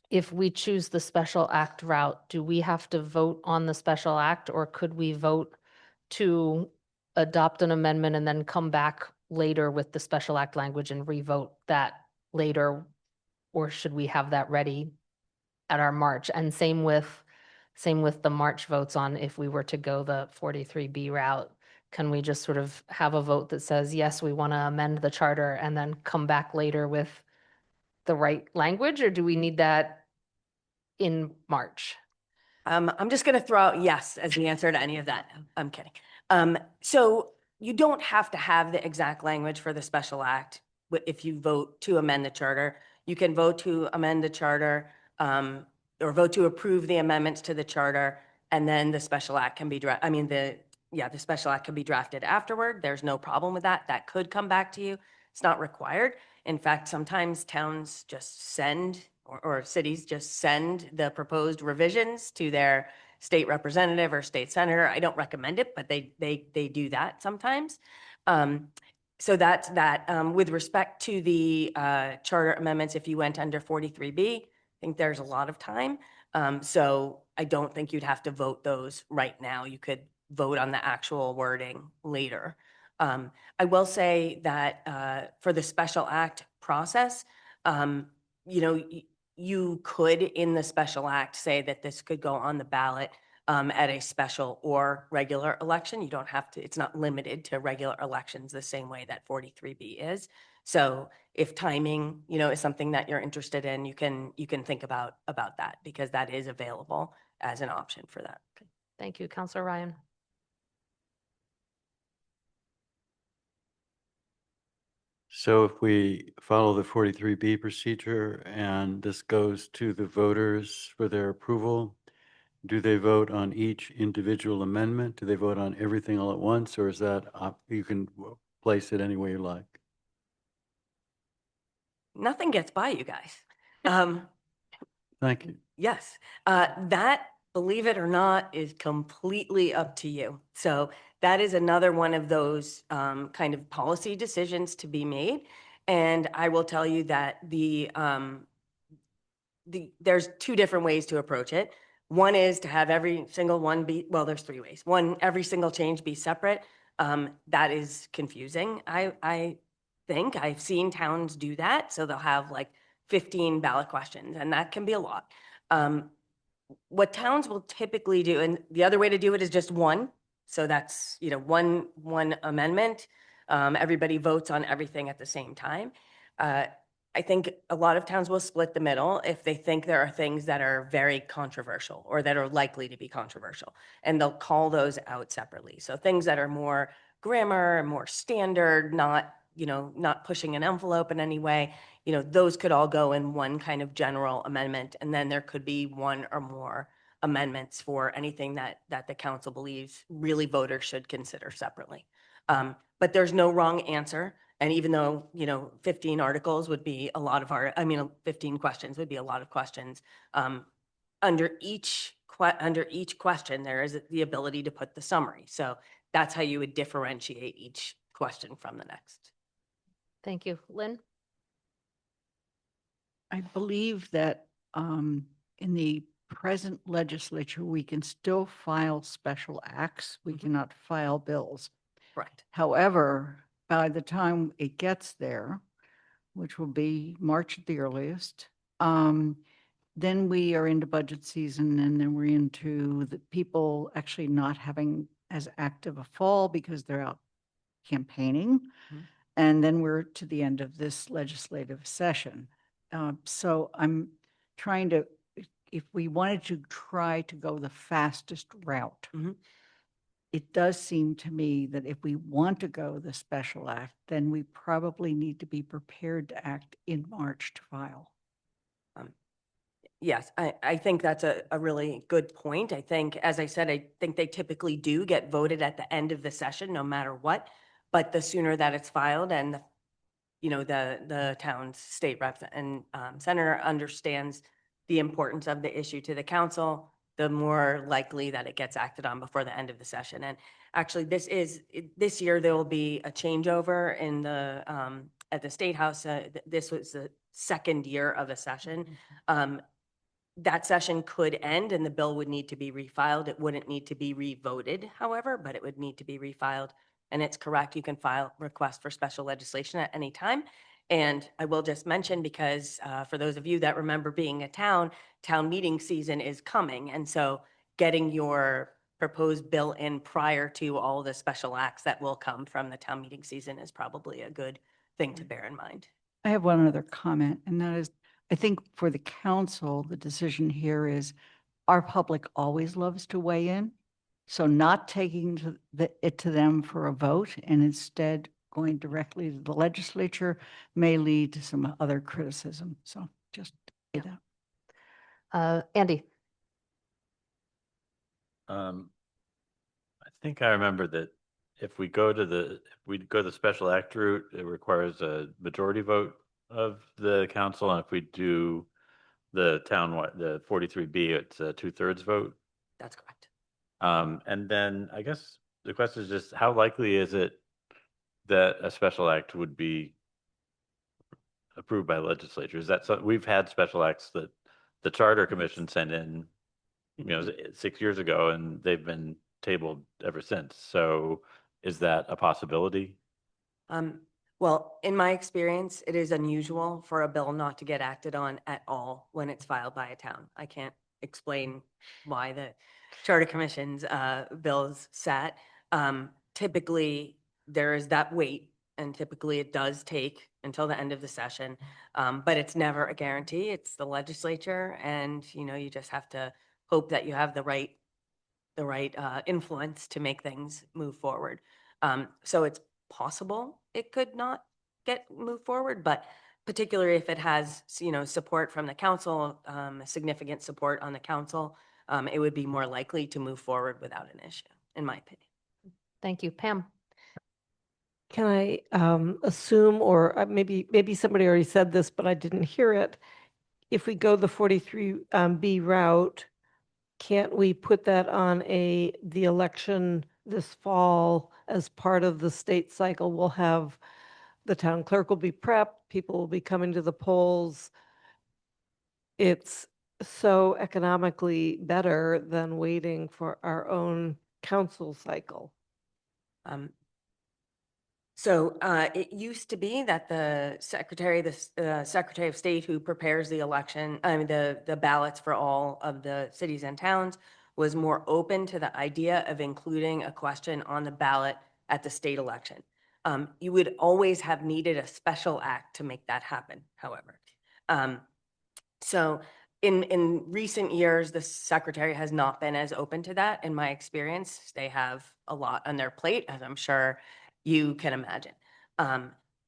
if we choose the special act route, do we have to vote on the special act, or could we vote to adopt an amendment and then come back later with the special act language and revote that later? Or should we have that ready at our March? And same with the March votes on if we were to go the 43B route. Can we just sort of have a vote that says, yes, we want to amend the charter and then come back later with the right language, or do we need that in March? I'm just going to throw out yes as the answer to any of that. I'm kidding. So you don't have to have the exact language for the special act if you vote to amend the charter. You can vote to amend the charter or vote to approve the amendments to the charter, and then the special act can be the special act can be drafted afterward. There's no problem with that. That could come back to you. It's not required. In fact, sometimes towns just send, or cities just send the proposed revisions to their state representative or state senator. I don't recommend it, but they do that sometimes. So that's that. With respect to the charter amendments, if you went under 43B, I think there's a lot of time. So I don't think you'd have to vote those right now. You could vote on the actual wording later. I will say that for the special act process, you could in the special act say that this could go on the ballot at a special or regular election. You don't have to, it's not limited to regular elections the same way that 43B is. So if timing, is something that you're interested in, you can think about that, because that is available as an option for that. Thank you, Councilor Ryan. So if we follow the 43B procedure and this goes to the voters for their approval, do they vote on each individual amendment? Do they vote on everything all at once, or is that you can place it any way you like? Nothing gets by you guys. Thank you. Yes, that, believe it or not, is completely up to you. So that is another one of those kind of policy decisions to be made. And I will tell you that there's two different ways to approach it. One is to have every single one be, well, there's three ways. One, every single change be separate. That is confusing. I think I've seen towns do that. So they'll have like 15 ballot questions, and that can be a lot. What towns will typically do, and the other way to do it is just one. So that's, one amendment. Everybody votes on everything at the same time. I think a lot of towns will split the middle if they think there are things that are very controversial or that are likely to be controversial, and they'll call those out separately. So things that are more grammar, more standard, not pushing an envelope in any way, those could all go in one kind of general amendment. And then there could be one or more amendments for anything that the council believes really voters should consider separately. But there's no wrong answer. And even though, 15 articles would be a lot of 15 questions would be a lot of questions. Under each question, there is the ability to put the summary. So that's how you would differentiate each question from the next. Thank you. Lynn? I believe that in the present legislature, we can still file special acts. We cannot file bills. Correct. However, by the time it gets there, which will be March at the earliest, then we are into budget season, and then we're into the people actually not having as active a fall because they're out campaigning. And then we're to the end of this legislative session. So I'm trying to, if we wanted to try to go the fastest route, it does seem to me that if we want to go the special act, then we probably need to be prepared to act in March to file. Yes, I think that's a really good point. I think, as I said, I think they typically do get voted at the end of the session, no matter what. But the sooner that it's filed and, the town's state rep and senator understands the importance of the issue to the council, the more likely that it gets acted on before the end of the session. And actually, this year, there will be a changeover in the, at the State House. This was the second year of a session. That session could end and the bill would need to be refiled. It wouldn't need to be revoted, however, but it would need to be refiled. And it's correct, you can file requests for special legislation at any time. And I will just mention, because for those of you that remember being a town meeting season is coming. And so getting your proposed bill in prior to all the special acts that will come from the town meeting season is probably a good thing to bear in mind. I have one other comment, and that is, I think for the council, the decision here is our public always loves to weigh in. So not taking it to them for a vote and instead going directly to the legislature may lead to some other criticism. So just say that. Andy? I think I remember that if we go the special act route, it requires a majority vote of the council, and if we do the townwide, the 43B, it's a 2/3 vote. That's correct. And then I guess the question is just how likely is it that a special act would be approved by legislature? Is that we've had special acts that the Charter Commission sent in, 6 years ago, and they've been tabled ever since. So is that a possibility? Well, in my experience, it is unusual for a bill not to get acted on at all when it's filed by a town. I can't explain why the Charter Commission's bills sat. Typically, there is that wait, and typically it does take until the end of the session, but it's never a guarantee. It's the legislature, and you just have to hope that you have the right influence to make things move forward. So it's possible it could not get moved forward, but particularly if it has, support from the council, significant support on the council, it would be more likely to move forward without an issue, in my opinion. Thank you. Pam? Can I assume, or maybe somebody already said this, but I didn't hear it. If we go the 43B route, can't we put that on the election this fall as part of the state cycle? We'll have, the town clerk will be prepped, people will be coming to the polls. It's so economically better than waiting for our own council cycle. So it used to be that the Secretary of State who prepares the election, the ballots for all of the cities and towns, was more open to the idea of including a question on the ballot at the state election. You would always have needed a special act to make that happen, however. So in recent years, the Secretary has not been as open to that. In my experience, they have a lot on their plate, as I'm sure you can imagine.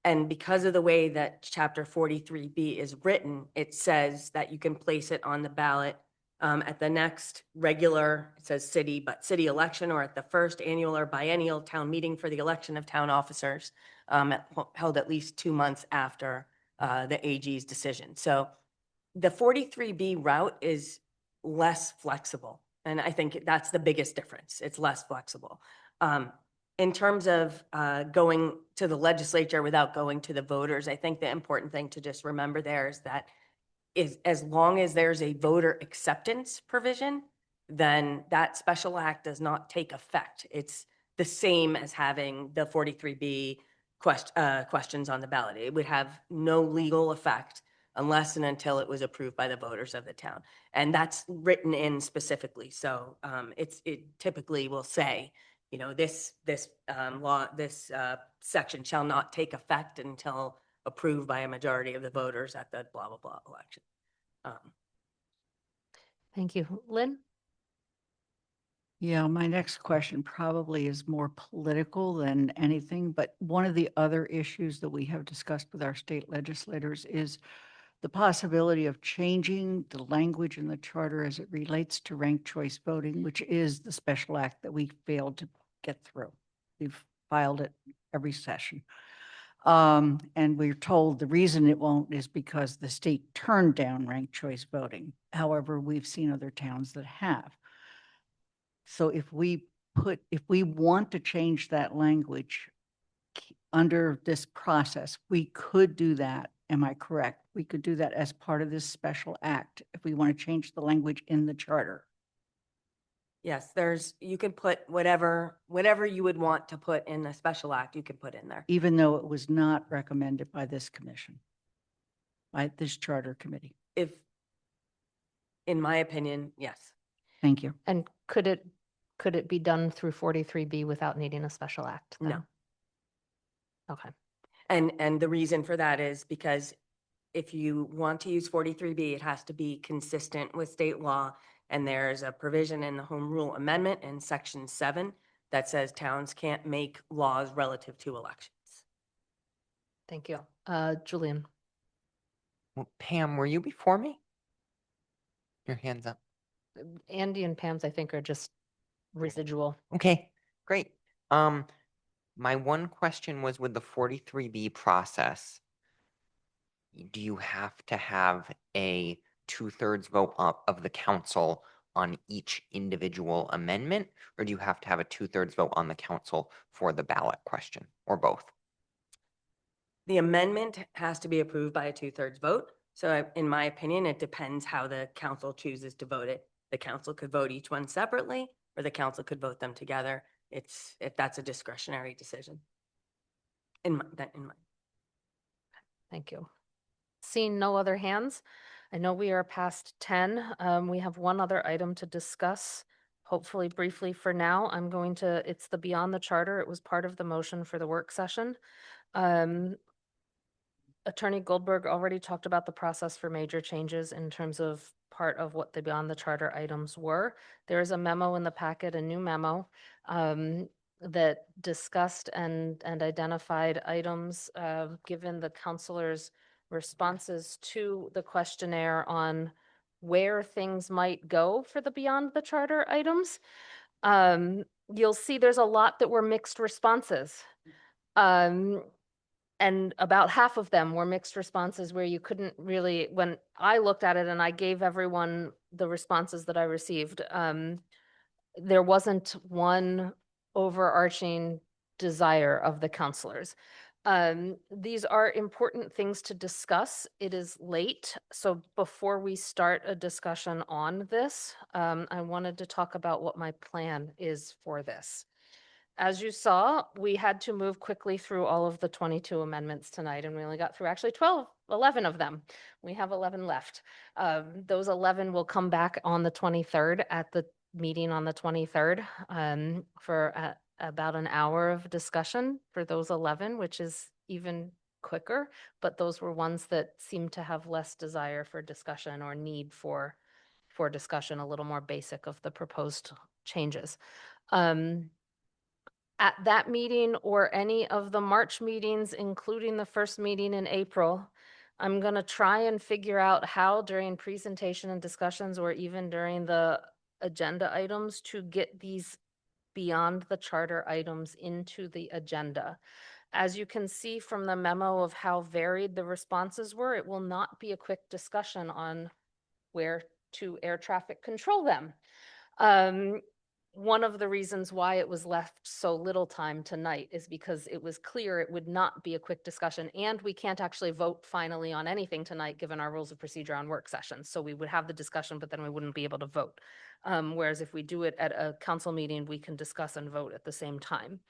And because of the way that Chapter 43B is written, it says that you can place it on the ballot At the next regular, it says city, but city election, or at the first annual or biennial town meeting for the election of town officers, held at least 2 months after the AG's decision. So the 43B route is less flexible. And I think that's the biggest difference. It's less flexible. In terms of going to the legislature without going to the voters, I think the important thing to just remember there is that as long as there's a voter acceptance provision, then that special act does not take effect. It's the same as having the 43B questions on the ballot. It would have no legal effect unless and until it was approved by the voters of the town. And that's written in specifically. So it typically will say, you know, this section shall not take effect until approved by a majority of the voters at the blah, blah, blah election. Thank you. Lynn? Yeah, my next question probably is more political than anything, but one of the other issues that we have discussed with our state legislators is the possibility of changing the language in the charter as it relates to ranked choice voting, which is the special act that we failed to get through. We've filed it every session. And we're told the reason it won't is because the state turned down ranked choice voting. However, we've seen other towns that have. So if we want to change that language under this process, we could do that. Am I correct? We could do that as part of this special act if we want to change the language in the charter. Yes, you can put whatever you would want to put in a special act, you could put in there. Even though it was not recommended by this commission, by this charter committee. In my opinion, yes. Thank you. And could it be done through 43B without needing a special act? then? No. Okay. And the reason for that is because if you want to use 43B, it has to be consistent with state law. And there's a provision in the Home Rule Amendment in Section 7 that says towns can't make laws relative to elections. Thank you. Julian? Well, Pam, were you before me? Your hand's up. Andy and Pam's, I think, are just residual. Okay, great. My one question was with the 43B process, do you have to have a 2/3 vote of the council on each individual amendment, or do you have to have a 2/3 vote on the council for the ballot question, or both? The amendment has to be approved by a 2/3 vote. So in my opinion, it depends how the council chooses to vote it. The council could vote each one separately, or the council could vote them together. If that's a discretionary decision. Thank you. Seeing no other hands, I know we are past 10. We have one other item to discuss, hopefully briefly for now. It's the Beyond the Charter. It was part of the motion for the work session. Attorney Goldberg already talked about the process for major changes in terms of part of what the Beyond the Charter items were. There is a memo in the packet, a new memo, that discussed and identified items, given the counselors' responses to the questionnaire on where things might go for the Beyond the Charter items. You'll see there's a lot that were mixed responses. And about half of them were mixed responses where you couldn't really, when I looked at it and I gave everyone the responses that I received, there wasn't one overarching desire of the counselors. These are important things to discuss. It is late, so before we start a discussion on this, I wanted to talk about what my plan is for this. As you saw, we had to move quickly through all of the 22 amendments tonight, and we only got through actually 11 of them. We have 11 left. Those 11 will come back on the 23rd at the meeting on the 23rd for about an hour of discussion for those 11, which is even quicker, but those were ones that seemed to have less desire for discussion or need for discussion, a little more basic of the proposed changes. At that meeting or any of the March meetings, including the first meeting in April, I'm gonna try and figure out how during presentation and discussions or even during the agenda items to get these beyond the charter items into the agenda. As you can see from the memo of how varied the responses were, it will not be a quick discussion on where to air traffic control them. One of the reasons why it was left so little time tonight is because it was clear it would not be a quick discussion, and we can't actually vote finally on anything tonight, given our rules of procedure on work sessions. So we would have the discussion, but then we wouldn't be able to vote. Whereas if we do it at a council meeting, we can discuss and vote at the same time.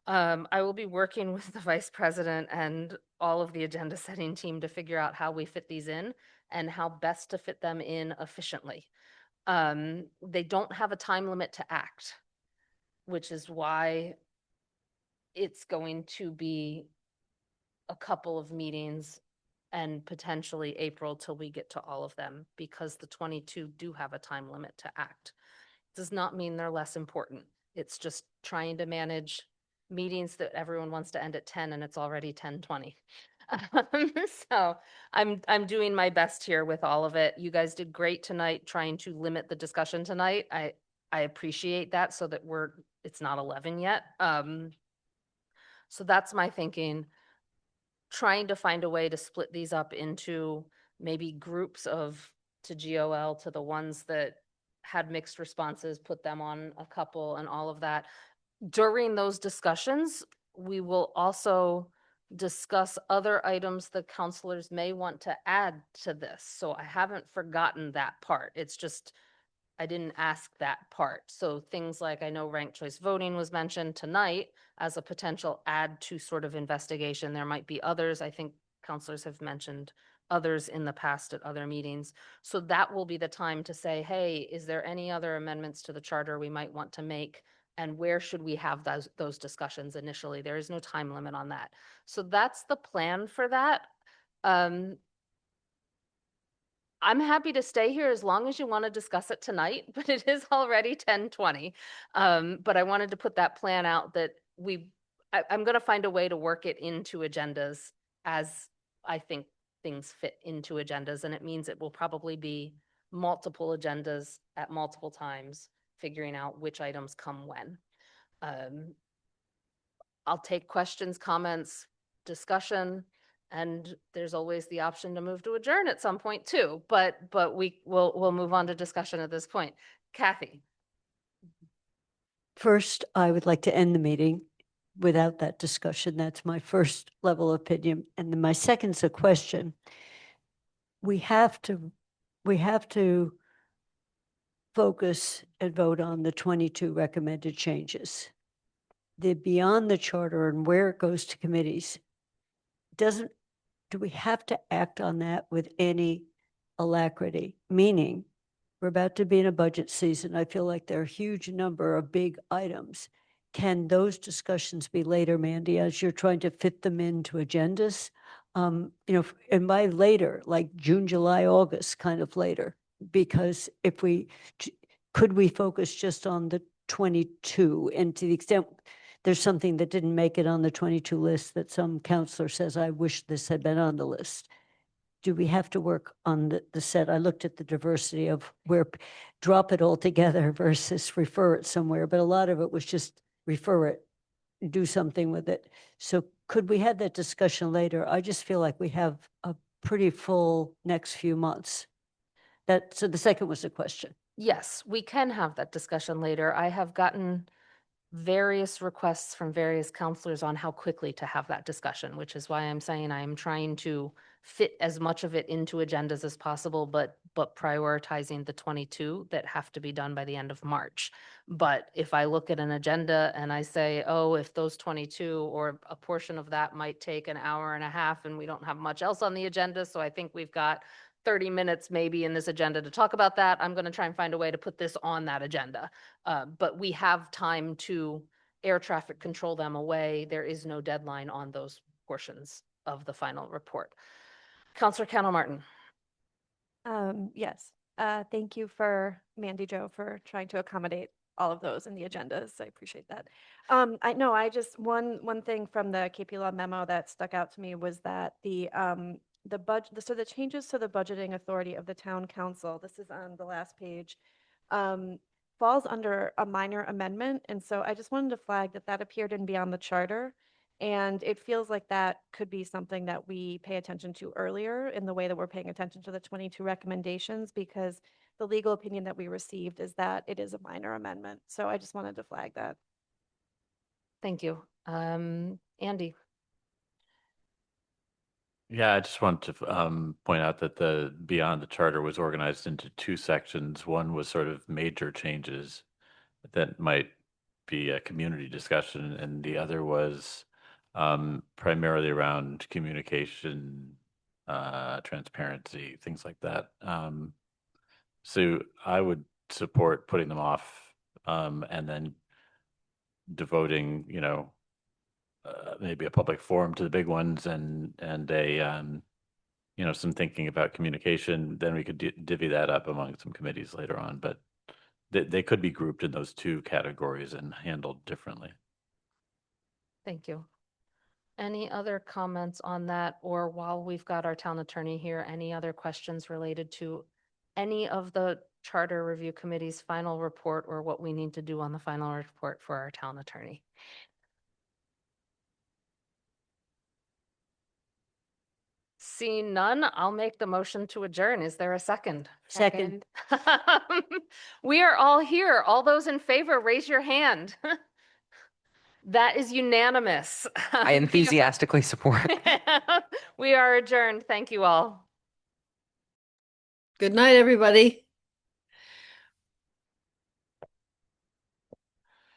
I will be working with the vice president and all of the agenda setting team to figure out how we fit these in and how best to fit them in efficiently. They don't have a time limit to act, which is why it's going to be a couple of meetings and potentially April till we get to all of them, because the 22 do have a time limit to act. Does not mean they're less important. It's just trying to manage meetings that everyone wants to end at 10 and it's already 10:20. So I'm doing my best here with all of it. You guys did great tonight trying to limit the discussion tonight. I appreciate that, so that it's not 11 yet. So that's my thinking. Trying to find a way to split these up into maybe groups of to GOL, to the ones that had mixed responses, put them on a couple and all of that. During those discussions, we will also discuss other items the counselors may want to add to this. So I haven't forgotten that part. It's just, I didn't ask that part. So things like, I know ranked choice voting was mentioned tonight as a potential add to sort of investigation. There might be others. I think counselors have mentioned others in the past at other meetings. So that will be the time to say, hey, is there any other amendments to the charter we might want to make? And where should we have those discussions initially? There is no time limit on that. So that's the plan for that. I'm happy to stay here as long as you want to discuss it tonight, but it is already 10:20. But I wanted to put that plan out that I'm going to find a way to work it into agendas as I think things fit into agendas. And it means it will probably be multiple agendas at multiple times, figuring out which items come when. I'll take questions, comments, discussion, and there's always the option to move to adjourn at some point too, but we'll move on to discussion at this point. Kathy? First, I would like to end the meeting without that discussion. That's my first level of opinion. And then my second's a question. We have to focus and vote on the 22 recommended changes. The beyond the charter and where it goes to committees, do we have to act on that with any alacrity? Meaning, we're about to be in a budget season. I feel like there are a huge number of big items. Can those discussions be later, Mandy, as you're trying to fit them into agendas? And by later, like June, July, August, kind of later, because could we focus just on the 22? And to the extent there's something that didn't make it on the 22 list that some counselor says, I wish this had been on the list. Do we have to work on the set? I looked at the diversity of where drop it all together versus refer it somewhere, but a lot of it was just refer it, do something with it. So could we have that discussion later? I just feel like we have a pretty full next few months. So the second was the question. Yes, we can have that discussion later. I have gotten various requests from various counselors on how quickly to have that discussion, which is why I'm saying I'm trying to fit as much of it into agendas as possible, but prioritizing the 22 that have to be done by the end of March. But if I look at an agenda and I say, oh, if those 22 or a portion of that might take an hour and a half and we don't have much else on the agenda, so I think we've got 30 minutes maybe in this agenda to talk about that, I'm going to try and find a way to put this on that agenda. But we have time to air traffic control them away. There is no deadline on those portions of the final report. Counselor Cannell Martin. Yes. Thank you Mandy Jo for trying to accommodate all of those in the agendas. I appreciate that. I just one thing from the KP Law memo that stuck out to me was that the the budget, so the changes to the budgeting authority of the town council, this is on the last page, falls under a minor amendment. And so I just wanted to flag that that appeared in Beyond the Charter. And it feels like that could be something that we pay attention to earlier in the way that we're paying attention to the 22 recommendations, because the legal opinion that we received is that it is a minor amendment. So I just wanted to flag that. Thank you. Andy? Yeah, I just want to point out that the Beyond the Charter was organized into two sections. One was sort of major changes that might be a community discussion, and the other was primarily around communication, transparency, things like that. So I would support putting them off and then devoting, maybe a public forum to the big ones and a some thinking about communication. Then we could divvy that up among some committees later on, but they could be grouped in those two categories and handled differently. Thank you. Any other comments on that? Or while we've got our town attorney here, any other questions related to any of the Charter Review Committee's final report or what we need to do on the final report for our town attorney? Seeing none, I'll make the motion to adjourn. Is there a second? Second. We are all here. All those in favor, raise your hand. That is unanimous. I enthusiastically support. We are adjourned. Thank you all. Good night, everybody.